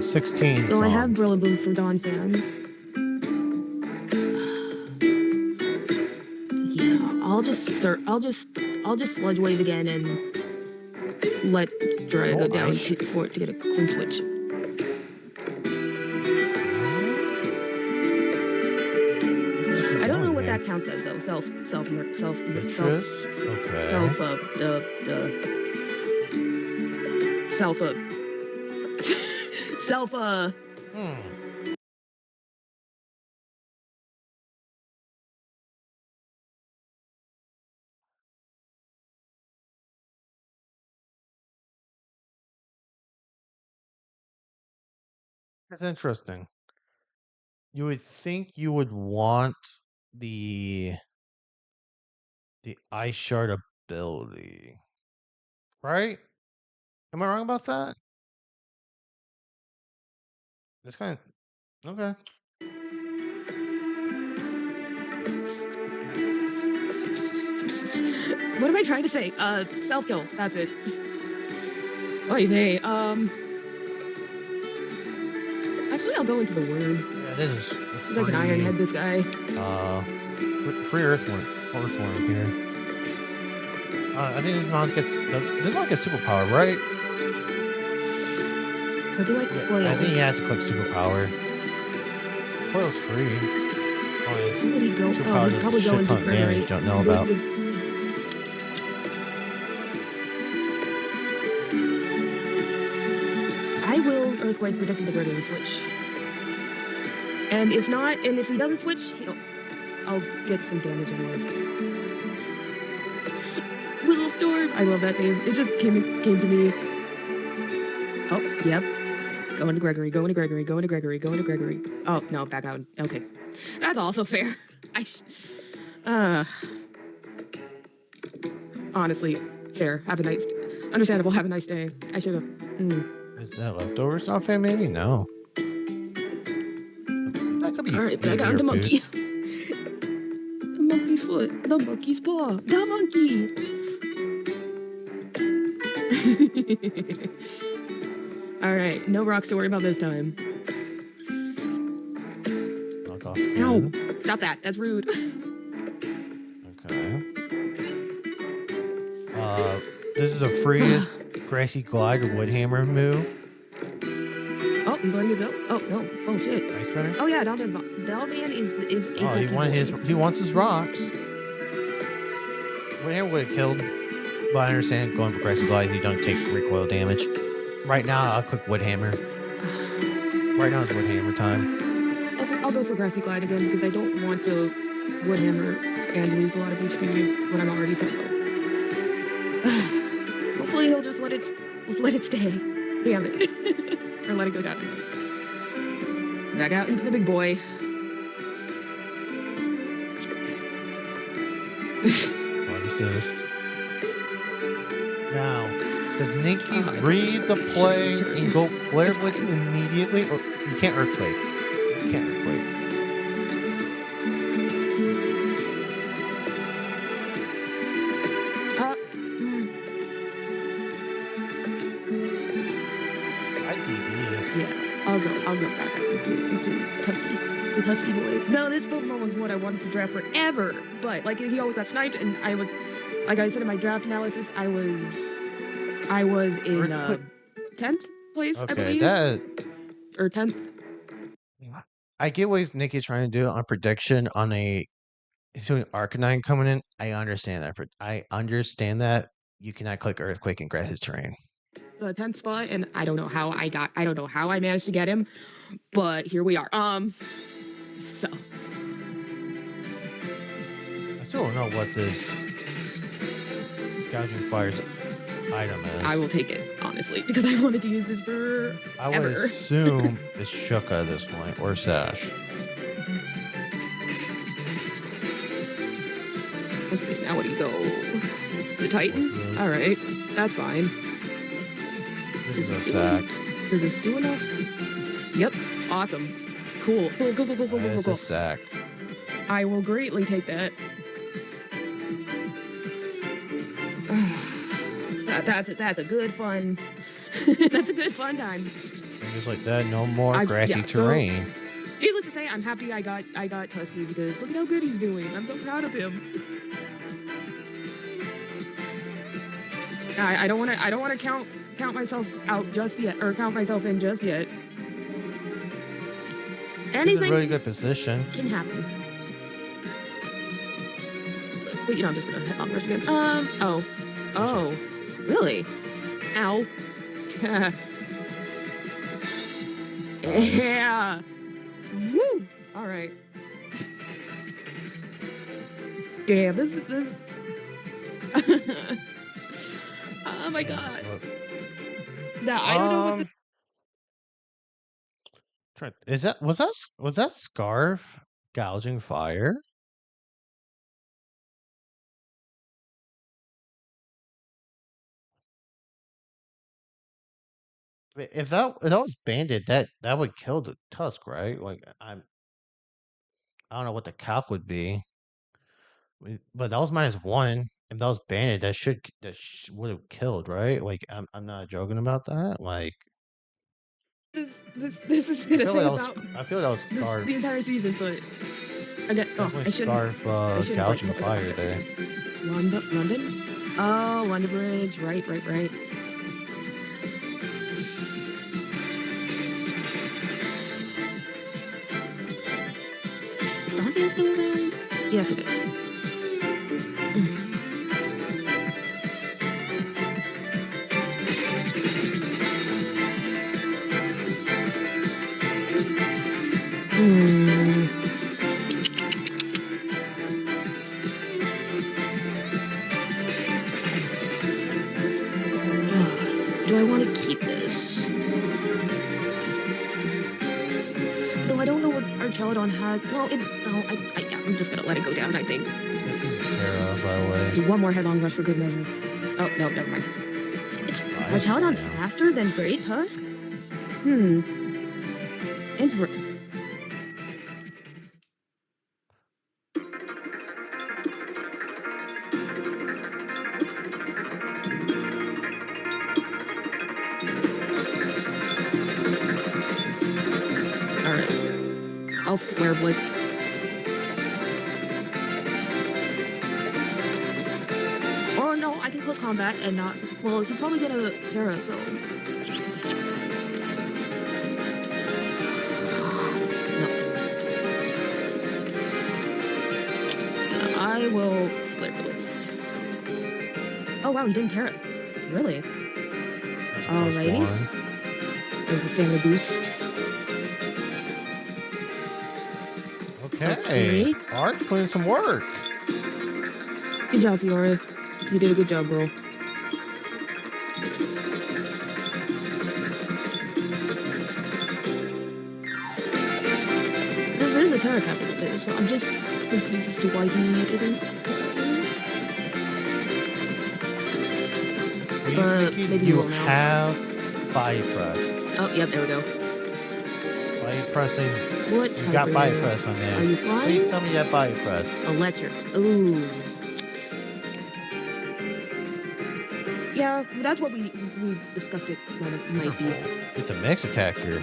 16. Well, I have Brillaboom for Dawn Fan. Yeah, I'll just Sludge Wave again and let Dry go down for it to get a clean switch. I don't know what that counts as though. Self. Okay. That's interesting. You would think you would want the Ice Shard ability, right? Am I wrong about that? That's kind of okay. What am I trying to say? Self kill. That's it. Oy vey. Actually, I'll go into the worm. Yeah, this is. He's like an Iron Head. This guy. Free Earthworm here. I think this one gets superpower, right? Or do I click Coil? I think he has to click superpower. Coil's free. Somebody go. He'd probably go into Gregory. You don't know about. I will Earthquake predicting the Gregory switch. And if not, and if he doesn't switch, I'll get some damage anyways. Willow Storm. I love that name. It just came to me. Oh, yep. Going to Gregory. Oh, no, back out. Okay. That's also fair. Honestly, fair. Understandable. Have a nice day. I should have. Is that leftover stuff, maybe? No. That could be. Alright, back out to monkey. The monkey's foot. The monkey's paw. The monkey. Alright, no rocks to worry about this time. Knock off. Ow! Stop that. That's rude. Okay. This is a free Grassy Glide or Woodhammer move. Oh, he's letting it go. Oh no! Oh shit! Ice Spinner. Oh yeah, Dalvan is a he wants his rocks. Woodhammer would have killed, but I understand going for Grassy Glide. You don't take recoil damage. Right now, I'll click Woodhammer. Right now is Woodhammer time. I'll go for Grassy Glide again because I don't want to Woodhammer and lose a lot of HP when I'm already so low. Hopefully he'll just let it stay. Damn it. Or let it go down. Back out into the big boy. What assist. Now, does Nikki read the play and go Flare Blitz immediately? Or you can't Earthquake. You can't Earthquake. I'll go back into Tusky. The Tusky boy. No, this Pokemon was what I wanted to draft forever. But like he always got sniped, and I was, like I said in my draft analysis, I was in 10th place, I believe. Or 10th. I get what Nikki's trying to do on prediction on doing Arcanine coming in. I understand that. You cannot click Earthquake in grassy terrain. The 10th spot, and I don't know how I managed to get him, but here we are. So I still don't know what this Gouging Fire's item is. I will take it, honestly, because I wanted to use this for I would ever. assume it's Shuka at this point, or Sash. Let's see, now what do you go? The Titan? Alright, that's fine. This is a sack. Does this do enough? Yep, awesome. Cool. It's a sack. I will greatly take that. That's a good fun. That's a good fun time. And just like that, no more grassy terrain. Needless to say, I'm happy I got Tusky because look at how good he's doing. I'm so proud of him. I don't want to count myself out just yet, or count myself in just yet. Anything in a really good position can happen. But I'm just gonna head on first again. Oh, really? Ow. Yeah. Woo. All right. Yeah, this. Oh my god. Now I don't know what was that Scarf gouging fire? If that was Bandit, that would kill the Tusk, right? Like I don't know what the calc would be, but that was -1. If that was Bandit, would have killed, right? Like I'm not joking about that. Like this is gonna say about. I feel that was Scarf. The entire season, but again, Definitely Scarf gouging fire there. London? Oh, London Bridge. Right. Is Stargate still around? Yes, it is. Do I want to keep this? Though I don't know what Archelodon has. Well, I'm just gonna let it go down, I think. Terra, by the way. Do one more headlong rush for good measure. Oh, no, never mind. Archelodon's faster than Great Tusk? Alright. I'll Flare Blitz. Or no, I can close combat and not. Well, he's probably gonna Terra, so. I will Flare Blitz. Oh wow, he didn't Terra. Really? Alrighty. There's the stamina boost. Okay. Art's putting some work. Good job, Fiora. You did a good job, bro. This is a Terra capital there, so I'm just confused as to why he didn't. Maybe you will now. have body press. Oh, yep, there we go. Body pressing. What You type got are body you? press, my man. Are you flying? Please tell me you have body press. Electric. Ooh. Yeah, that's what we discussed it might be. It's a mix attacker.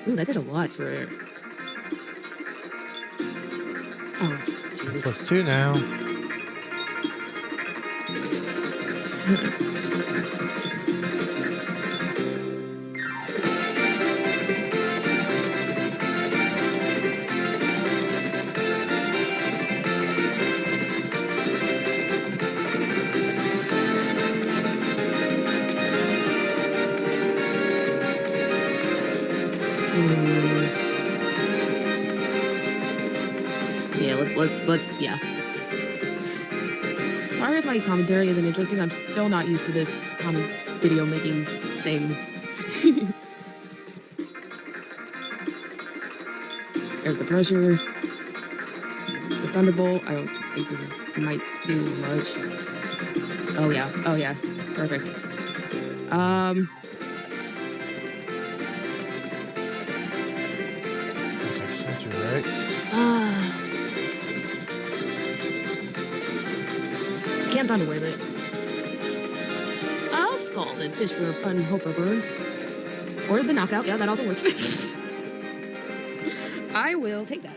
Ooh, that did a lot for. Oh, Jesus. +2 now. Yeah, let's yeah. sorry if my commentary isn't interesting. I'm still not used to this video making thing. There's the pressure. The Thunderbolt. I don't think this might do much. Oh yeah. Perfect. Right? Can't find a way, but I'll scald and fish for a fun hope for a burn. Or the knockout. Yeah, that also works. I will take that.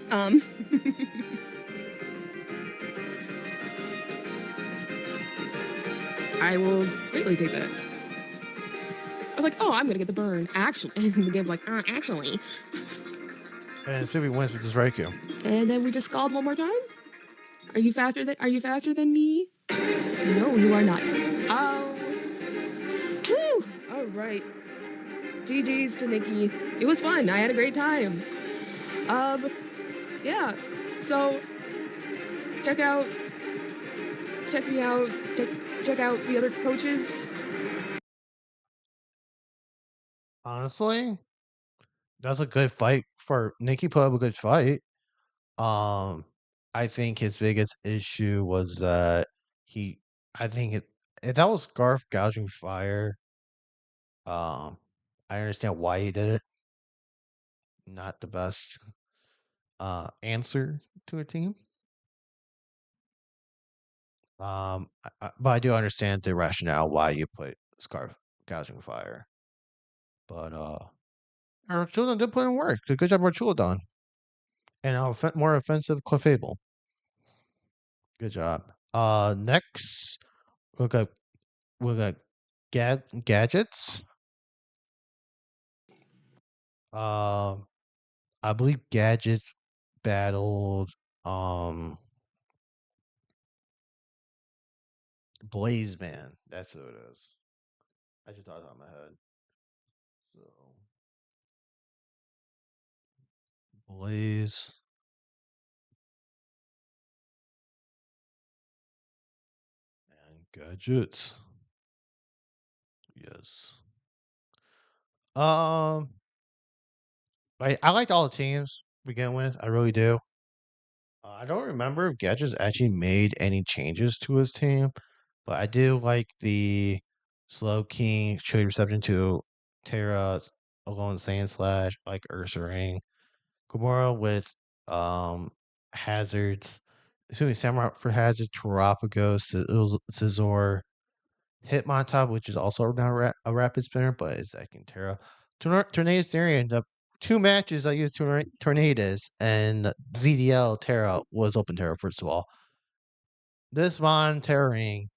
I will greatly take that. I was like, oh, I'm gonna get the burn. Actually, and the game's like, actually. And Phoebe wins with this Raikou. And then we just scald one more time. Are you faster than me? No, you are not. Oh. Woo! All right. GG's to Nikki. It was fun. I had a great time. Yeah. So check me out. Check out the other coaches. Honestly, that's a good fight for Nikki. Put up a good fight. I think his biggest issue was that if that was Scarf gouging fire, I understand why he did it. Not the best answer to a team. But I do understand the rationale why you put Scarf gouging fire. But Archuleta did put in work. Good job, Archuleta. And more offensive Clefable. Good job. Next we got gadgets. I believe gadgets battled Blaze Man. That's who it is. I just thought it on my head. So Blaze and gadgets. Yes. I liked all the teams to begin with. I really do. I don't remember if Gadgets actually made any changes to his team, but I do like the Slow King trade reception to Terra Alone Sand Slash, like Ursaring. Gamora with hazards. Assuming Samurai for hazards, Terapagos, Scizor, Hitmontop, which is also now a rapid spinner, but it's second Terra. Tornadus Therian, the two matches I used Tornadus and ZDL Terra was Open Terra, first of all. This Mon Terraring,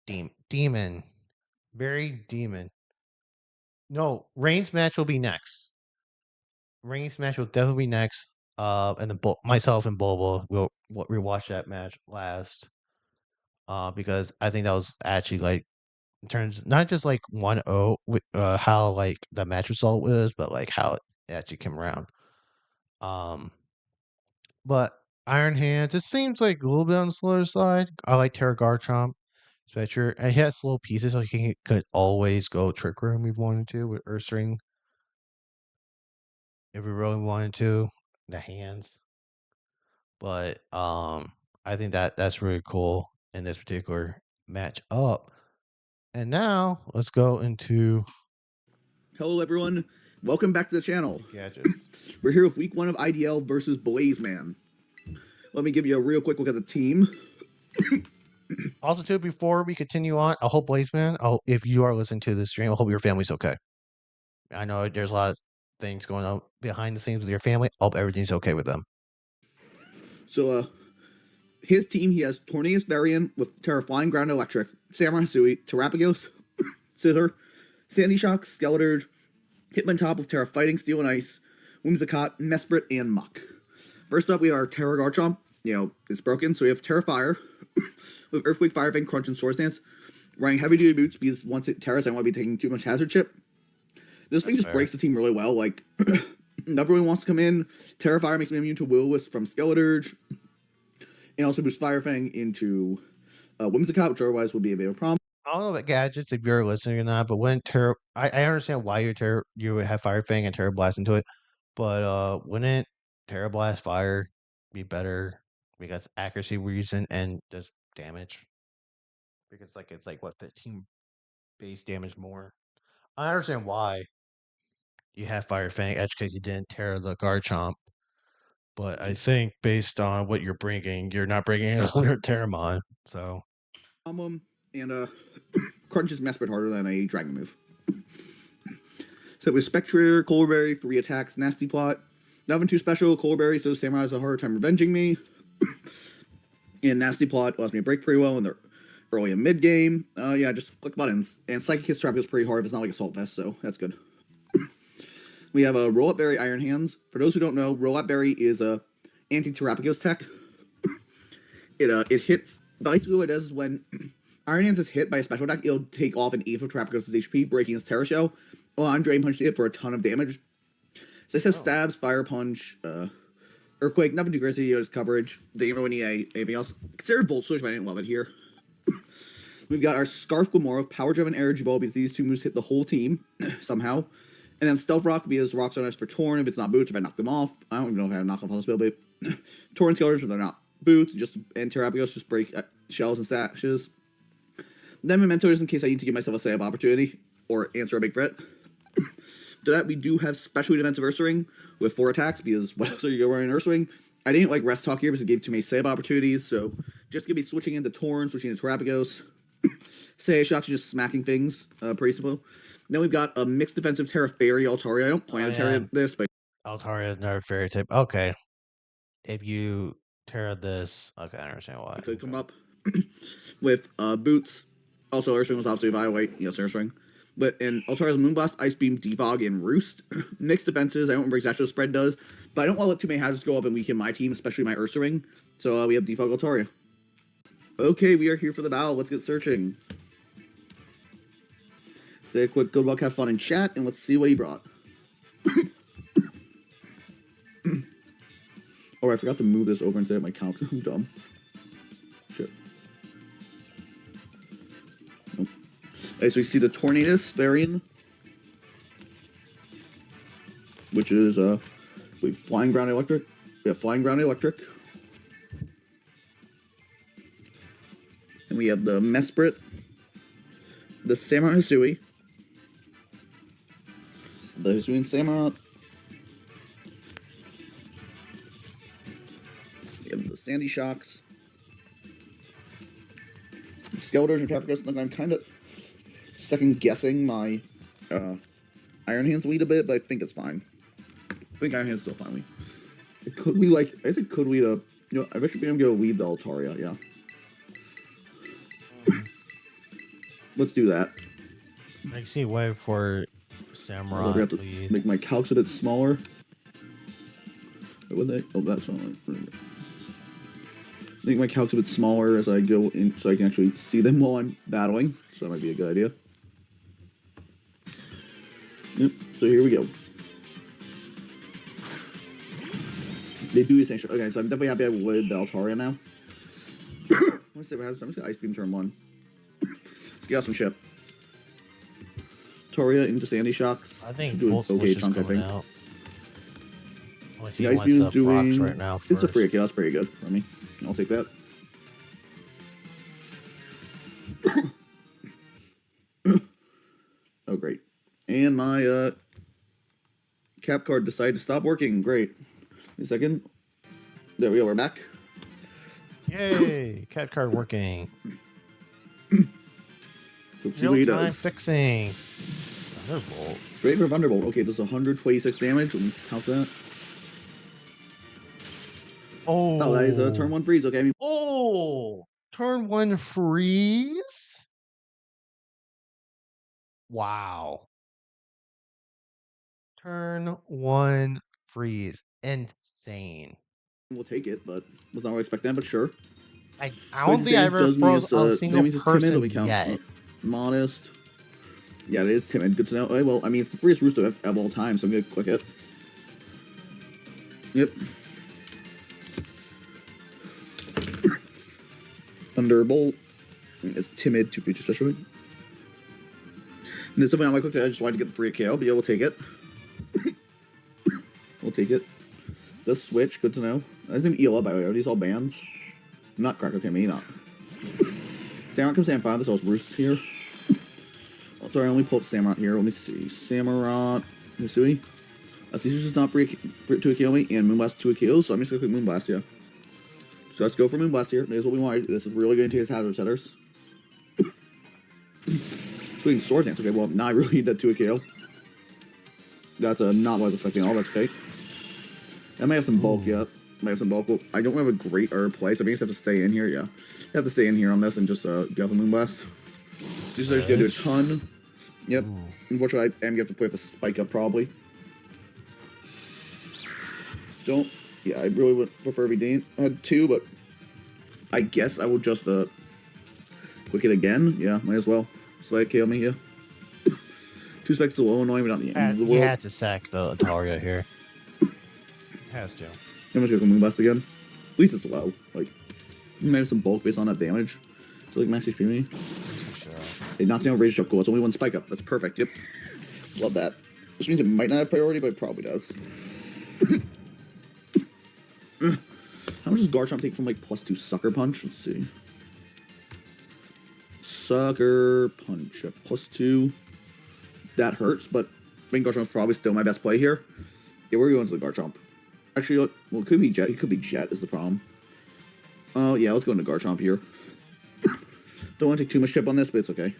demon. Very demon. No, Rain's match will be next. Rain's match will definitely be next. And then myself and Bobo will rewatch that match last. Because I think that was actually like in terms not just like 1-0 how like the match result was, but like how it actually came around. But Iron Hand just seems like a little bit on the slower side. I like Terra Garchomp, especially. And he has little pieces, so he could always go Trick Room if we wanted to with Ursaring. If we really wanted to, the hands. But I think that's really cool in this particular match up. And now let's go into Hello, everyone. Welcome back to the channel. gadgets. We're here with week 1 of IDL versus Blaze Man. Let me give you a real quick look at the team. Also, too, before we continue on, I hope Blazeman, if you are listening to this stream, I hope your family's okay. I know there's a lot of things going on behind the scenes with your family. I hope everything's okay with them. So, his team, he has Tornadus Varian with Terra Flying Ground Electric, Samurai Hisui, Terapagos, Scizor, Sandy Shock, Skeleturge, Hitmontop with Terra Fighting Steel and Ice, Whimsicott, Mesprit, and Muck. First up, we have our Terra Garchomp. It's broken, so we have Terra Fire with Earthquake, Fire Fang, Crunch, and Swords Dance. Wearing heavy duty boots because once it Terras, I won't be taking too much hazard chip. This thing just breaks the team really well. Like, everyone wants to come in. Terra Fire makes me immune to Will-O-Wisp from Skeleturge. And also boosts Fire Fang into Whimsicott, which otherwise would be a bit of a problem. I don't know about gadgets if you're listening or not, but when I understand why you would have Fire Fang and Terra Blast into it, but wouldn't Terra Blast Fire be better because accuracy reason and just damage? Because it's like what 15 base damage more. I understand why you have Fire Fang Edge because you didn't tear the Garchomp, but I think based on what you're bringing, you're not bringing another Terramon, so. And Crunch is mess bit harder than a Dragon move. So with Spectre, Coalberry, 3 attacks, Nasty Plot. Nothing too special. Coalberry, so Samurai has a harder time revenging me. And Nasty Plot allows me to break pretty well in the early and mid game. Yeah, just click buttons. And Psychic Kiss Trap is pretty hard, but it's not like Assault Vest, so that's good. We have a Roll Up Berry, Iron Hands. For those who don't know, Roll Up Berry is a anti-Terrapagos tech. It hits. Basically, what it does is when Iron Hands is hit by a special attack, it'll take off an 8th of Terrapagos' HP, breaking its Terra Shell. Well, I'm Drain Punch it for a ton of damage. So I have Stabs, Fire Punch, Earthquake, nothing too crazy, just coverage. They didn't really need anything else. Considered Volt Switch, but I didn't love it here. We've got our Scarf Gomorrah, Power Driven Energy Ball, because these 2 moves hit the whole team, somehow. And then Stealth Rock, because Rock's on us for Torn, if it's not Boots, if I knock them off. I don't even know if I have knock off on this build, but Torn Skeletons, if they're not Boots, and Terrapagos just break shells and stashes. Then Memento, just in case I need to give myself a save opportunity, or answer a big threat. To that, we do have Specially Defensive Ursaring with 4 attacks, because what else are you going to run in Ursaring? I didn't like Rest Talk here because it gave too many save opportunities, so just going to be switching into Torn, switching into Terrapagos. Say Shots, just smacking things, pretty simple. Then we've got a mixed defensive Terra Fairy Altaria. I don't plan to Terra this, but Altaria is another fairy type. Okay. If you Terra this, okay, I understand why. it could come up with Boots. Also, Ursaring was obviously Violate. Yes, Ursaring. But in Altaria's Moonblast, Ice Beam, Defog, and Roost. Mixed defenses. I don't remember exactly what Spread does, but I don't want to let too many hazards go up and weaken my team, especially my Ursaring. So we have Defog Altaria. Okay, we are here for the battle. Let's get searching. Say a quick good luck, have fun in chat, and let's see what he brought. Oh, I forgot to move this over instead of my calc. I'm dumb. Shit. Nope. Okay, so we see the Tornadus variant, which is we have Flying Ground Electric. We have Flying Ground Electric. And we have the Mesprit, the Samurai Hisui, the Hisui and Samurai. We have the Sandy Shocks, the Skeletors and Terrapagos. Look, I'm kind of second guessing my Iron Hands lead a bit, but I think it's fine. I think Iron Hands still fine. Could we I said could we I actually think I'm gonna lead the Altaria, yeah. Let's do that. I can see why for Samurai. I have to make my calcs a bit smaller. Would they? Oh, that's not right. Make my calcs a bit smaller as I go in, so I can actually see them while I'm battling. So that might be a good idea. Yep. So here we go. They do essentially. Okay, so I'm definitely happy I would the Altaria now. Let's see what happens. I'm just gonna Ice Beam turn 1. Let's get out some ship. Altaria into Sandy Shocks. I think should do an okay chunk. I think. Out. The Ice Beam is doing. Right now it's a free kill. That's pretty good for me. I'll take that. Oh, great. And my cap card decided to stop working. Great. A second. There we go. We're back. Yay! Cat card working. So let's see what he does. Fixing. Thunderbolt. Straight for Thunderbolt. Okay, does 126 damage. Let's count that. Oh, that is a turn 1 freeze. Okay. Turn 1 freeze. Wow. Turn 1 freeze. Insane. We'll take it, but was not expecting that. But sure. I don't think I ever froze a single person yet. Modest. Yeah, it is timid. Good to know. Okay, well, I mean, it's the freest rooster of all time, so I'm gonna click it. Yep. Thunderbolt. It's timid to feature special. And this is something I might quickly. I just wanted to get the free KO, but yeah, we'll take it. We'll take it. The switch, good to know. I didn't EL by the way. Are these all bands? Not crack. Okay, maybe not. Samurott comes in 5. This is Roost here. Oh, sorry, I only pulled Samurott here. Let me see. Samurott, Hisui. Caesar's just not free to a kill me, and Moonblast to a kill, so I'm just gonna click Moonblast, yeah. So let's go for Moonblast here. This is what we want. This is really going to take his hazard setters. Swinging Sword Dance. Okay, well, now I really need that to a KO. That's not what I was expecting at all. That's okay. I might have some bulk, yeah. Might have some bulk. Well, I don't have a great play, so I just have to stay in here, yeah. I have to stay in here on this and just go for Moonblast. Caesar's gonna do a ton. Yep. Unfortunately, I am gonna have to play with a spike up probably. Don't. Yeah, I really would prefer I had 2, but I guess I will just quick it again. Yeah, might as well. Slide KO me here. 2 specs is a little annoying, but not the end of the world. You had to sack the Ataria here. Has to. I'm just gonna Moonblast again. At least it's low. Like, you might have some bulk based on that damage. So like max HP me. Sure. They knocked down Rage Up. Cool. It's only 1 spike up. That's perfect. Yep. Love that. Which means it might not have priority, but it probably does. How much does Garchomp take from like +2 Sucker Punch? Let's see. Sucker Punch at +2. That hurts, but I think Garchomp's probably still my best play here. Yeah, we're going to the Garchomp. Actually, well, it could be Jet. It could be Jet is the problem. Oh, yeah, let's go into Garchomp here. Don't want to take too much chip on this, but it's okay.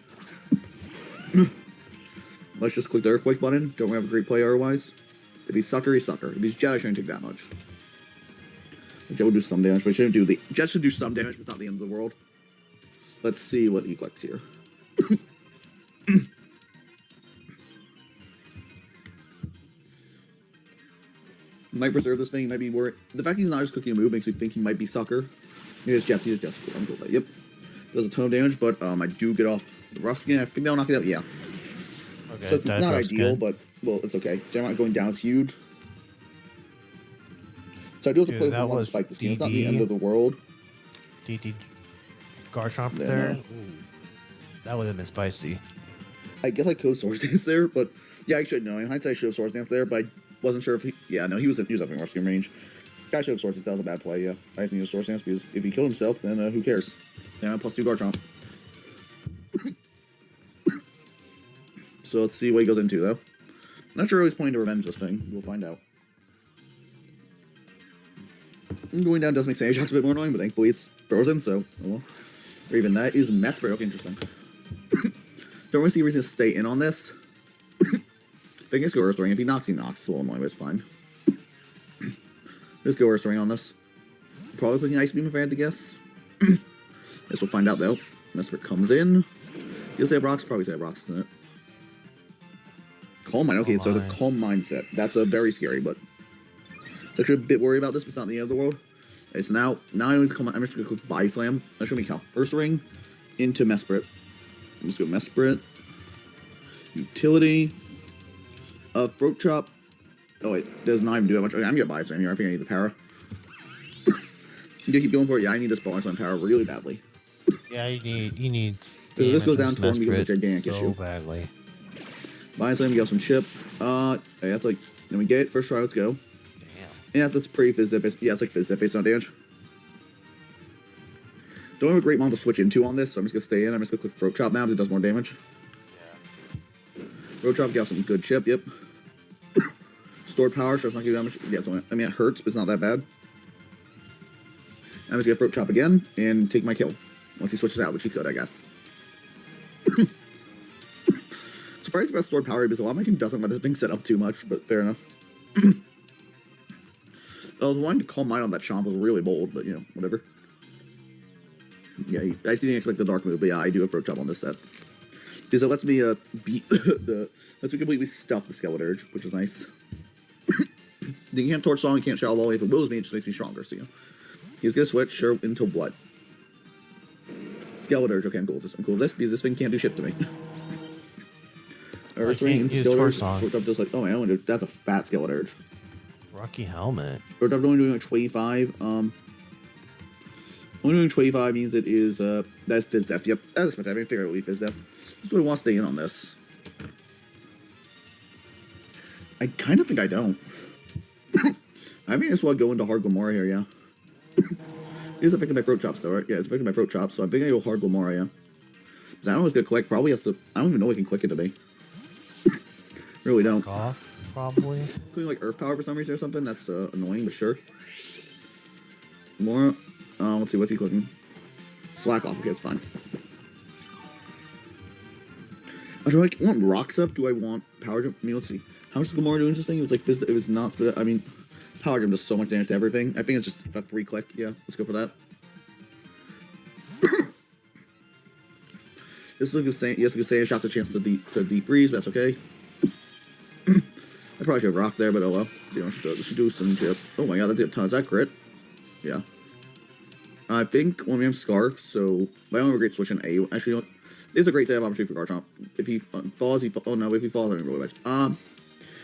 Let's just click the Earthquake button. Don't have a great play otherwise. If he's Sucker, he's Sucker. If he's Jet, I shouldn't take that much. Jet will do some damage, but shouldn't do the... Jet should do some damage, but it's not the end of the world. Let's see what he collects here. Might preserve this thing. He might be worried. The fact he's not just cooking a move makes me think he might be Sucker. Here's Jets. Here's Jets. I'm cool with that. Yep. Does a ton of damage, but I do get off the rough skin. I think that'll knock it out. Yeah. Okay, so it's not ideal, but well, it's okay. Samurai going down is huge. So I do have to play with one spike this game. It's not the end of the world. DD Garchomp there. No. That would have been spicy. I guess I could Swords Dance there, but yeah, I should know. In hindsight, I should have Swords Dance there, but I wasn't sure if he. Yeah, no, he was up in rough skin range. I should have Swords Dance. That was a bad play. Yeah, I just need a Swords Dance because if he killed himself, then who cares? Yeah, +2 Garchomp. So let's see what he goes into though. Not sure he's planning to revenge this thing. We'll find out. Going down does make Sandshocks a bit more annoying, but thankfully it's frozen, so oh well. Or even that is Mesprit. Okay, interesting. Don't really see a reason to stay in on this. I think let's go Earth Ring. If he knocks, it's a little annoying, but it's fine. Let's go Earth Ring on this. Probably clicking Ice Beam if I had to guess. Guess we'll find out though. Mesprit comes in. He'll say rocks, probably say rocks, isn't it? Calm Mind. Okay, so the Calm Mindset. That's a very scary, but it's actually a bit worried about this, but it's not the end of the world. Okay, so now I always come. I'm just gonna quick Body Slam. That's gonna be count. Earth Ring into Mesprit. Let's go Mesprit. Utility. Throat Chop. Oh wait, does not even do that much. Okay, I'm gonna Body Slam here. I think I need the para. You keep going for it. Yeah, I need this Body Slam para really badly. Yeah, you need. This goes down to him because of a gigantic issue. So badly. Body Slam, we got some chip. Okay, that's like. Then we get it. First try. Let's go. Yeah, that's pretty Fizz Dip based. Yeah, it's like Fizz Dip based on damage. Don't have a great model to switch into on this, so I'm just gonna stay in. I'm just gonna click Throat Chop now because it does more damage. Yeah. Throat Chop, got some good chip, yep. Stored power, sure it's not giving damage. Yeah, so, I mean, it hurts, but it's not that bad. I'm just gonna Throat Chop again and take my kill. Once he switches out, which he could, I guess. Surprised about stored power because a lot of my team doesn't let this thing set up too much, but fair enough. I was wanting to Calm Mind on that Chomp was really bold, but you know, whatever. Yeah, I didn't expect the dark move, but yeah, I do approach up on this set. Because it lets me beat lets me completely stuff the Skeleturge, which is nice. You can't Torch Song, you can't Shadow Ball. If it wills me, it just makes me stronger, so you know. He's gonna switch, sure, into what? Skeleturge, okay, I'm cool with this. I'm cool with this because this thing can't do shit to me. Earth Ring into Skeleturge. Torch Up does like, oh my own, that's a fat Skeleturge. Rocky Helmet. Or I'm only doing like 25. Well, Only doing 25 means it is, that's Fizz Def. Yep, that's expected. I mean, figure it would be Fizz Def. Just do I want to stay in on this? I kind of think I don't. I think I just want to go into Hard Gomorrah here, yeah. It's affected by throat chops, though, right? Yeah, it's affected by throat chops, so I think I go Hard Gomorrah, yeah. Because I don't know what's going to click. Probably has to... I don't even know what can click it to be. Really don't. Off, probably. Putting, like, Earth Power for some reason or something. That's annoying, but sure. More... let's see, what's he clicking? Slack off, okay, it's fine. Do I want rocks up? Do I want power jump? I mean, let's see. How much is Gomorrah doing this thing? It was like, it was not split. I mean, power jump does so much damage to everything. I think it's just a 3-click. Yeah, let's go for that. This looks like saying, yes, I could say a shot's a chance to defreeze, but that's okay. I probably should have rocked there, but oh well. You know, should do some chip. Oh my god, that did a ton. Is that crit? Yeah. I think when we have Scarf, so I don't have a great switch in A. Actually, you know, it's a great save opportunity for Garchomp. If he falls, oh no, if he falls, I mean, really bad.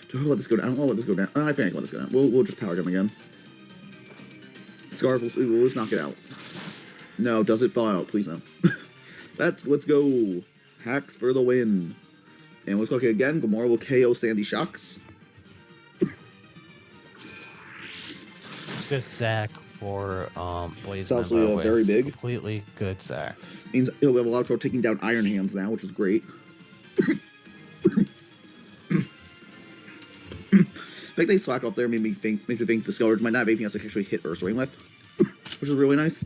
Do I let this go down? I don't want to let this go down. I think I can let this go down. We'll just power jump again. Scarf, we'll just knock it out. No, does it fall out? Please no. Let's go. Hacks for the win. And let's go again. Gomorrah will KO Sandy Shocks. Good sack for Blaze. It's also very big. Completely good sack. Means he'll have a lot of trouble taking down Iron Hands now, which is great. I think they slack off there, made me think the Skeletors might not have anything else to actually hit Ursaring with, which is really nice.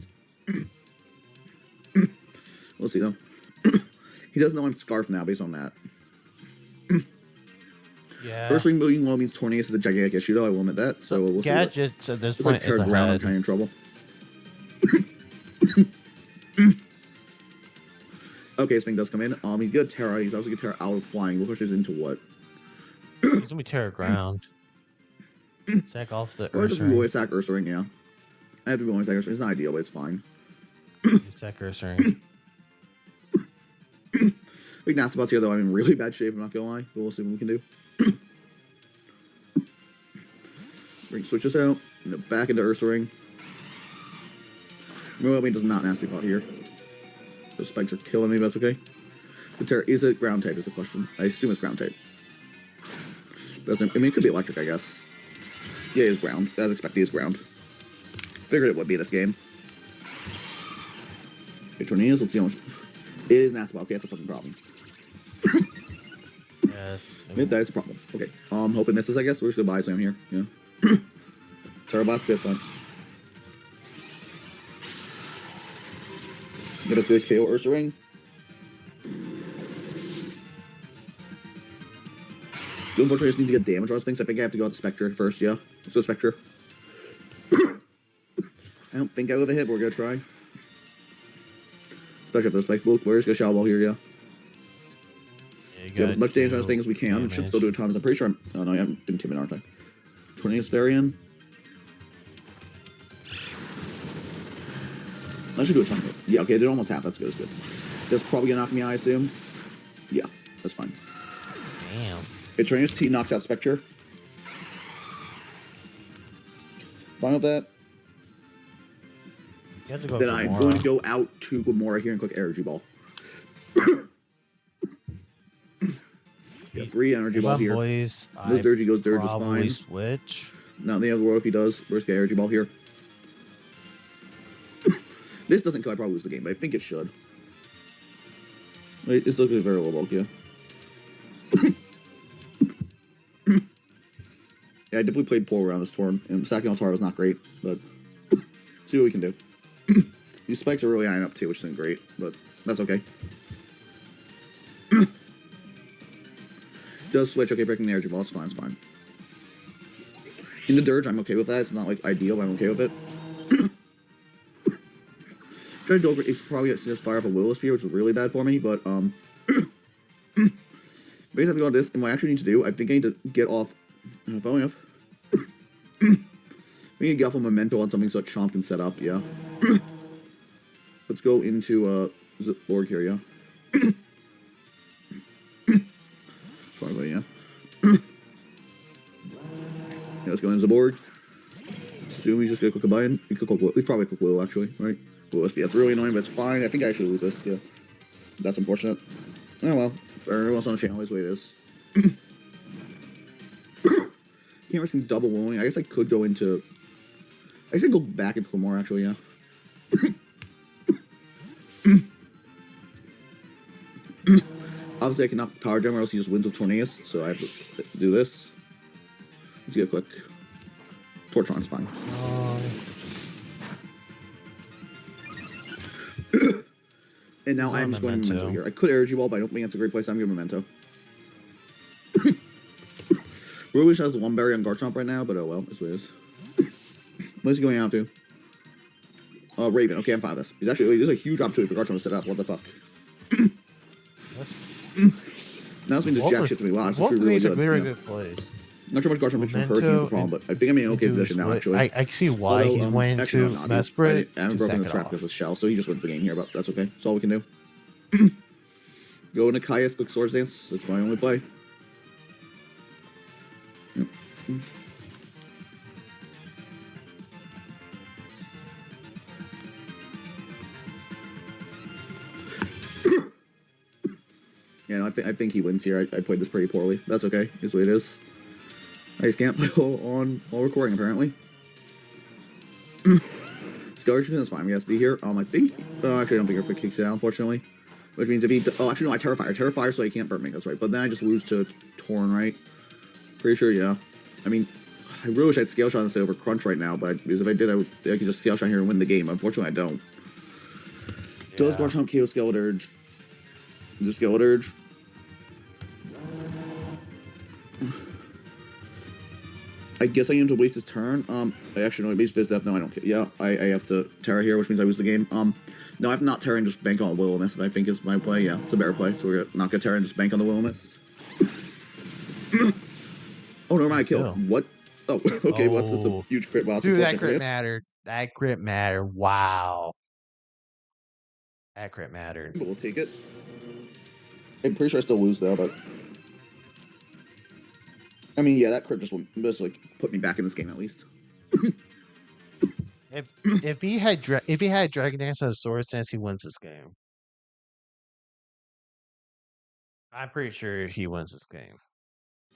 We'll see though. He doesn't know I'm Scarf now based on that. Yeah. Ursaring moving low means Tornadus is a gigantic issue though, I will admit that, so we'll see. Gadgets at this it's point like Terra is Ground, I'm ahead. kind of in trouble. Okay, this thing does come in. He's good Terra. He's also good Terra out of flying. We'll push this into what? He's gonna be Terra Ground. Sack off the Or I have to be Ursaring. always sack Ursaring, yeah. I have to be always sack Ursaring. It's not ideal, but it's fine. Sack Ursaring. I think Nasabot's here though. I'm in really bad shape, I'm not gonna lie. But we'll see what we can do. Bring switch this out. Back into Ursaring. Merwelbane does not nasty pot here. Those spikes are killing me, but that's okay. The Terra, is it ground type is the question. I assume it's ground type. Doesn't, I mean, it could be electric, I guess. Yeah, it is ground. As expected, it's ground. Figured it would be this game. Okay, Tornadus, let's see how much. It is Nasabot. Okay, that's a fucking problem. Yes. That is a problem. Okay. Hope it misses, I guess. We're just gonna buy some here. Yeah. Terra Blast, good fun. Get us good KO Ursaring. Unfortunately, I just need to get damage on those things. I think I have to go out to Spectre first, yeah. Let's go Spectre. I don't think I have a hit, but we're gonna try. Especially if those spikes. We're just gonna Shadow Ball here, yeah. Get as much damage on this thing as we can. It should still do a ton. I'm pretty sure I'm... Oh, no, I haven't been timid, aren't I? Tornadus Varian. I should do a ton of it. Yeah, okay, did almost half. That's good, that's good. That's probably gonna knock me out, I assume. Yeah, that's fine. Damn. Okay, Tornadus T knocks out Spectre. Fine with that. You have to go Then I'm Gomorrah. going to go out to Gomorrah here and click Energy Ball. Got 3 Energy Ball here. Boys, Goes Dirge, goes Dirge, is probably fine. switch. Not in the end of the world if he does. We're just gonna Energy Ball here. This doesn't kill, I probably lose the game, but I think it should. It's looking very low bulk, yeah. Yeah, I definitely played poor around this turn, and sacking Altara was not great, but see what we can do. These spikes are really eyeing up too, which isn't great, but that's okay. Does switch, okay, breaking the energy ball, it's fine, it's fine. In the Dirge, I'm okay with that, it's not like ideal, but I'm okay with it. Trying to go over, it's probably just fire up a Will Spear, which is really bad for me, but basically I have to go on this, and what I actually need to do, I think I need to get off following up. We need to get off a Memento on something so that Chomp can set up, yeah. Let's go into Borg here, yeah. Probably, yeah. Yeah, let's go into Borg. Assume he's just gonna quick combine. We could quick, we probably quick Will actually, right? OSB. That's really annoying, but it's fine. I think I should lose this. Yeah, that's unfortunate. Oh well. Everyone else on the channel is the way it is. Can't risk double wounding. I guess I could go into. I guess I could go back into more actually. Yeah. Obviously, I cannot power jam or else he just wins with Tornadus, so I have to do this. Let's get a quick. Tortron's fine. And now I'm just going to Memento here. I could Energy Ball, but I don't think that's a great place. I'm going to Memento. Rubish has the 1 berry on Garchomp right now, but oh well, that's what it is. What's he going out to? Raven. Okay, I'm fine with this. He's actually, there's a huge opportunity for Garchomp to set up. What the fuck? Now it's been just jack shit to me. Wow, that's actually really good. Very good plays. Not sure much Garchomp makes from Hurricane is the problem, but I think I'm in an okay position now, actually. I see why he went into Mesprit. I haven't broken the trap because of Shell, so he just wins the game here, but that's okay. That's all we can do. Go into Caius, quick Swords Dance. That's my only play. Yep. Yeah, no, I think he wins here. I played this pretty poorly. That's okay. Is what it is. I just can't play on while recording, apparently. Scourge is fine. We got SD here. I think. Oh, actually, I don't think Earthquake kicks it out, unfortunately. Which means if he. Oh, actually, no, I Terrifier, so he can't burn me. That's right. But then I just lose to Torn, right? Pretty sure, yeah. I mean, I really wish I had Scale Shot instead over Crunch right now, but because if I did, I could just Scale Shot here and win the game. Unfortunately, I don't. Yeah. Does Garchomp KO Skeledirge? Just Skeledirge. I guess I am to waste his turn. I actually know he base death. No, I don't care. Yeah, I have to Terra here, which means I lose the game. No, I have to not Terra and just bank on a Will-O-Wisp, I think is my play. Yeah, it's a better play. So we're not gonna Terra and just bank on the Will-O-Wisp. Oh, no, I killed. What? Oh, okay, that's a huge crit. Wow, dude, that crit mattered. That crit mattered. Wow. That crit mattered. But we'll take it. I'm pretty sure I still lose, though, but... I mean, yeah, that crit just like put me back in this game, at least. if he had Dragon Dance and Sword Dance, he wins this game. I'm pretty sure he wins this game.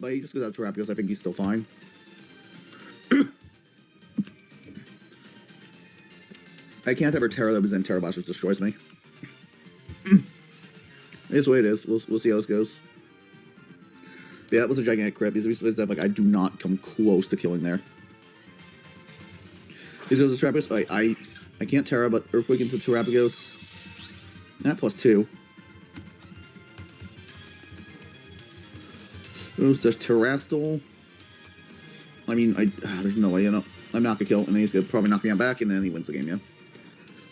But he just goes out to Rakdos. I think he's still fine. I can't ever Terra that was in Terra Blast, which destroys me. It is the way it is. We'll see how this goes. But yeah, that was a gigantic crit. Because like I do not come close to killing there. These goes to Terrapagos. I can't Terra, but Earthquake into Terrapagos. That +2. Goes to Terrastal. I mean, there's no way, you know. I'm not gonna kill, and then he's gonna probably knock me out back, and then he wins the game, yeah.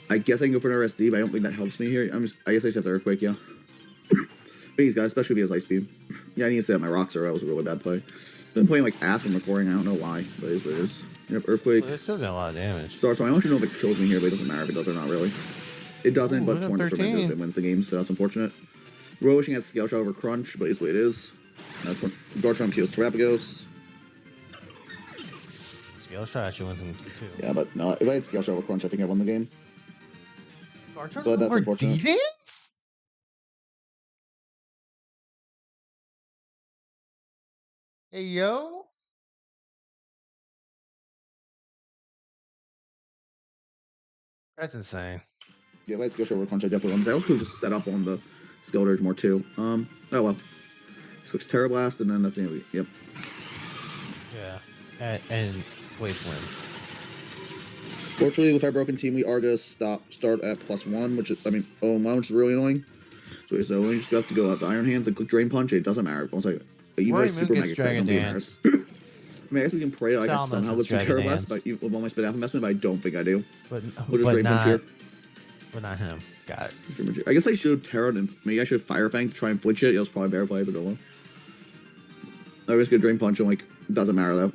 I guess I can go for an RSD, but I don't think that helps me here. I guess I just have to Earthquake, yeah. Please, guys, especially if he has Ice Beam. Yeah, I need to say that my rocks are. That was a really bad play. Been playing like ass from recording. I don't know why, but it is what it is. Yep, Earthquake. Well, it's still got a lot of damage. Star Storm. I don't actually know if it kills me here, but it doesn't matter if it does or not, really. It doesn't, but Torn just revenges it wins the game, so that's unfortunate. Royal Wishing has Scale Shot over Crunch, but it's what it is. That's when Garchomp kills Terrapagos. Scale Shot actually wins him too. Yeah, but no, if I had Scale Shot over Crunch, I think I won the game. Garchomp but that's unfortunate. D-Dance? Hey, yo. That's insane. Yeah, if I had Scale Shot over Crunch, I definitely won. I also just set up on the Skeledirge more too. Oh well. Switch Terra Blast, and then that's the end of it. Yep. Yeah. And Waste Win. Fortunately, with our broken team, we are going to start at +1, which is, I mean, which is really annoying. So we just have to go out to Iron Hands and quick Drain Punch. It doesn't matter. Once I even Super Mega Crit, Dance. I mean, I guess we can pray. I guess somehow with Terra Blast, but with all my Spit Half Investment, but I don't think I do. We'll just Drain Punch here. But not him. Got it. I guess I should Terra and maybe I should Fire Fang to try and flinch it. It was probably a better play, but don't know. I was gonna Drain Punch and like doesn't matter though.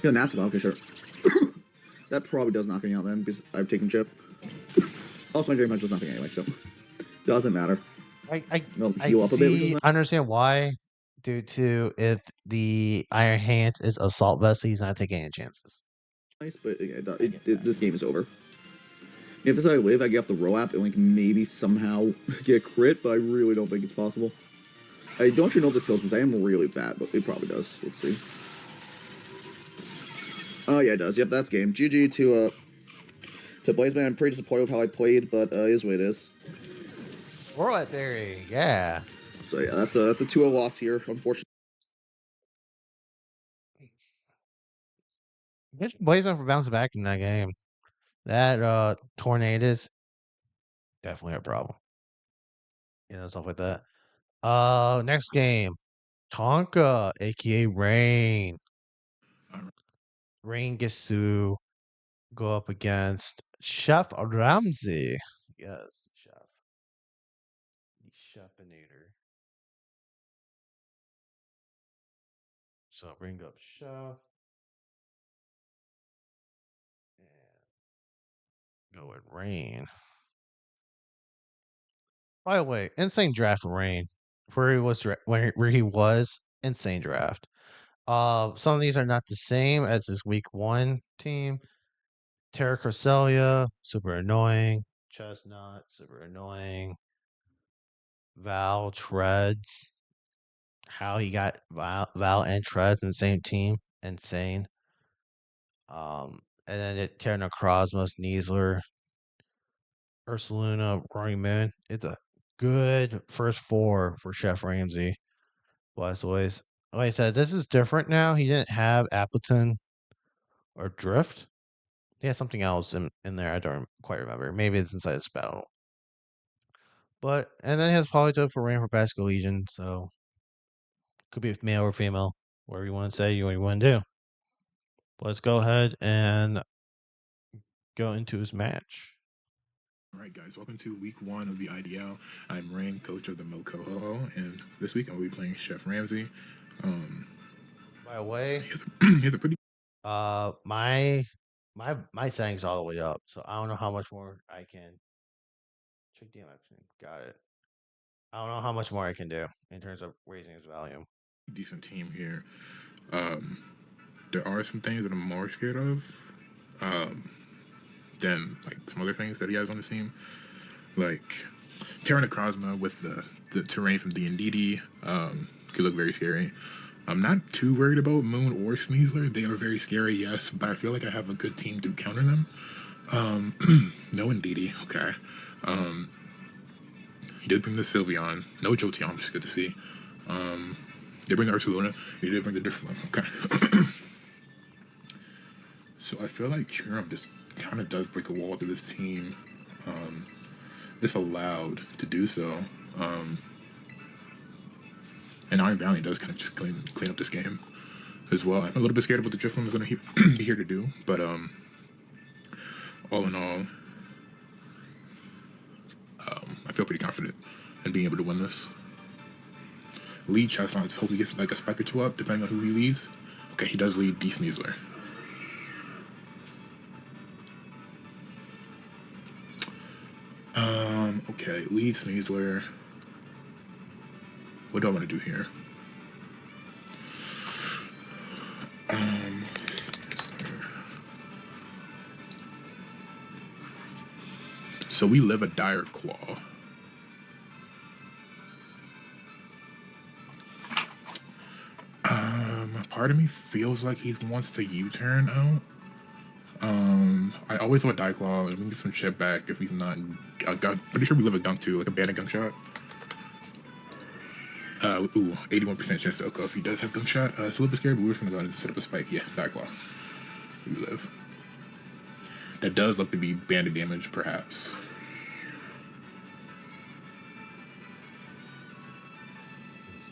Yeah, NASA. Okay, sure. That probably does knock me out then because I've taken chip. Also, my Drain Punch was nothing anyway, so doesn't matter. I heal up a bit. Which is understand why. Due to if the Iron Hands is Assault Vest, he's not taking any chances. nice, but this game is over. If it's I live, I get off the row app and we can maybe somehow get a crit, but I really don't think it's possible. I don't actually know if this kills me. I am really fat, but it probably does. Let's see. Oh yeah, it does. Yep, that's game. GG to Blazeman. I'm pretty disappointed with how I played, but is what it is. World Theory, yeah. So yeah, that's a 2-0 loss here, unfortunately. Good Blazeman for bouncing back in that game. That Tornadoes definitely a problem. Stuff like that. Next game, Tonka, aka Rain. Rain gets to go up against Chef Ramsey. Yes, Chef. The Chefinator. So bring up Chef. And go with Rain. By the way, insane draft for Rain. Where he was, insane draft. Some of these are not the same as his week 1 team. Terra Corselia, super annoying. Chestnut, super annoying. Val Treads. How he got Val and Treads in the same team, insane. And then Terra Necrosmos, Neasler, Ursaluna, Roaring Moon. It's a good first 4 for Chef Ramsey. Bless always. Like I said, this is different now. He didn't have Appleton or Drift. He had something else in there. I don't quite remember. Maybe it's inside this battle. And then he has Polytope for Rain for Basket Legion. So could be male or female, whatever you want to say, you want to do. Let's go ahead and go into his match. All right, guys, welcome to week 1 of the IDL. I'm Rain, coach of the Mocoho, and this week I'll be playing Chef Ramsey. By the way, he has a pretty. My settings all the way up, so I don't know how much more I can. Check DMX. Got it. I don't know how much more I can do in terms of raising his volume. Decent team here. There are some things that I'm more scared of than like some other things that he has on the team, like Terra Necrozma with the terrain from D&DD could look very scary. I'm not too worried about Moon or Sneasler. They are very scary, yes, but I feel like I have a good team to counter them. No Ndidi, okay. He did bring the Sylveon. No Jolteon, which is good to see. They bring the Ursaluna. He did bring the different one, okay. So I feel like Curum just kind of does break a wall through his team, if allowed to do so. And Iron Valley does kind of just clean up this game as well. I'm a little bit scared of what the Drifloon is going to be here to do, but all in all, I feel pretty confident in being able to win this. Lead Chestnut hopefully gets like a spike or 2 up, depending on who he leads. Okay, he does lead D Sneasler. Okay, lead Sneasler. What do I want to do here? So we live a Dire Claw. Part of me feels like he wants to U-turn out. I always love a Die Claw, and we can get some shit back if he's not. I'm pretty sure we live a Gunk too, like a banded Gunk Shot. 81% chance to OCO if he does have Gunk Shot. It's a little bit scary, but we're just gonna go ahead and set up a spike. Yeah, Die Claw. We live. That does look to be banded damage, perhaps.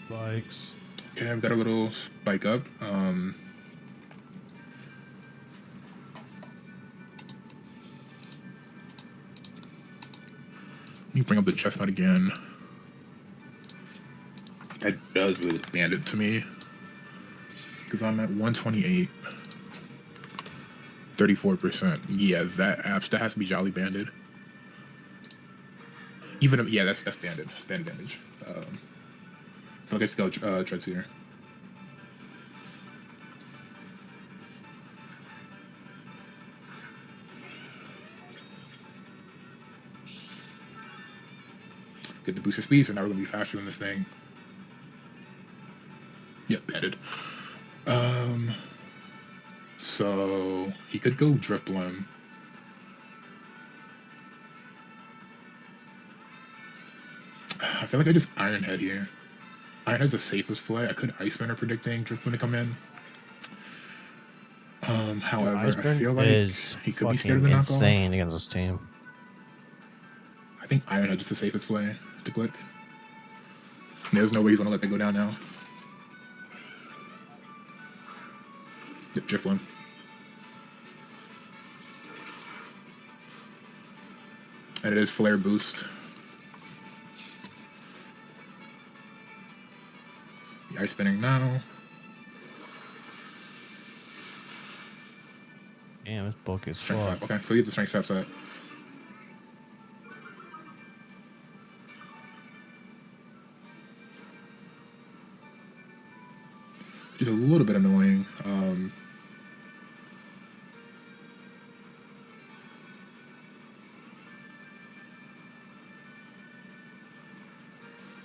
Spikes. Okay, I've got a little spike up. Let me bring up the Chestnut again. That does look banded to me. Because I'm at 128. 34%. Yeah, that has to be Jolly banded. Even if, yeah, that's banded. That's banded damage. So I guess go Treads here. Get the booster speed, so now we're gonna be faster than this thing. Yep, headed. So he could go Drifblim. I feel like I just Iron Head here. Iron Head's the safest play. I could Ice Spinner predicting Drifblim to come in. However, I feel like he could be scared of the knockoff. Insane against this team. I think Iron Head is the safest play to click. There's no way he's gonna let that go down now. Yep, Drifblim. And it is Flare Boost. The Ice Spinning now. Damn, this book is Strength fuck. Slap. Okay, so he gets the Strength Slap set. Just a little bit annoying.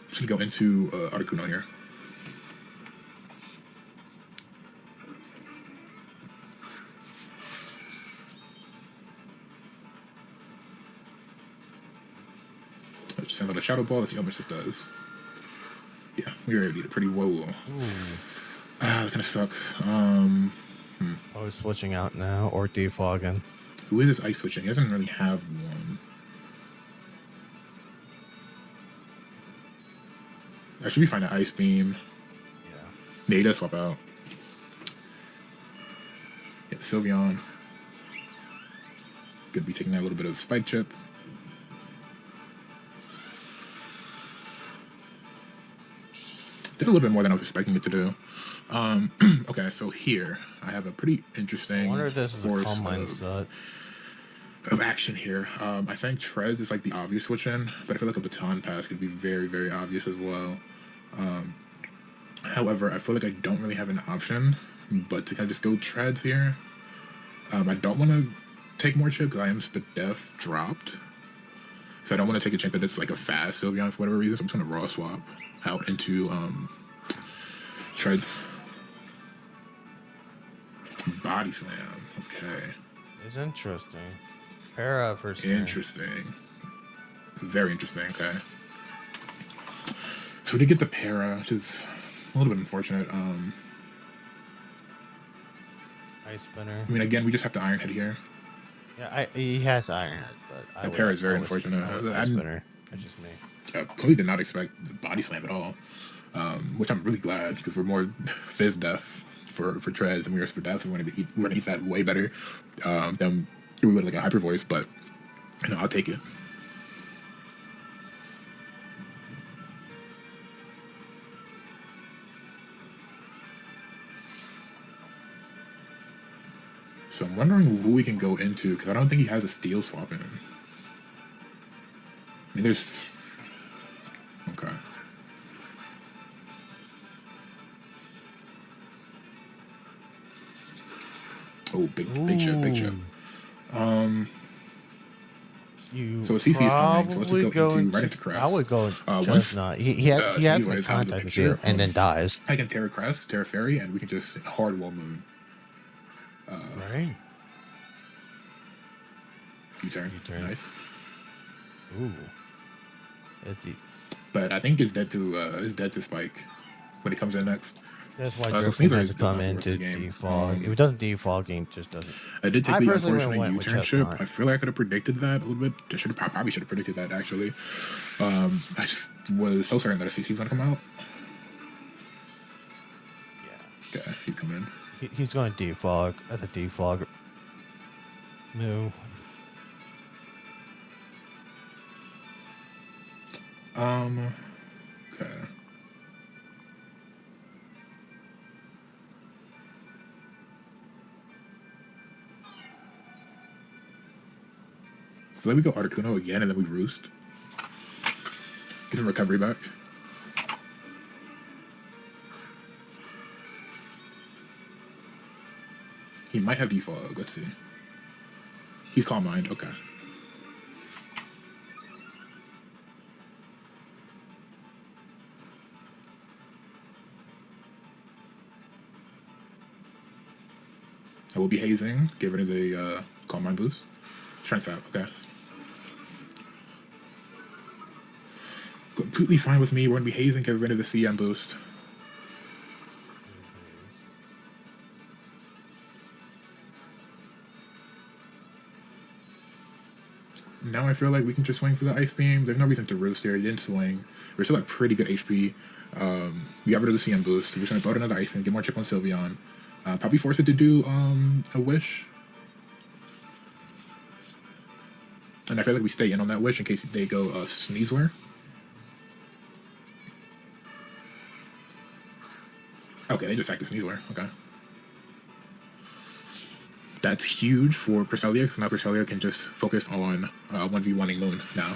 Just gonna go into Articuno here. Let's just send out a Shadow Ball. Let's see how much this does. Yeah, we already did a pretty whoa. That kind of sucks. Oh, he's switching out now or defogging. Who is this ice switching? He doesn't really have one. I should be fine at Ice Beam. Yeah, he does swap out. Yeah, Sylveon. Could be taking that little bit of Spike Chip. Did a little bit more than I was expecting it to do. Okay, so here I have a pretty interesting I wonder if this is a course Calm Mind set. of action here. I think Treads is like the obvious switch in, but I feel like a Baton Pass could be very, very obvious as well. However, I feel like I don't really have an option but to kind of just go Treads here. I don't want to take more chip because I am Spit Def dropped. So I don't want to take a chance that it's like a fast Sylveon for whatever reason. So I'm just going to raw swap out into Treads. Body Slam. Okay. It's interesting. Para first. Interesting. Very interesting. Okay. So we did get the Para, which is a little bit unfortunate. Ice Spinner. I mean, again, we just have to Iron Head here. Yeah, he has Iron Head, but The Para is very unfortunate. Ice Spinner. That's just me. I probably did not expect the Body Slam at all, which I'm really glad because we're more Fizz Def for Treads and we are for Def, so we're gonna eat that way better than we would like a Hyper Voice. But you know, I'll take it. So I'm wondering who we can go into because I don't think he has a Steel Swap in. I mean, there's okay. Oh, big chip. So CC is coming, so let's just go into right into Crest. I would go Chestnut. He has some contact with you and then dies. I can Terra Crest, Terra Fairy, and we can just hard wall Moon. Right. U-turn. Nice. Ooh. But I think it's dead to Spike when it comes in next. That's why so Griffin has to come into defog. If it doesn't defog, he just doesn't. I did take the unfortunately went U-turn chip. I feel like I could have predicted that a little bit. Probably should have predicted that actually. I just was so certain that a CC was gonna come out. Yeah. Okay, you come in. He's going to defog at the defog. No. Okay. So then we go Articuno again, and then we Roost. Get some recovery back. He might have defog. Let's see. He's Calm Mind. Okay. I will be hazing, giving it a calm mind boost. Strength out, okay. Completely fine with me. We're gonna be hazing, get rid of the CM boost. Now I feel like we can just swing for the ice beam. There's no reason to roast there. He didn't swing. We're still at pretty good HP. We got rid of the CM boost. We're just gonna throw out another ice beam, get more chip on Sylveon. Probably force it to do a wish. And I feel like we stay in on that wish in case they go Sneasler. Okay, they just acted Sneasler. Okay. That's huge for Cresselia, because now Cresselia can just focus on 1v1ing Moon now.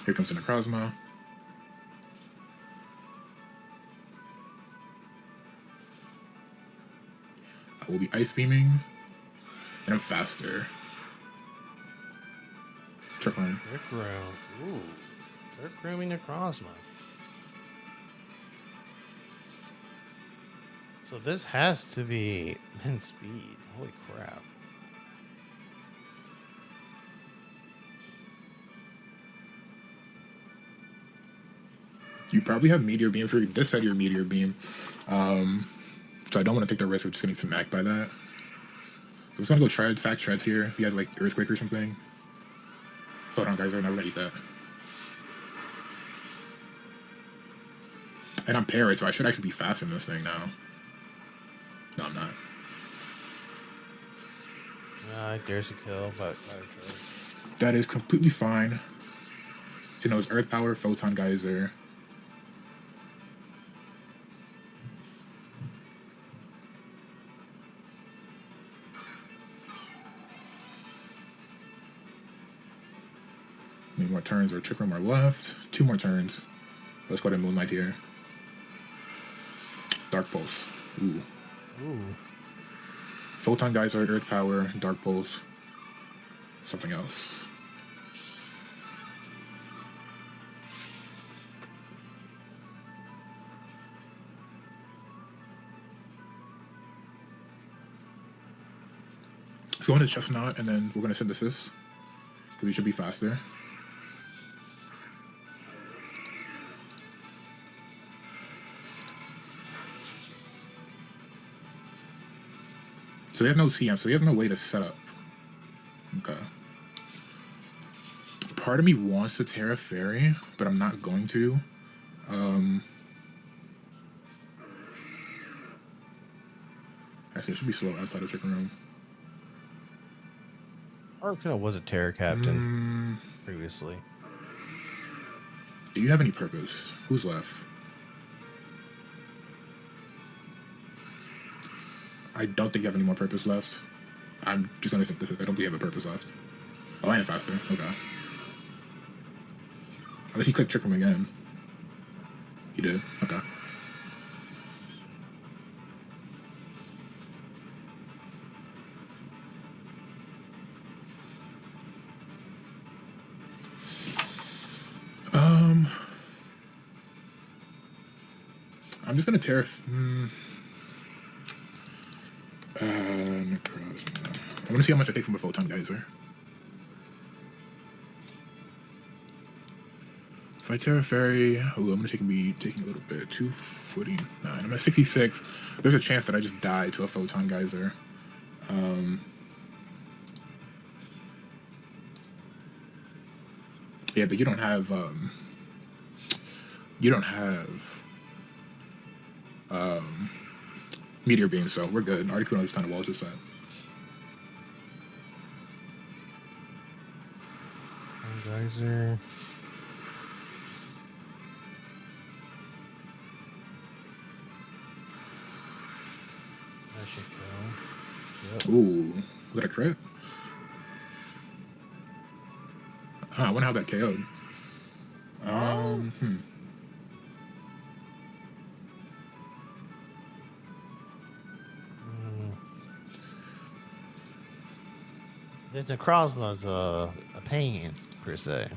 Here comes the Necrozma. I will be ice beaming, and I'm faster. Trick Room. Trick Room. Ooh. Trick Rooming Necrozma. So this has to be min speed. Holy crap. You probably have Meteor Beam for this side of your Meteor Beam. So I don't want to take the risk of just getting smacked by that. So I'm just gonna go sack Shreds here. If he has like Earthquake or something. Hold on, guys, I'm never gonna eat that. And I'm parried, so I should actually be faster than this thing now. No, I'm not. There's a kill, but that is completely fine. So, you know, it's Earth Power, Photon Geyser. Maybe more turns or Trick Room are left. 2 more turns. Let's go to Moonlight here. Dark Pulse. Ooh. Ooh. Photon Geyser, Earth Power, Dark Pulse. Something else. Let's go into Chestnut, and then we're going to Synthesis. Because we should be faster. So he has no CM, so he has no way to set up. Okay. Part of me wants to Terra Fairy, but I'm not going to. Actually, it should be slow outside of Chicken Room. Arcana was a Terror Captain previously. Do you have any purpose? Who's left? I don't think you have any more purpose left. I'm just gonna Synthesis. I don't think you have a purpose left. Oh, I am faster. Okay. Unless he clicked Trick Room again. He did. Okay. I'm just gonna tear. Necrozma. I want to see how much I take from a Photon Geyser. If I Terra Fairy, I'm gonna be taking a little bit. 249. I'm at 66. There's a chance that I just die to a Photon Geyser. Yeah, but you don't have Meteor Beam, so we're good. Articuno just kind of walls this set. Geyser. That should go. Yep. Ooh, was that a crit? I wonder how that KO'd. This Necrozma's a pain. per se.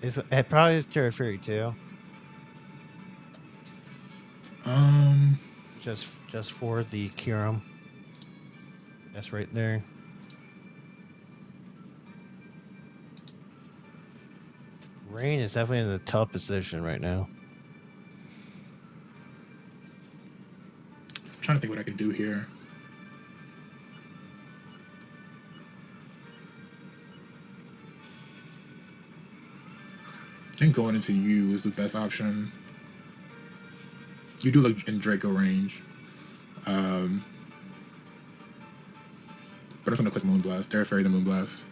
It probably is Terra Fury too. Just for the Kiram. That's right there. Rain is definitely in the tough position right now. I'm trying to think what I can do here. I think going into you is the best option. You do look in Draco range. But I'm gonna click Moonblast. Terra Fairy the Moonblast.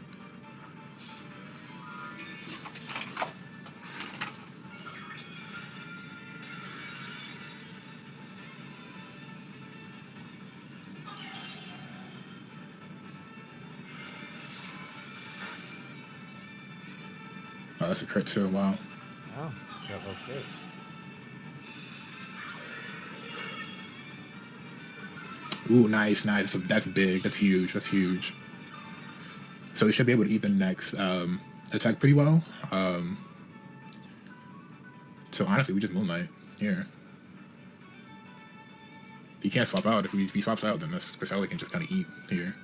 Oh, that's a crit too. Wow. Oh, double crit. Ooh, nice. That's big. That's huge. That's huge. So we should be able to eat the next attack pretty well. So honestly, we just Moonlight here. He can't swap out. If he swaps out, then this Cresselia can just kind of eat here.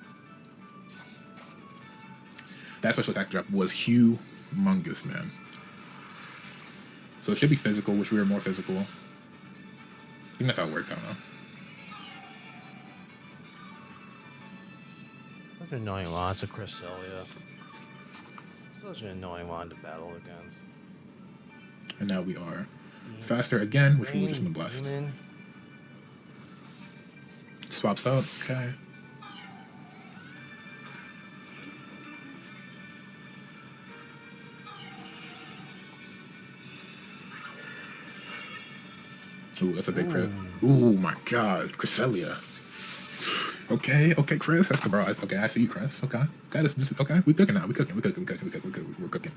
That special attack drop was humongous, man. So it should be physical, which we are more physical. I think that's how it works. I don't know. Such an annoying lots of Cresselia. Such an annoying one to battle against. And now we are faster again, which we were just in the blast. Demon. Swaps out. Okay. Ooh, that's a big crit. Ooh, my God. Cresselia. Okay, Chris. That's the bro. Okay, I see you, Chris. Okay. Okay, we cooking now. We cooking. We're cooking.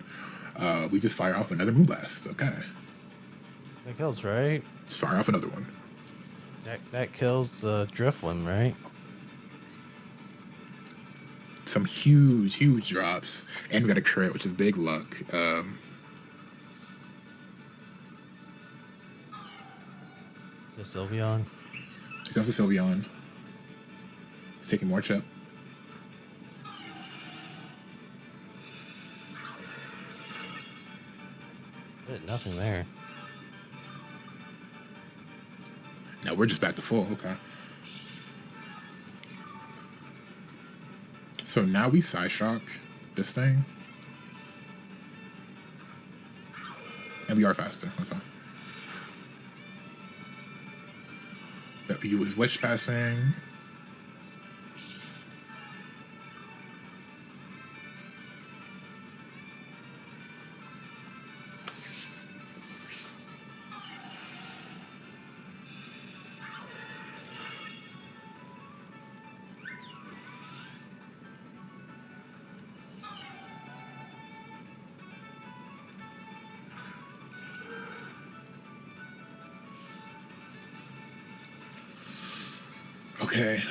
We just fire off another Moonblast. Okay. That kills, right? Just fire off another one. That kills the Driftwind, right? Some huge drops. And we got a crit, which is big luck. The Sylveon. Here comes the Sylveon. He's taking more chip. Nothing there. Now we're just back to full. Okay. So now we Psyshock this thing. And we are faster. Okay. Yep, he was Witch Passing. Okay,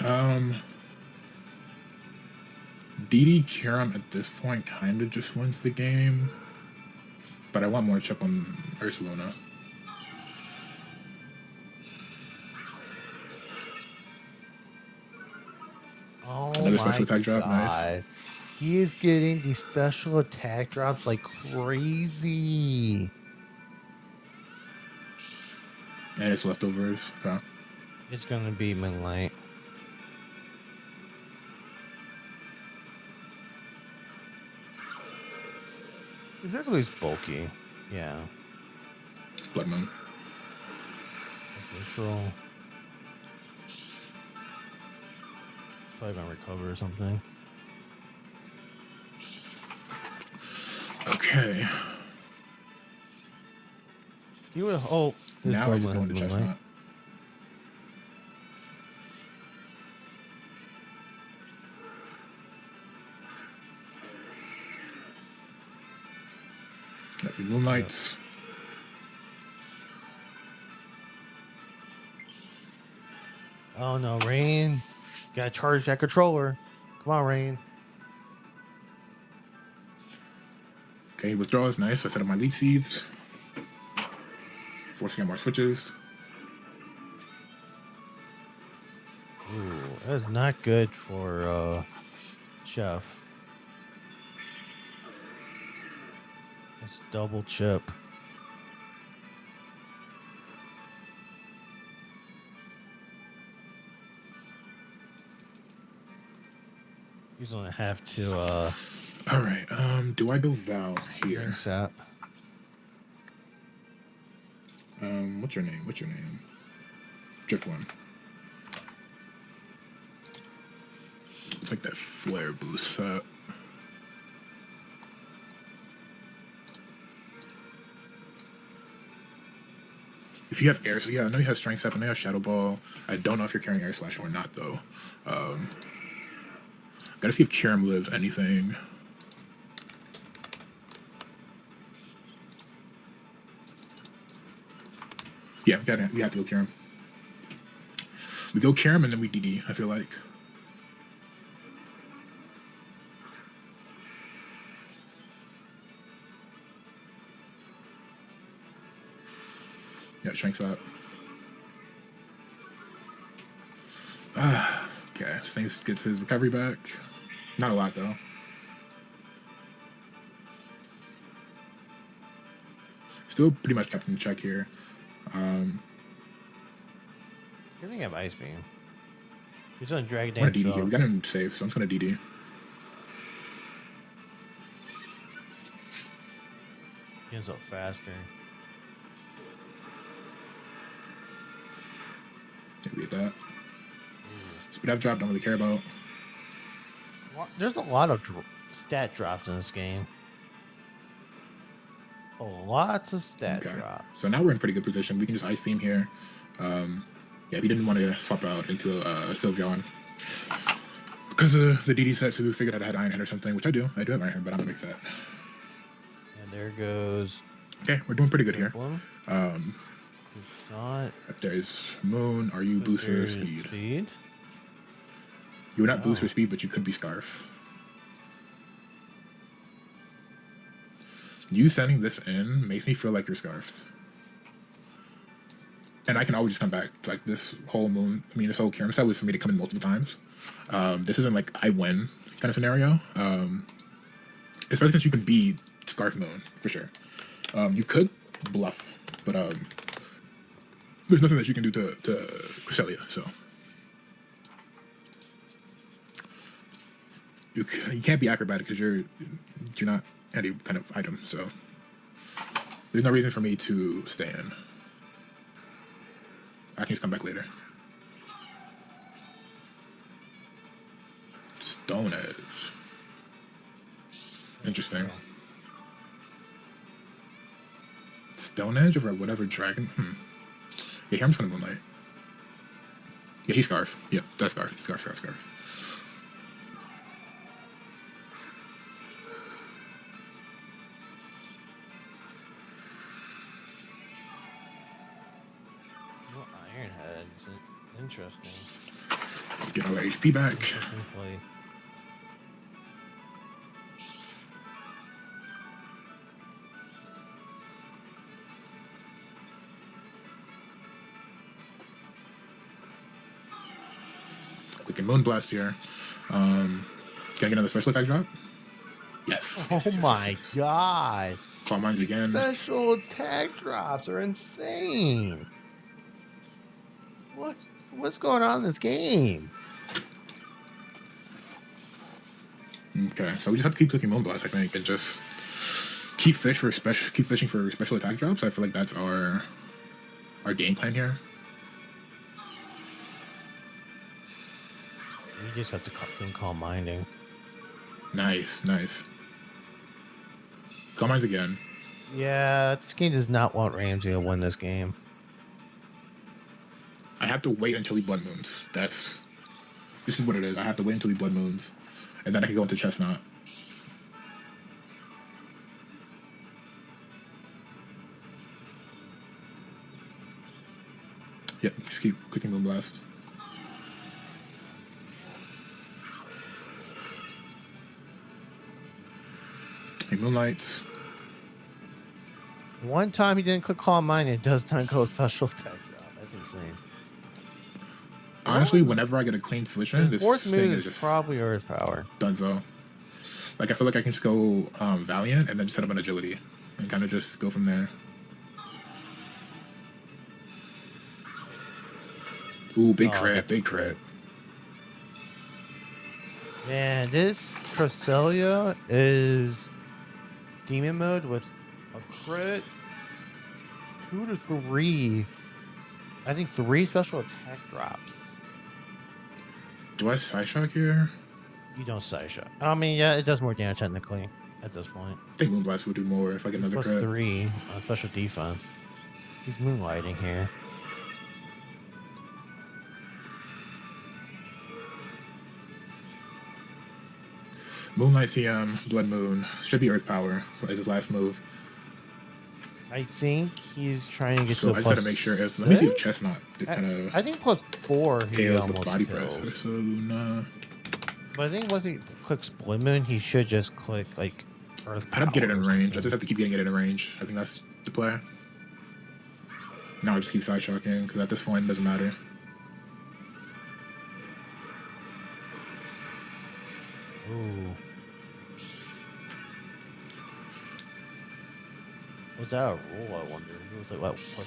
DD Kiram at this point kind of just wins the game, but I want more chip on Ursaluna. Oh, another special attack drop, nice. He is getting these special attack drops like crazy. And it's leftovers. Okay. It's gonna be Moonlight. That's always bulky. Yeah. Blood Moon. Neutral. Probably gonna recover or something. Okay. You would hope. Now I just go into Chestnut. That'd be Moonlights. Oh no, Rain. Gotta charge that controller. Come on, Rain. Okay, withdraw is nice. I set up my lead seeds. Forcing out more switches. Ooh, that's not good for Chef. That's double chip. He's gonna have to All right. Do I go Val here? ring sap. What's your name? What's your name? Drift one. It's like that flare boost set. If you have air, so yeah, I know you have strength step, I know you have shadow ball. I don't know if you're carrying air slash or not though. Gotta see if Kiram lives anything. Yeah, we have to go Kiram. We go Kiram and then we DD, I feel like. Yeah, strength's up. Okay, Snakes gets his recovery back. Not a lot though. Still pretty much kept in check here. You're gonna have Ice Beam. He's gonna drag it I'm down. gonna DD here. We got him safe, so I'm just gonna DD. He ends up faster. Yeah, we get that. Speed up drop, don't really care about. There's a lot of stat drops in this game. Oh, lots of stat drops. So now we're in pretty good position. We can just Ice Beam here. Yeah, we didn't want to swap out into Sylveon. Because of the DD set, so we figured out I had Iron Head or something, which I do. I do have Iron Head, but I'm going to mix that. And there goes... Okay, we're doing pretty good here. There's Moon. Are you booster or speed? You're not booster speed, but you could be Scarf. You sending this in makes me feel like you're Scarfed. And I can always just come back. Like this whole Moon, I mean, this whole Kiram set was for me to come in multiple times. This isn't like I win kind of scenario. Especially since you can be Scarf Moon, for sure. You could bluff, but there's nothing that you can do to Cresselia, so. You can't be acrobatic because you're not any kind of item, so there's no reason for me to stay in. I can just come back later. Stone Edge. Interesting. Stone Edge over whatever dragon? Yeah, here I'm just gonna Moonlight. Yeah, he's Scarf. Yeah, that's Scarf. Scarf. Iron Head. Interesting. Get our HP back. Quick and Moonblast here. Can I get another special attack drop? Yes. Oh my god. Call mines again. Special attack drops are insane. What's going on in this game? Okay, so we just have to keep clicking Moonblast, I think, and just keep fishing for special attack drops. I feel like that's our game plan here. You just have to call mining. Nice. Call mines again. Yeah, this game does not want Ramsey to win this game. I have to wait until he Blood Moons. This is what it is. I have to wait until he Blood Moons, and then I can go into Chestnut. Yep, just keep clicking Moonblast. Hey, Moonlights. One time he didn't click Calm Mind, it does not go special attack drop. That's insane. Honestly, whenever I get a clean switch in, this fourth thing move is is just probably Earth Power. Dunzo. Like I feel like I can just go Valiant and then just set up an agility and kind of just go from there. Ooh, big crit, big crit. Man, this Cresselia is demon mode with a crit 2 to 3. I think 3 special attack drops. Do I side shock here? You don't side shot. I mean, yeah, it does more damage technically at this point. I think Moonblast will do more if I get another crit. +3 on special defense. He's moonlighting here. Moonlight CM, Blood Moon. Should be Earth Power as his last move. I think he's trying to get so to I just gotta make sure if let me see if Chestnut just kinda I think +4 he KOs almost with body kills. press. So nah. But I think once he clicks Blood Moon, he should just click like Earth Power. I'd get it in range. I just have to keep getting it in range. I think that's the play. Now I just keep side shocking because at this point it doesn't matter. Ooh. Was that a roll? I wonder. It was like what +2?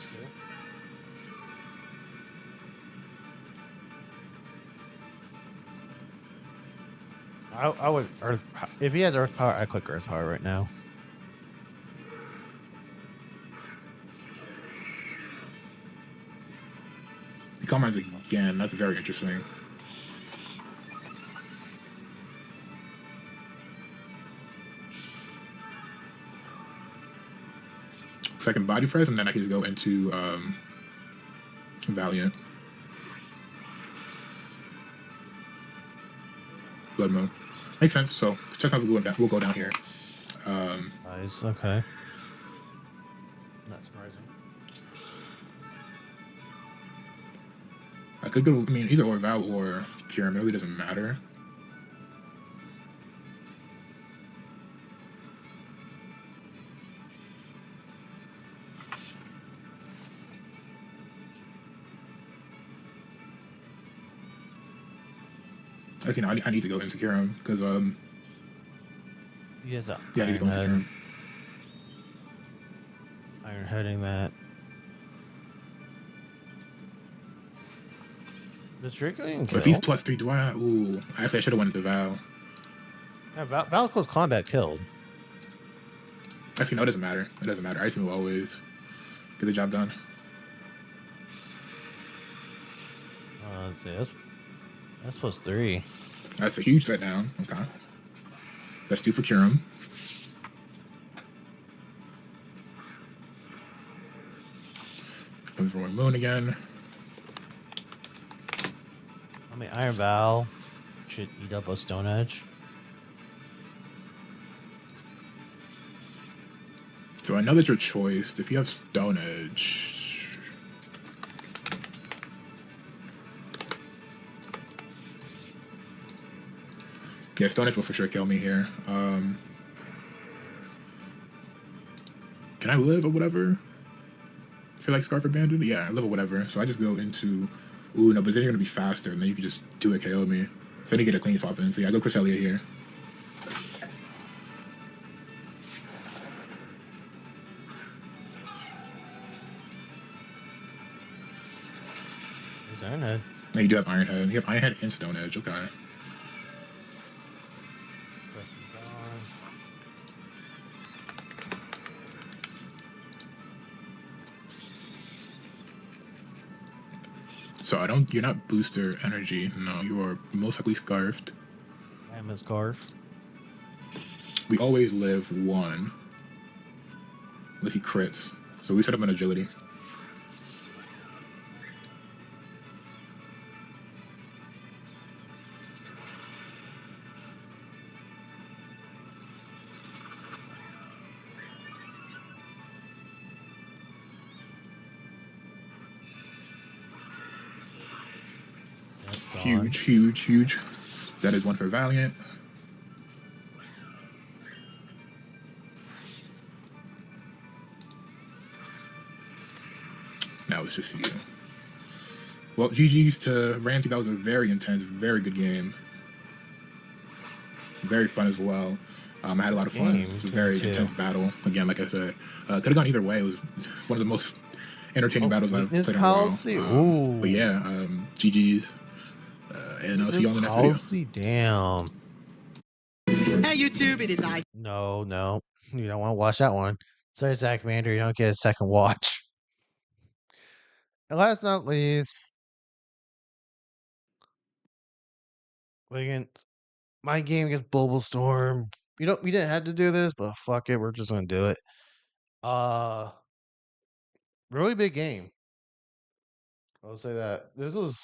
I would Earth if he has Earth Power. I click Earth Power right now. He comments again. That's very interesting. So I can body press and then I can just go into Valiant. Blood Moon. Makes sense. So Chestnut will go down here. Nice. Okay. Not surprising. I could go. I mean, either or Val or Kieran. It really doesn't matter. Okay, no, I need to go into Kieran because He has a yeah, I need to go into Kieran. Iron heading that. Does Draco even kill? But if he's +3, do I? Ooh, actually, I should have went into Val. Yeah, Val close combat killed. Actually, no, it doesn't matter. It doesn't matter. Item will always get the job done. Let's see. That's +3. That's a huge set down. Okay. That's 2 for Kieran. Comes from Moon again. I mean, Iron Val should eat up a Stone Edge. So I know that your choice. If you have Stone Edge, yeah, Stone Edge will for sure kill me here. Can I live or whatever? Feel like Scarf Abandoned? Yeah, I live or whatever. So I just go into. Ooh, no, but then you're gonna be faster, and then you can just do it, KO me. So then you get a clean swap in. So yeah, I go Cresselia here. There's Iron Head. No, you do have Iron Head. You have Iron Head and Stone Edge. Okay. So you're not booster energy. No, you are most likely scarfed. I'm a Scarf. We always live 1. Unless he crits. So we set up an agility. Huge, huge, huge. That is 1 for Valiant. Now it's just you. Well, GG's to Ramsey. That was a very intense, very good game. Very fun as well. I had a lot of fun. It was a very intense battle. Again, like I said, could have gone either way. It was one of the most entertaining battles I've played in a while. But yeah, GG's. And I'll see you on the next video. Damn. Hey YouTube, it is I. No, you don't want to watch that one. Sorry, Zach Commander, you don't get a second watch. And last but not least, my game against Bulbastorm. We didn't have to do this, but fuck it, we're just gonna do it. Really big game. I'll say that this was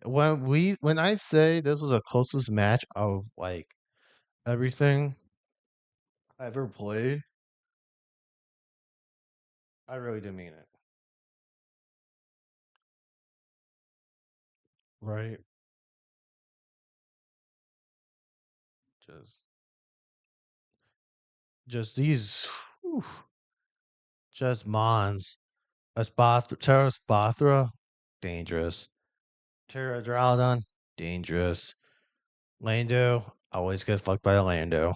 when I say this was the closest match of like everything I ever played. I really did mean it. Right? Just these, whew, just Mons. Terra Spathra, dangerous. Terra Draldon, dangerous. Lando, always get fucked by the Lando.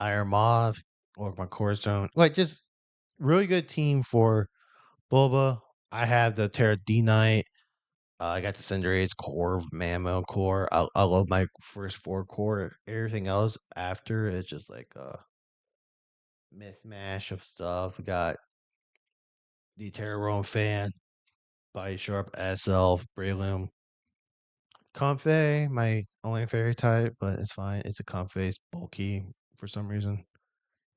Iron Moth, or my Cornerstone. Like, just really good team for Boba. I have the Terra D Knight. I got the Cinderace core, Mammo core. I love my first 4 core. Everything else after is just like a myth-mash of stuff. We got the Terra Roam fan, Body Sharp, SL, Breloom. Comfey, my only fairy type, but it's fine. It's a Comfey, it's bulky for some reason.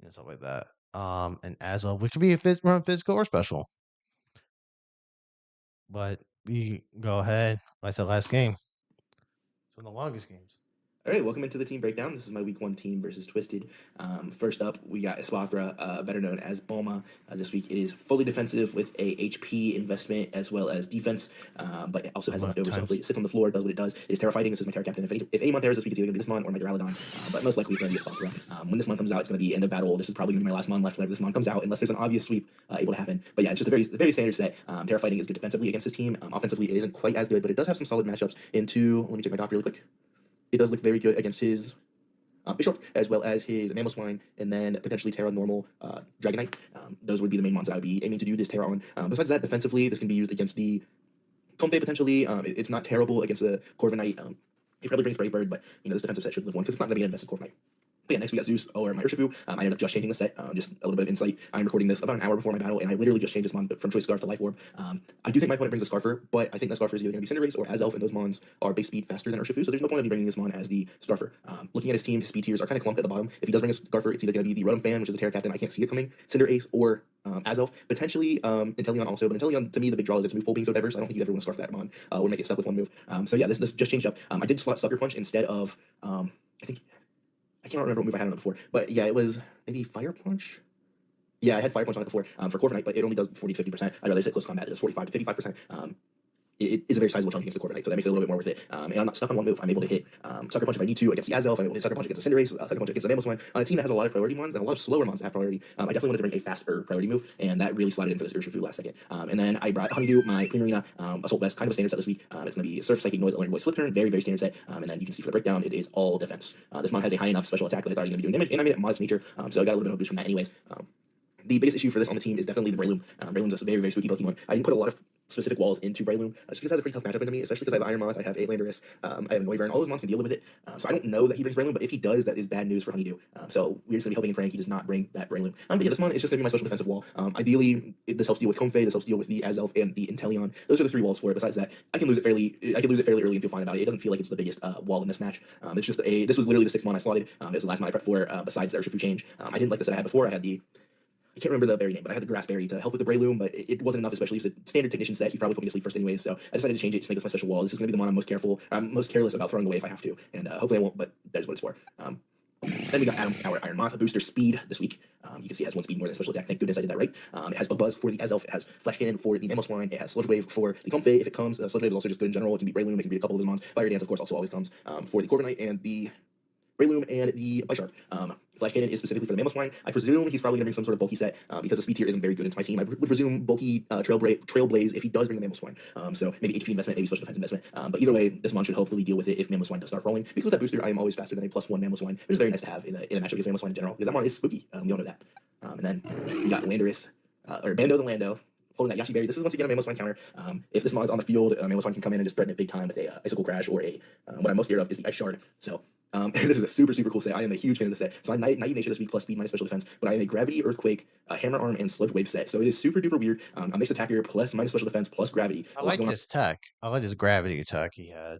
And stuff like that. And Azul, which could be a run physical or special. But we go ahead. Like I said, last game. It's one of the longest games. All right, welcome into the team breakdown. This is my week 1 team versus Twisted. First up, we got Espathra, better known as Bulma. This week it is fully defensive with a HP investment as well as defense, but it also has leftovers. So hopefully it sits on the floor, does what it does. It is Terra Fighting. This is my Terra Captain. If any month there is this week, it's either going to be this month or my Duraludon, but most likely it's going to be Espathra. When this month comes out, it's going to be end of battle. This is probably going to be my last month left whenever this month comes out, unless there's an obvious sweep able to happen. But yeah, it's just a very standard set. Terra Fighting is good defensively against this team. Offensively, it isn't quite as good, but it does have some solid matchups into. Let me check my top really quick. It does look very good against his Bishop, as well as his Mamoswine, and then potentially Terra Normal Dragonite. Those would be the main ones I would be aiming to do this Terra on. Besides that, defensively, this can be used against the Comfey potentially. It's not terrible against the Corviknight. It probably brings Brave Bird, but this defensive set should live one because it's not going to be an invested Corviknight. But yeah, next we got Zeus or my Urshifu. I ended up just changing the set, just a little bit of insight. I'm recording this about an hour before my battle, and I literally just changed this mon from Choice Scarf to Life Orb. I do think my opponent brings a Scarfer, but I think that Scarfer is either going to be Cinderace or Azelf, and those mons are base speed faster than Urshifu, so there's no point in me bringing this mon as the Scarfer. Looking at his team, his speed tiers are kind of clumped at the bottom. If he does bring a Scarfer, it's either going to be the Rotom Fan, which is a Terra Captain, I can't see it coming, Cinderace, or Azelf, potentially Inteleon also, but Inteleon, to me, the big draw is its move pool being so diverse, I don't think you'd ever want to Scarf that mon, or make it stuck with one move. So yeah, this just changed up. I did slot Sucker Punch instead of, I can't remember what move I had on it before, but yeah, it was maybe Fire Punch. Yeah, I had Fire Punch on it before for Corviknight, but it only does 40 to 50%. I'd rather say Close Combat. It does 45 to 55%. It is a very sizable chunk against the Corviknight, so that makes it a little bit more worth it. And I'm not stuck on one move. I'm able to hit Sucker Punch if I need to against the Azelf. I'm able to hit Sucker Punch against the Cinderace, Sucker Punch against the Mamoswine. On a team that has a lot of priority mons and a lot of slower mons that have priority, I definitely wanted to bring a faster priority move, and that really slotted in for this Urshifu last second. And then I brought Honeydew, my Primarina, Assault Vest, kind of a standard set this week. It's going to be Surf, Psychic, Noise, Alarm Voice, Flip Turn, very standard set. And then you can see for the breakdown, it is all defense. This mon has a high enough special attack that it's already going to be doing damage, and I made it Modest Nature, so I got a little bit of a boost from that anyways. The biggest issue for this on the team is definitely the Breloom. Breloom's a very spooky Pokemon. I didn't put a lot of specific walls into Breloom, just because it has a pretty tough matchup into me, especially because I have Iron Moth, I have a Landorus, I have Noivern, all those mons can deal with it. So I don't know that he brings Breloom, but if he does, that is bad news for Honeydew. So we're just going to be hoping and praying he does not bring that Breloom. But yeah, this mon is just going to be my special defensive wall. Ideally, this helps deal with Comfey, this helps deal with the Azelf and the Inteleon. Those are the 3 walls for it. Besides that, I can lose it fairly early and feel fine about it. It doesn't feel like it's the biggest wall in this match. It's just this was literally the 6th mon I slotted. It was the last mon I prepped for, besides the Urshifu change. I didn't like the set I had before. I can't remember the berry name, but I had the grass berry to help with the Breloom, but it wasn't enough, especially if it's a standard technician set. He probably put me to sleep first anyways, so I decided to change it to make this my special wall. This is going to be the one I'm most careless about throwing away if I have to, and hopefully I won't, but that is what it's for. Then we got our Iron Moth, a booster speed this week. You can see it has 1 speed more than special attack. Thank goodness I did that right. It has Bug Buzz for the Azelf. It has Flash Cannon for the Mamoswine. It has Sludge Wave for the Comfey if it comes. Sludge Wave is also just good in general. It can beat Breloom. It can beat a couple of his mons. Fire Dance, of course, also always comes for the Corviknight and the Breloom and the Bite Shark. Flash Cannon is specifically for the Mammoth Swine. I presume he's probably going to bring some sort of bulky set because the speed tier isn't very good into my team. I would presume bulky Trailblaze if he does bring the Mammoth Swine. So maybe HP investment, maybe special defense investment. But either way, this mon should hopefully deal with it if Mammoth Swine does start rolling. Because with that booster, I am always faster than a +1 Mammoth Swine, which is very nice to have in a matchup against Mammoth Swine in general because that mon is spooky. We all know that. And then we got Landorus, or Bando the Lando, holding that Yashi Berry. This is once again a Mammoth Swine counter. If this mon is on the field, Mammoth Swine can come in and just threaten it big time with a Icicle Crash or a, what I'm most scared of is the Ice Shard. So this is a super, super cool set. I am a huge fan of this set. So I'm Naive Nature this week plus speed minus special defense, but I am a Gravity, Earthquake, Hammer Arm, and Sludge Wave set. So it is super duper weird. I'm mixed attacker plus minus special defense plus gravity. I like this tech. I like this gravity attack he had.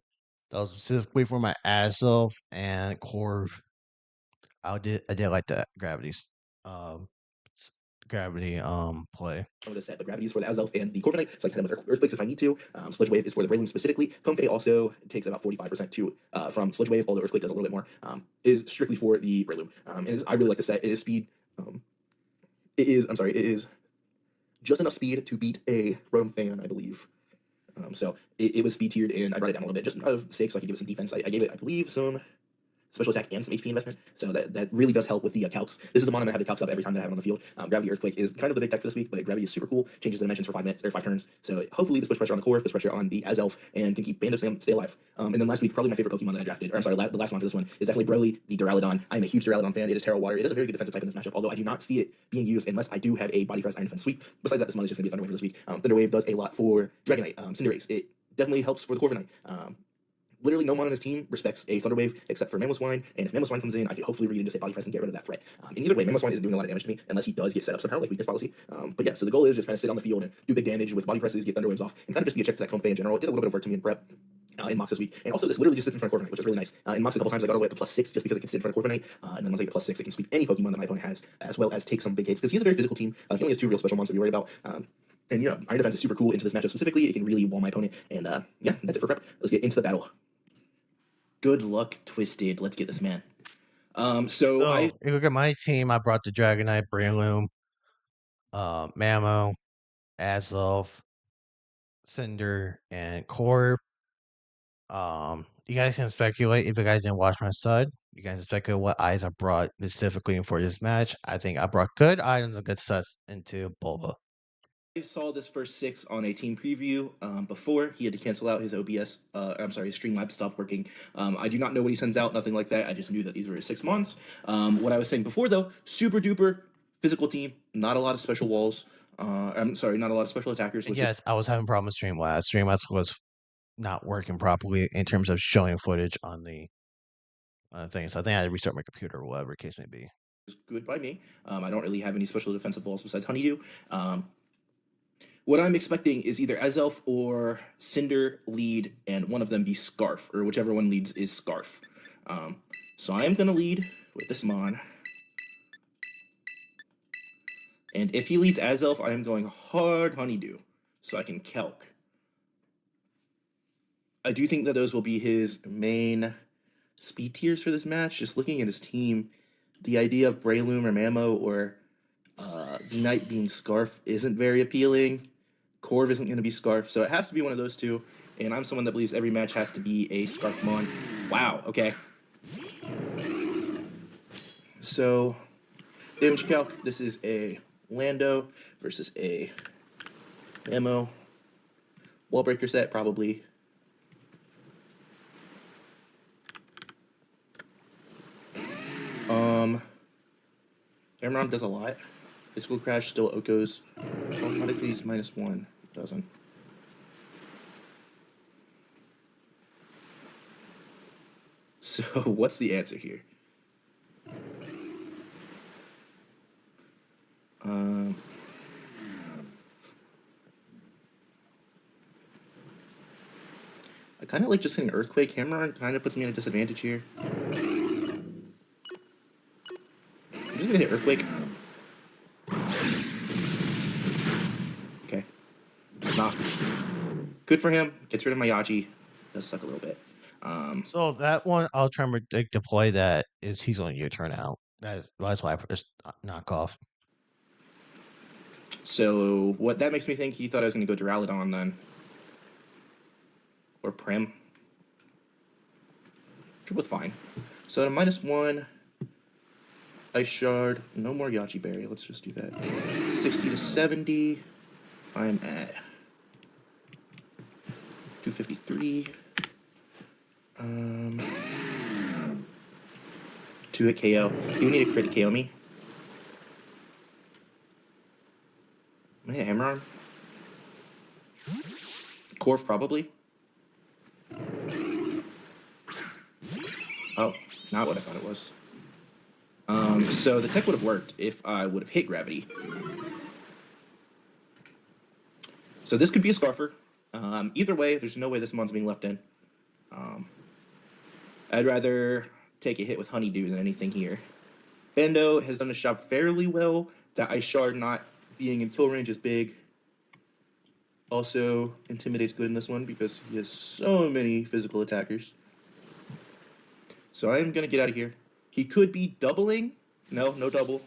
That was specifically for my Azelf and Corv. I did like that gravity play. Of the set, but gravity is for the Azelf and the Corviknight, so I can hit him with Earthquakes if I need to. Sludge Wave is for the Breloom specifically. Comfey also takes about 45% to from Sludge Wave, although Earthquake does a little bit more. Is strictly for the Breloom. I really like the set. It is speed. It is just enough speed to beat a Rotom fan, I believe. So it was speed tiered, and I brought it down a little bit just out of sake, so I could give it some defense. I gave it, I believe, some special attack and some HP investment, so that really does help with the calcs. This is the one I'm gonna have the calcs up every time that I have it on the field. Gravity Earthquake is kind of the big tech for this week, but Gravity is super cool. Changes the dimensions for 5 minutes or 5 turns. So hopefully this puts pressure on the core, puts pressure on the Azelf, and can keep Bando stay alive. And then last week, probably my favorite Pokemon that I drafted, or I'm sorry, the last one for this one is definitely Broly, the Duraludon. I'm a huge Duraludon fan. It is Terra Water. It is a very good defensive type in this matchup, although I do not see it being used unless I do have a Body Press Iron Defense sweep. Besides that, this one is just gonna be a Thunder Wave for this week. Thunder Wave does a lot for Dragonite, Cinderace. It definitely helps for the Corviknight. Literally no mon on his team respects a Thunder Wave except for Mammoth Swine, and if Mammoth Swine comes in, I could hopefully read into say Body Press and get rid of that threat. In either way, Mammoth Swine isn't doing a lot of damage to me unless he does get set up somehow, like weakness policy. But yeah, so the goal is just kind of sit on the field and do big damage with Body Presses, get Thunder Waves off, and kind of just be a check to that Comfey in general. It did a little bit of work to me in prep. In Mox this week, and also this literally just sits in front of Corviknight, which is really nice. In Mox a couple times I got all the way up to +6 just because it can sit in front of Corviknight, and then once I get +6, it can sweep any Pokemon that my opponent has, as well as take some big hits because he has a very physical team. He only has 2 real special mons to be worried about. And you know, Iron Defense is super cool into this matchup specifically. It can really wall my opponent, and yeah, that's it for prep. Let's get into the battle. Good luck, Twisted. Let's get this man. If you look at my team, I brought the Dragonite, Breloom, Mammo, Azelf, Cinder, and Corp. You guys can speculate if you guys didn't watch my stud. You guys can speculate what items I brought specifically for this match. I think I brought good items and good sets into Bulba. I saw this first 6 on a team preview before he had to cancel out his OBS. His Streamlabs stopped working. I do not know what he sends out, nothing like that. I just knew that these were his 6 mons. What I was saying before though, super duper physical team, not a lot of special walls. Not a lot of special attackers. Yes, I was having problems with Streamlabs. Streamlabs was not working properly in terms of showing footage on the thing. So I think I had to restart my computer or whatever the case may be. It's good by me. I don't really have any special defensive walls besides Honeydew. What I'm expecting is either Azelf or Cinder lead, and one of them be Scarf, or whichever one leads is Scarf. So I am going to lead with this mon. And if he leads Azelf, I am going hard Honeydew, so I can calc. I do think that those will be his main speed tiers for this match. Just looking at his team, the idea of Breloom or Mammo or Knight being Scarf isn't very appealing. Corv isn't going to be Scarf, so it has to be one of those two. And I'm someone that believes every match has to be a Scarf mon. Wow, okay. So, damage calc, this is a Lando versus a Mammo. Wall breaker set, probably. Amron does a lot. Physical Crash still Oko's. Automatically he's -1. Doesn't. So what's the answer here? I kind of like just hitting Earthquake. Hammer kind of puts me at a disadvantage here. I'm just gonna hit Earthquake. Okay. Knocked. Good for him. Gets rid of my Yachi. Does suck a little bit. So that one, I'll try and predict the play that is he's on your turn out. That's why I just knock off. So what that makes me think, he thought I was going to go Duraludon then. Or Prim. Which was fine. So at a -1, Ice Shard, no more Yachi Berry. Let's just do that. 60 to 70. I'm at 253. 2-hit KO. You need a crit KO me. Am I a Hammer Arm? Corv probably. Oh, not what I thought it was. So the tech would have worked if I would have hit Gravity. So this could be a Scarfer. Either way, there's no way this mon's being left in. I'd rather take a hit with Honeydew than anything here. Bando has done his job fairly well. That Ice Shard not being in kill range is big. Also, Intimidate's good in this one because he has so many physical attackers. So I am going to get out of here. He could be doubling. No, no double.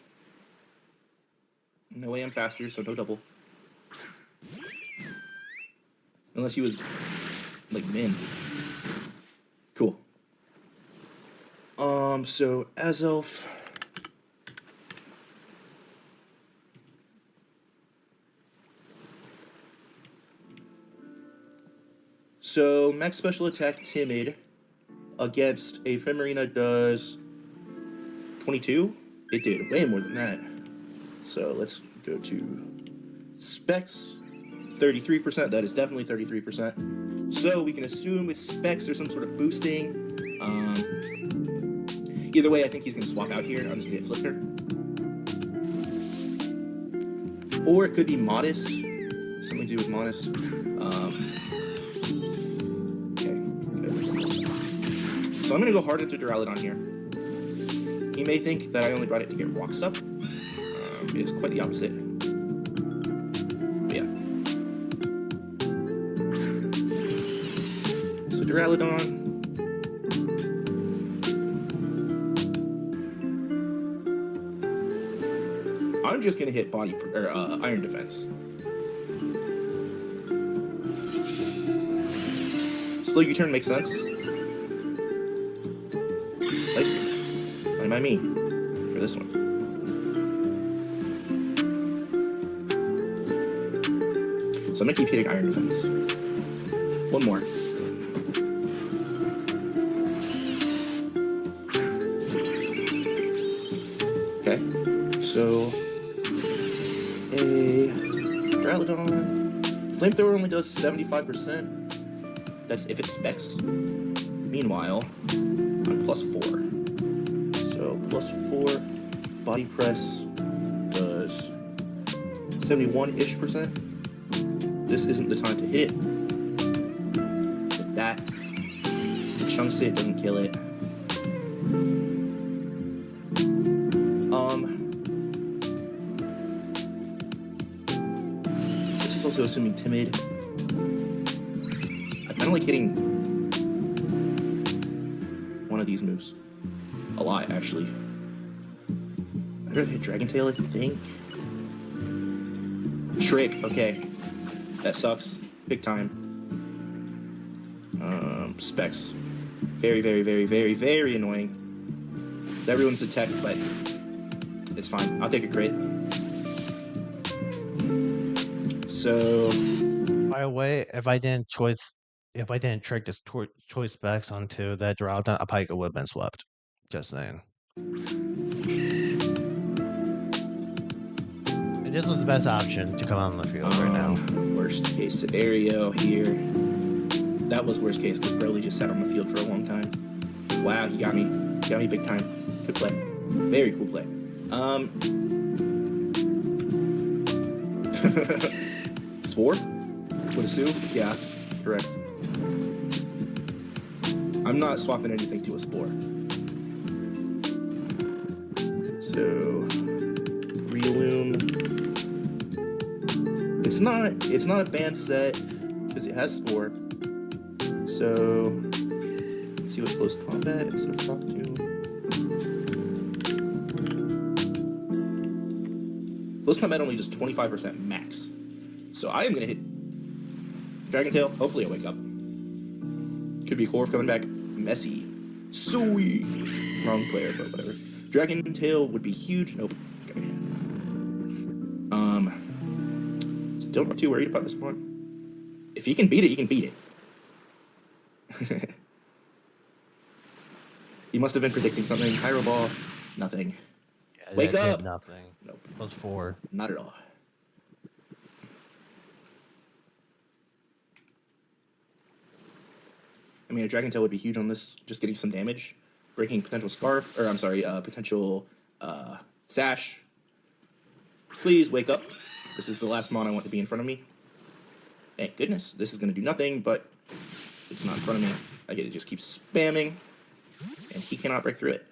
No way I'm faster, so no double. Unless he was, like, min. Cool. So, Azelf. So, max special attack Timid against a Primarina does 22. It did way more than that. So, let's go to Specs. 33%. That is definitely 33%. So, we can assume with Specs there's some sort of boosting. Either way, I think he's going to swap out here. I'm just going to hit Flicker. Or it could be Modest. Something to do with Modest. Okay, good. So I'm going to go hard into Duraludon here. He may think that I only brought it to get Rocks up. It is quite the opposite. But yeah. So Duraludon. I'm just gonna hit Iron Defense. Slow U-turn makes sense. Ice cream. What am I for this one? So I'm gonna keep hitting Iron Defense. One more. Okay. So Duraludon. Flamethrower only does 75%. That's if it specs. Meanwhile, I'm +4. So +4. Body press does 71-ish%. This isn't the time to hit. With that, it chunks it, doesn't kill it. Also assuming Timid. I kind of like hitting one of these moves. A lot, actually. I'd rather hit Dragon Tail, I think. Trick, okay. That sucks. Big time. Specs. Very, very, very, very, very annoying. Everyone's attacked, but it's fine. I'll take a crit. So, by the way, if I didn't trick this choice specs onto that Duraludon, I probably would have been swept. Just saying. And this was the best option to come on the field right now. Worst case scenario here. That was worst case because Broly just sat on the field for a long time. Wow, he got me. Got me big time. Good play. Very cool play. Spore? Would assume? Yeah, correct. I'm not swapping anything to a Spore. So, Breloom. It's not a banned set because it has Spore. So, let's see what close combat instead of Rock Tomb. Close combat only does 25% max. So I am going to hit Dragon Tail. Hopefully I wake up. Could be Corv coming back. Messy. Sweet. Wrong player, but whatever. Dragon Tail would be huge. Nope. Okay. Still not too worried about this one. If he can beat it, he can beat it. He must have been predicting something. Pyro Ball, nothing. Yeah, Wake that did up! nothing. Nope. +4. Not at all. I mean, a Dragon Tail would be huge on this, just getting some damage. Breaking potential Scarf, or I'm sorry, potential Sash. Please wake up. This is the last mon I want to be in front of me. Thank goodness. This is going to do nothing, but it's not in front of me. I get to just keep spamming, and he cannot break through it.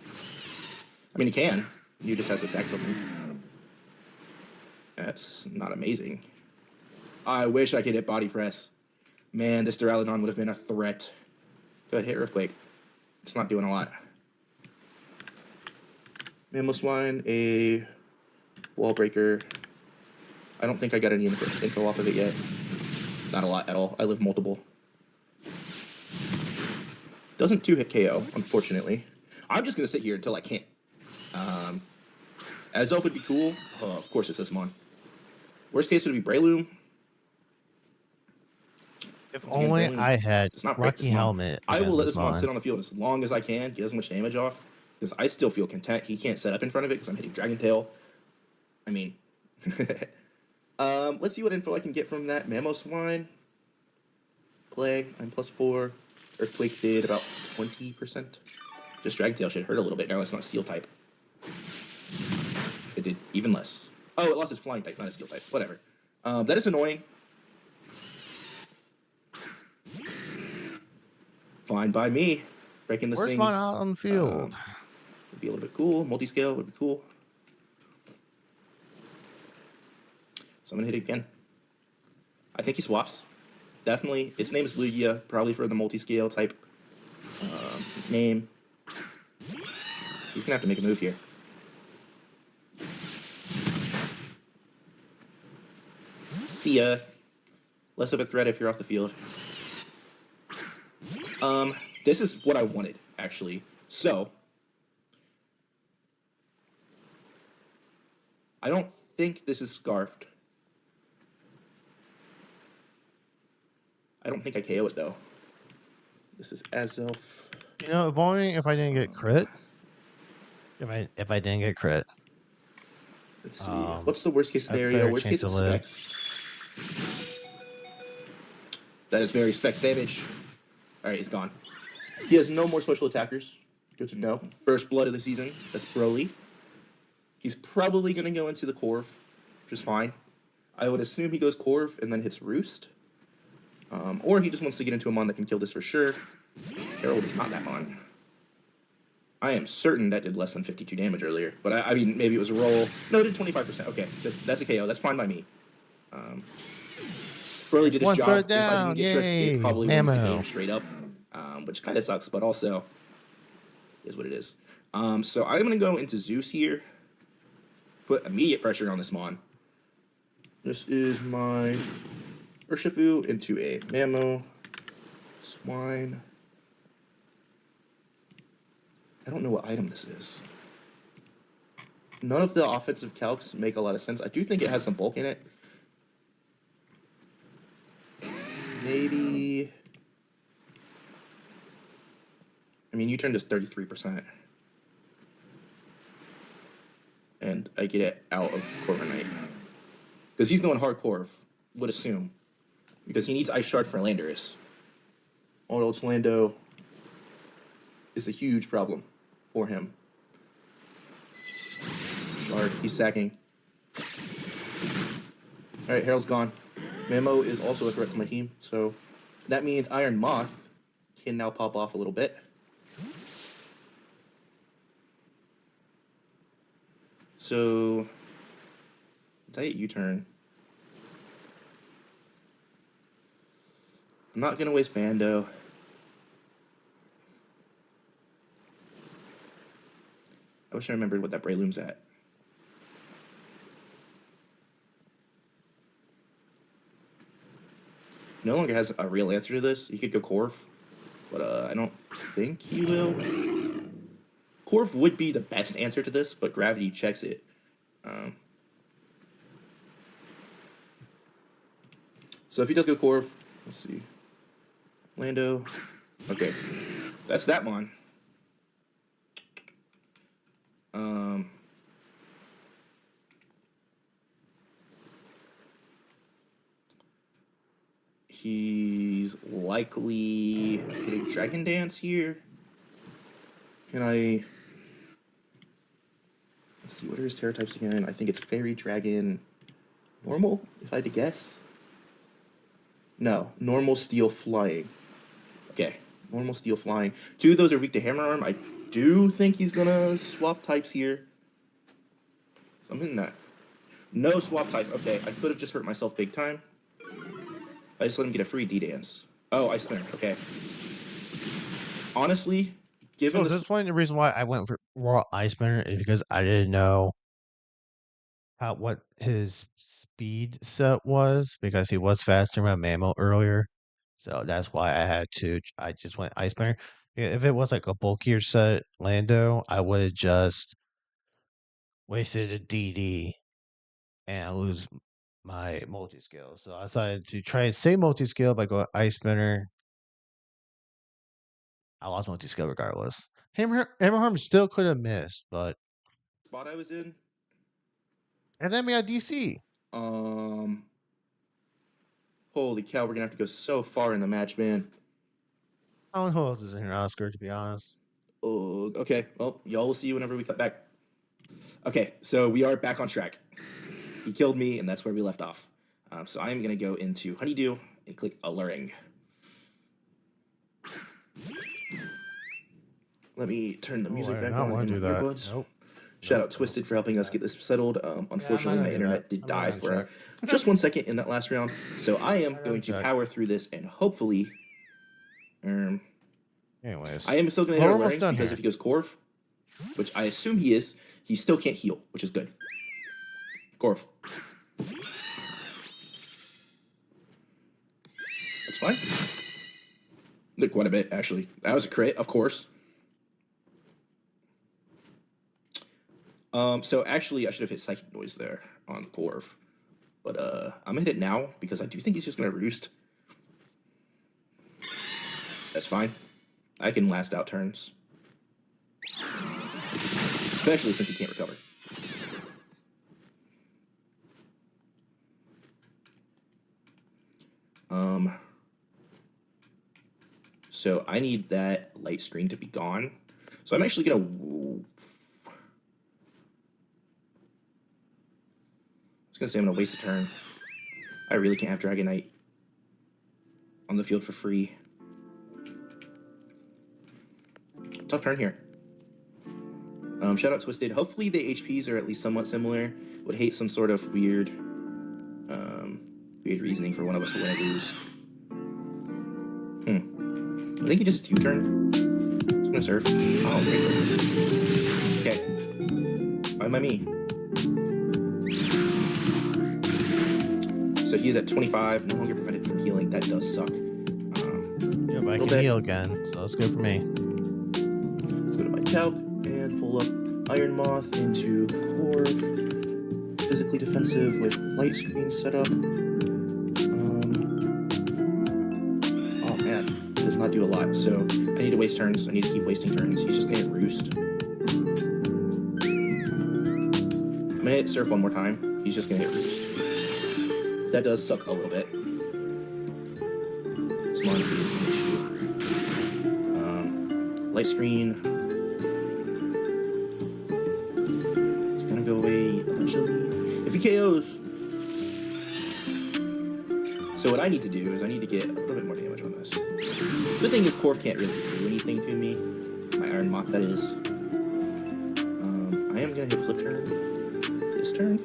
I mean, he can. He just has to sack something. That's not amazing. I wish I could hit Body Press. Man, this Duraludon would have been a threat. Go ahead, hit Earthquake. It's not doing a lot. Mammal Swine, a Wall Breaker. I don't think I got any info off of it yet. Not a lot at all. I live multiple. Doesn't 2-hit KO, unfortunately. I'm just going to sit here until I can't. Azelf would be cool. Oh, of course it's this mon. Worst case would be Breloom. If only I had Rocky Helmet. I will let this mon sit on the field as long as I can, get as much damage off, because I still feel content. He can't set up in front of it because I'm hitting Dragon Tail. I mean, let's see what info I can get from that. Mamoswine. Play. I'm +4. Earthquake did about 20%. Just Dragon Tail should hurt a little bit. Now it's not Steel type. It did even less. Oh, it lost its Flying type, not its Steel type. Whatever. That is annoying. Fine by me. Breaking this thing. Where's mine out on the field? Would be a little bit cool. Multi-scale would be cool. So I'm going to hit it again. I think he swaps. Definitely. Its name is Lugia, probably for the multi-scale type name. He's going to have to make a move here. See ya. Less of a threat if you're off the field. This is what I wanted, actually. So, I don't think this is Scarfed. I don't think I KO it, though. This is Azelf. You know, if only if I didn't get crit. If I didn't get crit. Let's see. What's the worst case scenario? Worst case is Specs. That is very Specs damage. Alright, he's gone. He has no more special attackers. Good to know. First blood of the season. That's Broly. He's probably going to go into the Corv, which is fine. I would assume he goes Corv and then hits Roost. Or he just wants to get into a mon that can kill this for sure. Herald is not that mon. I am certain that did less than 52 damage earlier. But I mean, maybe it was a roll. No, it did 25%. Okay, that's a KO. That's fine by me. Broly did his job. If I didn't get tricked, it probably wins the game straight up. Which kind of sucks, but also is what it is. So I'm going to go into Zeus here. Put immediate pressure on this mon. This is my Urshifu into a Mamo Swine. I don't know what item this is. None of the offensive calcs make a lot of sense. I do think it has some bulk in it. Maybe... I mean, U-turn is 33%. And I get it out of Corviknight. Because he's going hardcore, would assume. Because he needs Ice Shard for Landorus. Or else Lando is a huge problem for him. Shard, he's sacking. Alright, Herald's gone. Mamo is also a threat to my team, so that means Iron Moth can now pop off a little bit. So, let's hit U-turn. I'm not going to waste Bando. I wish I remembered what that Breloom's at. No longer has a real answer to this. He could go Corv, but I don't think he will. Corv would be the best answer to this, but gravity checks it. So if he does go Corv, let's see. Lando. Okay. That's that one. He's likely hitting Dragon Dance here. Can I... Let's see, what are his Terra types again? I think it's Fairy, Dragon, Normal, if I had to guess. No, Normal, Steel, Flying. Okay, Normal, Steel, Flying. 2 of those are weak to Hammer Arm. I do think he's gonna swap types here. I'm in that. No swap type. Okay, I could have just hurt myself big time. I just let him get a free D-Dance. Oh, Ice Spinner. Okay. Honestly, given At this point, the reason why I went for Raw Ice Spinner is because I didn't know what his speed set was, because he was faster than Mammo earlier. So that's why I just went Ice Spinner. If it was like a bulkier set Lando, I would have just wasted a DD and lose my multi-skill. So I decided to try and save multi-skill by going Ice Spinner. I lost multi-skill regardless. Hammer Harm still could have missed, but spot I was in. And then we got DC. Holy cow, we're gonna have to go so far in the match, man. I don't know who else is in here, Oscar, to be honest. Okay. Well, y'all will see whenever we cut back. Okay, so we are back on track. He killed me, and that's where we left off. So I am going to go into Honeydew and click Alluring. Let me turn the music back on in my earbuds. Nope. Shout out Twisted for helping us get this settled. Unfortunately, my internet did die for just 1 second in that last round. So I am going to power through this and hopefully... Anyways. I am still going to hit Alluring because if he goes Corv, which I assume he is, he still can't heal, which is good. Corv. That's fine. Did quite a bit, actually. That was a crit, of course. So actually, I should have hit Psychic Noise there on Corv. But I'm going to hit it now because I do think he's just going to Roost. That's fine. I can last out turns. Especially since he can't recover. So I need that light screen to be gone. So I'm actually gonna... I was gonna say I'm gonna waste a turn. I really can't have Dragonite on the field for free. Tough turn here. Shout out Twisted. Hopefully the HPs are at least somewhat similar. Would hate some sort of weird reasoning for one of us to win or lose. I think he just 2-turn. He's gonna surf. Oh, great. Okay. Fine by me. So he is at 25, no longer prevented from healing. That does suck. Yeah, but I can heal again, so that's good for me. Let's go to my calc and pull up Iron Moth into Corv. Physically defensive with light screen set up. Oh man, does not do a lot. So I need to waste turns. I need to keep wasting turns. He's just gonna hit Roost. I'm gonna hit Surf one more time. He's just gonna hit Roost. That does suck a little bit. Smart is an issue. Light screen. It's gonna go away eventually. If he KOs. So what I need to do is I need to get a little bit more damage on this. Good thing is Corv can't really do anything to me. My Iron Moth, that is. I am gonna hit Flip turn. This turn.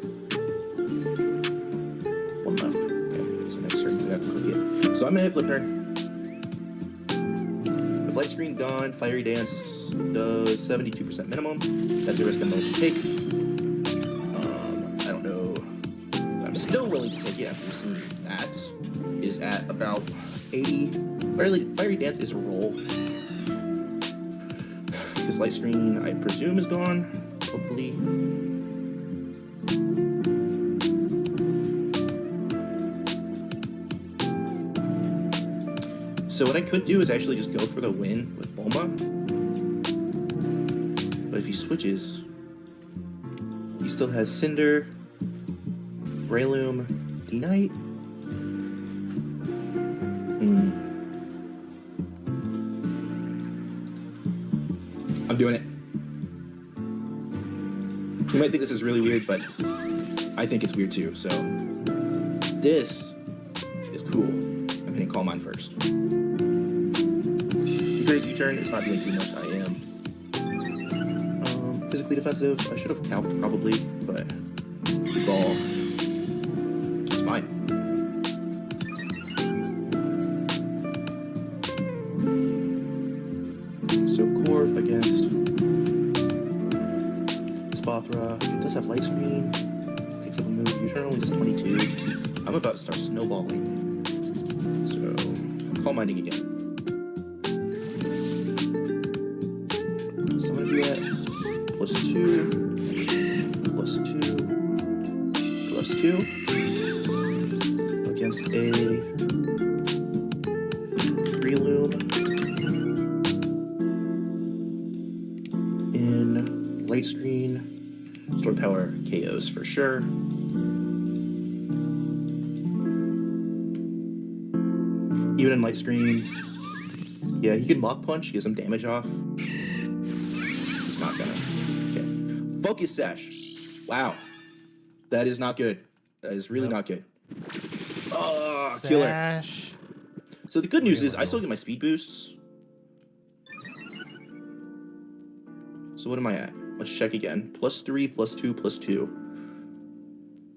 One left. Okay, so next turn we have to click it. So I'm gonna hit Flip turn. With Light Screen gone, Fiery Dance does 72% minimum. That's the risk I'm willing to take. I don't know. I'm still willing to take it after seeing that. Is at about 80. Fiery Dance is a roll. This light screen, I presume, is gone. Hopefully. So what I could do is actually just go for the win with Bulma. But if he switches, he still has Cinder, Breloom, D-Knight. I'm doing it. You might think this is really weird, but I think it's weird too. So this is cool. I'm hitting Calm Mind first. Great U-turn. It's not doing too much. I am physically defensive. I should have calced probably, but ball. It's fine. So Korf against Spathra. It does have light screen. Takes up a move. U-turn only does 22. I'm about to start snowballing. So I'm Calm Minding again. So I'm gonna do that. +2, +2, +2 against a Breloom in light screen. Sword power KOs for sure. Even in light screen, yeah, he can Mach Punch, get some damage off. He's not gonna. Okay. Focus Sash. Wow. That is not good. That is really not good. Oh, killer. Sash. So the good news is I still get my speed boosts. So what am I at? Let's check again. +3, +2, +2.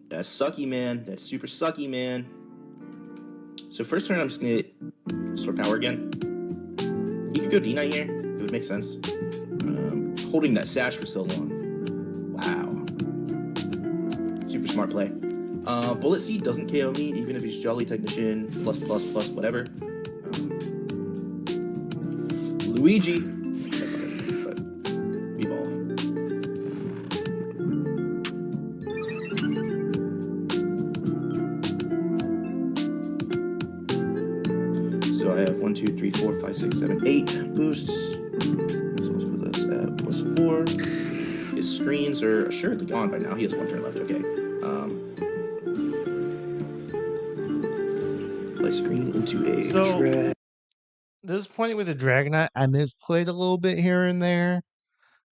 That's sucky, man. That's super sucky, man. So first turn, I'm just gonna Sword Power again. He could go D-Knight here. It would make sense. Holding that Sash for so long. Wow. Super smart play. Bullet Seed doesn't KO me, even if he's Jolly Technician, +++, whatever. Luigi. That's not his name, but B-Ball. So I have 1, 2, 3, 4, 5, 6, 7, 8 boosts. So let's put this at +4. His screens are assuredly gone by now. He has 1 turn left. Okay. Play screen into a So this point with the Dragonite, I misplayed a little bit here and there.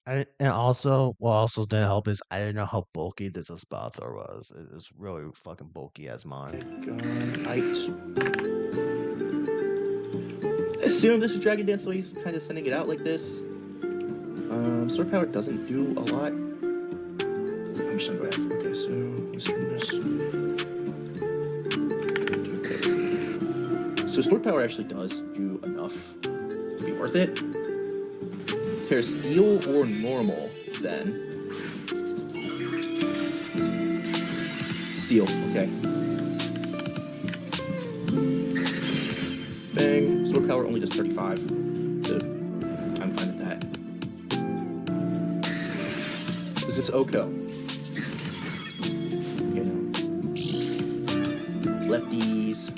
And also, what also didn't help is I didn't know how bulky this Spathra was. It was really fucking bulky as mine. Assume this is Dragon Dance, so he's kind of sending it out like this. Sword Power doesn't do a lot. I'm just gonna go ahead. Okay, so let's do this. So Sword Power actually does do enough to be worth it. Tear Steel or Normal, then. Steel, okay. Bang. Sword Power only does 35, so I'm fine with that. This is Oko. You know. Lefties.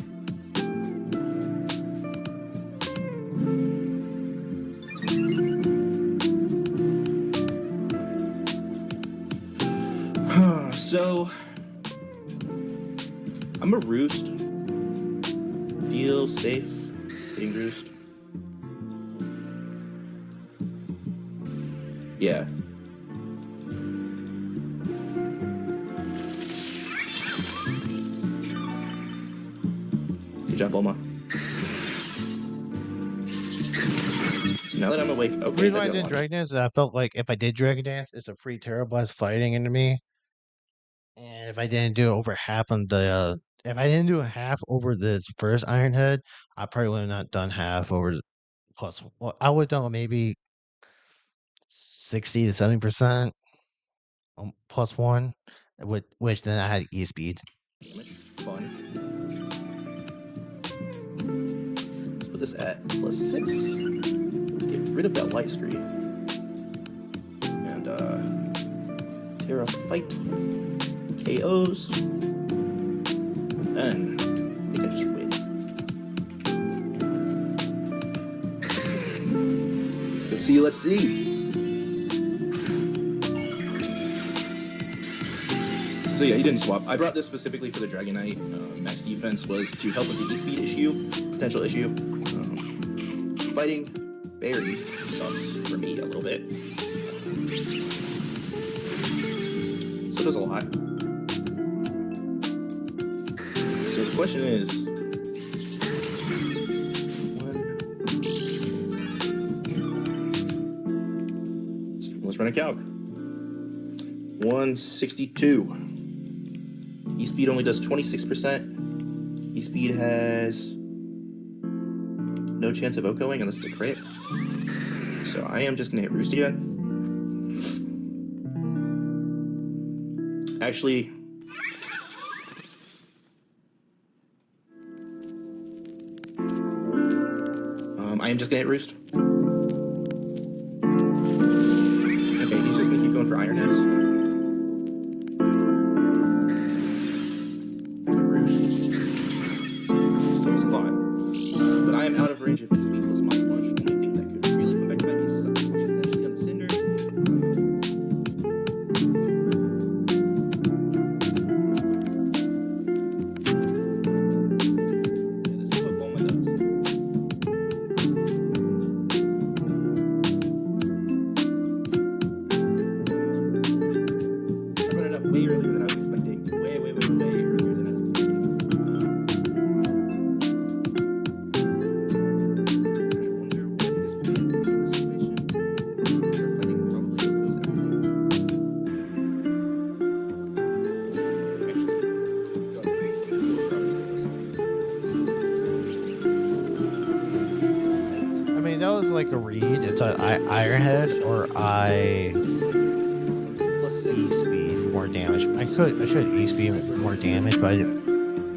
So, I'm a Roost. Feel safe hitting Roost. Yeah. Good job, Bulma. So now that I'm awake, The okay. reason why I did Dragon Dance is I felt like if I did Dragon Dance, it's a free Terra Blast fighting into me. And if I didn't do over half on the, if I didn't do a half over the first Iron Head, I probably would have not done half over the plus. Well, I would have done maybe 60 to 70% +1, which then I had E speed. Fun. Let's put this at +6. Let's get rid of that light screen. Terra fight. KOs. And I think I just win. Let's see, let's see. So yeah, he didn't swap. I brought this specifically for the Dragon Knight. Max defense was to help with the E-speed issue, potential issue. Fighting Barry sucks for me a little bit. So it does a lot. So the question is, let's run a calc. 162. E-speed only does 26%. E-speed has no chance of OHKOing unless it's a crit. So I am just gonna hit Roost again. Actually, I am just gonna hit Roost. Okay, he's just gonna keep going for Iron Heads. I am out of range of E-speed plus my punch. The only thing that could really come back to bite me is such punch potentially on the Cinder. Yeah, this is what Bulma does. I brought it up way earlier than I was expecting. Way earlier than I was expecting. I mean, that was like a read. It's Ironhead or E-speed more damage. I should E-speed more damage, but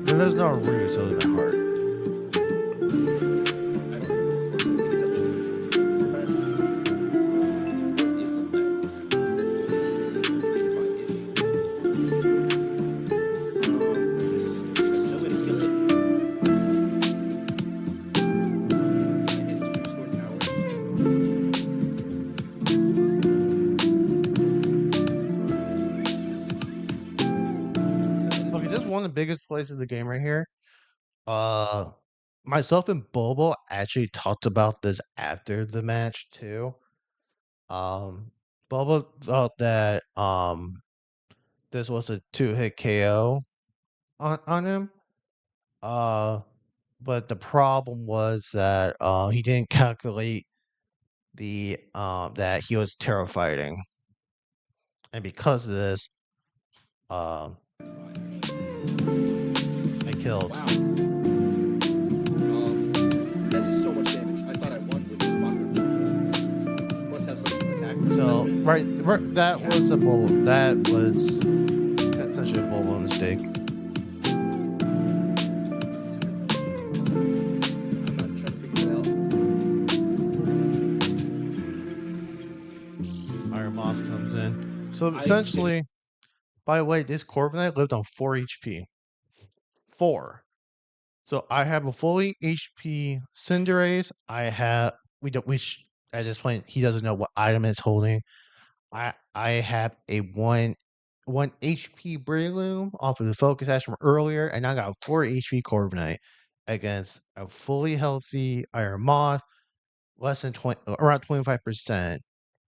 there's no root, so it's a bit hard. Okay, this is one of the biggest plays of the game right here. Myself and Bobo actually talked about this after the match too. Bobo thought that this was a 2-hit KO on him. But the problem was that he didn't calculate the that he was terror fighting, and because of this, I killed. Wow. That is so much damage. I thought I won with this Mako. Let's have some attack. So right, that was a bull. That was essentially a bull mistake. I'm not trying to figure it out. Iron Moss comes in. So essentially, by the way, this Corviknight lived on 4 HP. 4. So I have a fully HP Cinderace. I have which at this point he doesn't know what item it's holding. I have a 1 HP Breloom off of the Focus Ash from earlier, and I got a 4 HP Corviknight against a fully healthy Iron Moth, less than around 25%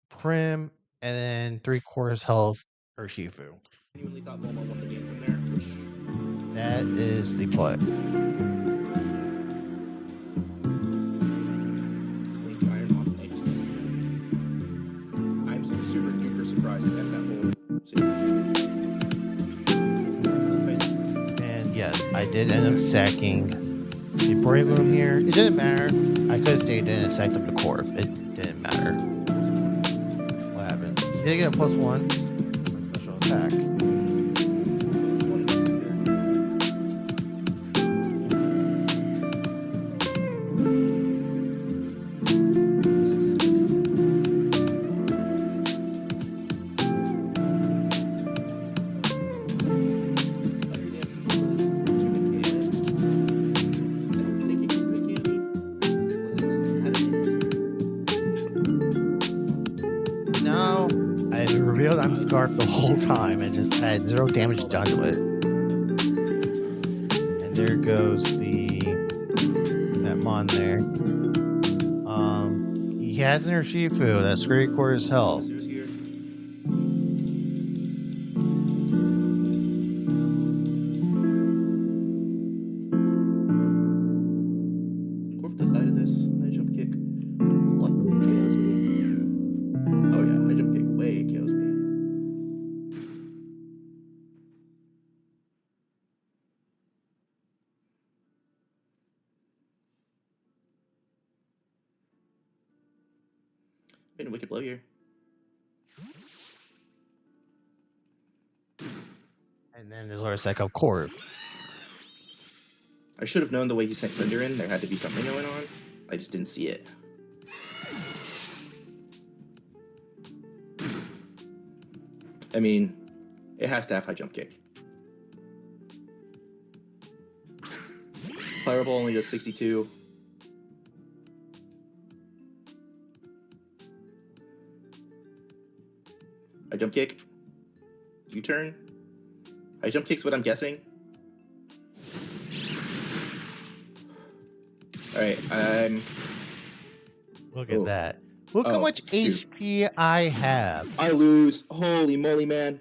Prim, and then 3/4 health Urshifu. Genuinely thought Bulma won the game from there, which That is the play. Thank you, Iron Moth. I'm super duper surprised at that whole situation. And yes, I did end up sacking the Breloom here. It didn't matter. I could have stayed in and sacked up the Corp. It didn't matter. What happened? He did get a +1 special attack. whole time and just had 0 damage done to it. And there goes that mon there. He has an Urshifu. That's great for his health. Corf decided this. High jump kick likely KOs me. Oh yeah, high jump kick way KOs me. Been a wicked blow here. And then there's our second Corp. I should have known the way he sent Cinder in. There had to be something going on. I just didn't see it. I mean, it has to have high jump kick. Fireball only does 62. High jump kick. U-turn. High jump kick's what I'm guessing. Alright, Look at that. Look how much shoot. HP I have. I lose. Holy moly, man.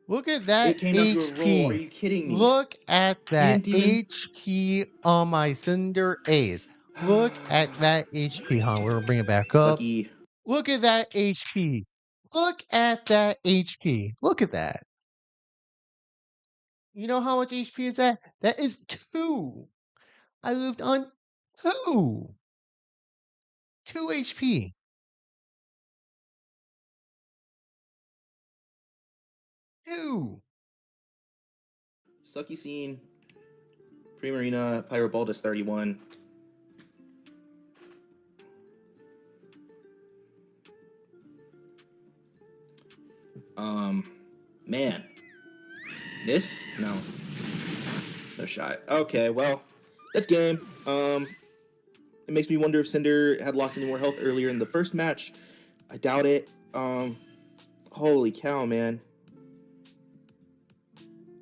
Look at that It came down to a roll. Are HP. you kidding me? Look at that didn't even- HP on my Cinder Ace. Look at that HP, huh? We're gonna bring it back up. Sucky. Look at that HP. Look at that HP. Look at that. You know how much HP is that? That is 2. I lived on 2. 2 HP. Sucky scene. Primarina, Pyrobaldus 31. Man. This? No. No shot. Okay, well, that's game. It makes me wonder if Cinder had lost any more health earlier in the first match. I doubt it. Holy cow, man.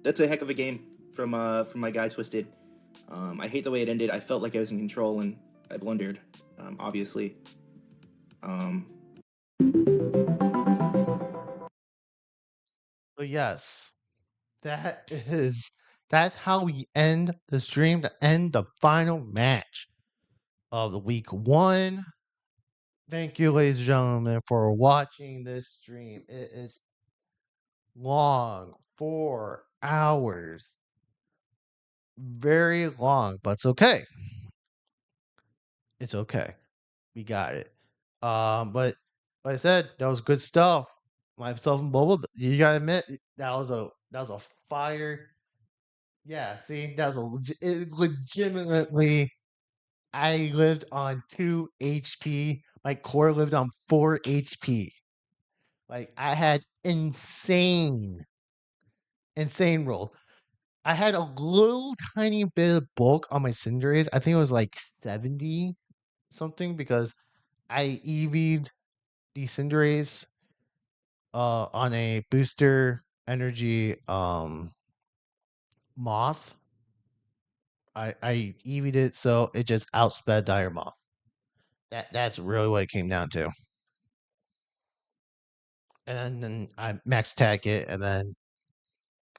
That's a heck of a game from my guy Twisted. I hate the way it ended. I felt like I was in control and I blundered, obviously. But yes, that's how we end the stream to end the final match of the week 1. Thank you, ladies and gentlemen, for watching this stream. It is long, 4 hours. Very long, but it's okay. It's okay. We got it. But like I said, that was good stuff. Myself and Bubble, you gotta admit that was a fire. Yeah, see, that was legitimately. I lived on 2 HP. My core lived on 4 HP. Like I had insane roll. I had a little tiny bit of bulk on my Cinderace. I think it was like 70 something because I EV'd the Cinderace on a booster energy moth. I EV'd it so it just outsped Dire Moth. That's really what it came down to. And then I max tag it, and then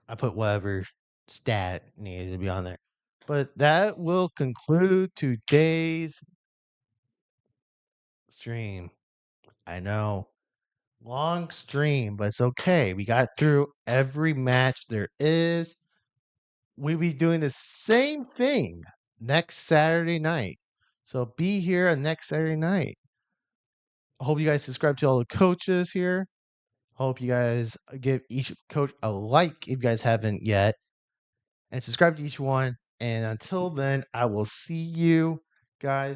I put whatever stat needed to be on there. But that will conclude today's stream. I know, long stream, but it's okay. We got through every match there is. We'll be doing the same thing next Saturday night. So be here on next Saturday night. I hope you guys subscribe to all the coaches here. Hope you guys give each coach a like if you guys haven't yet. And subscribe to each one. And until then, I will see you guys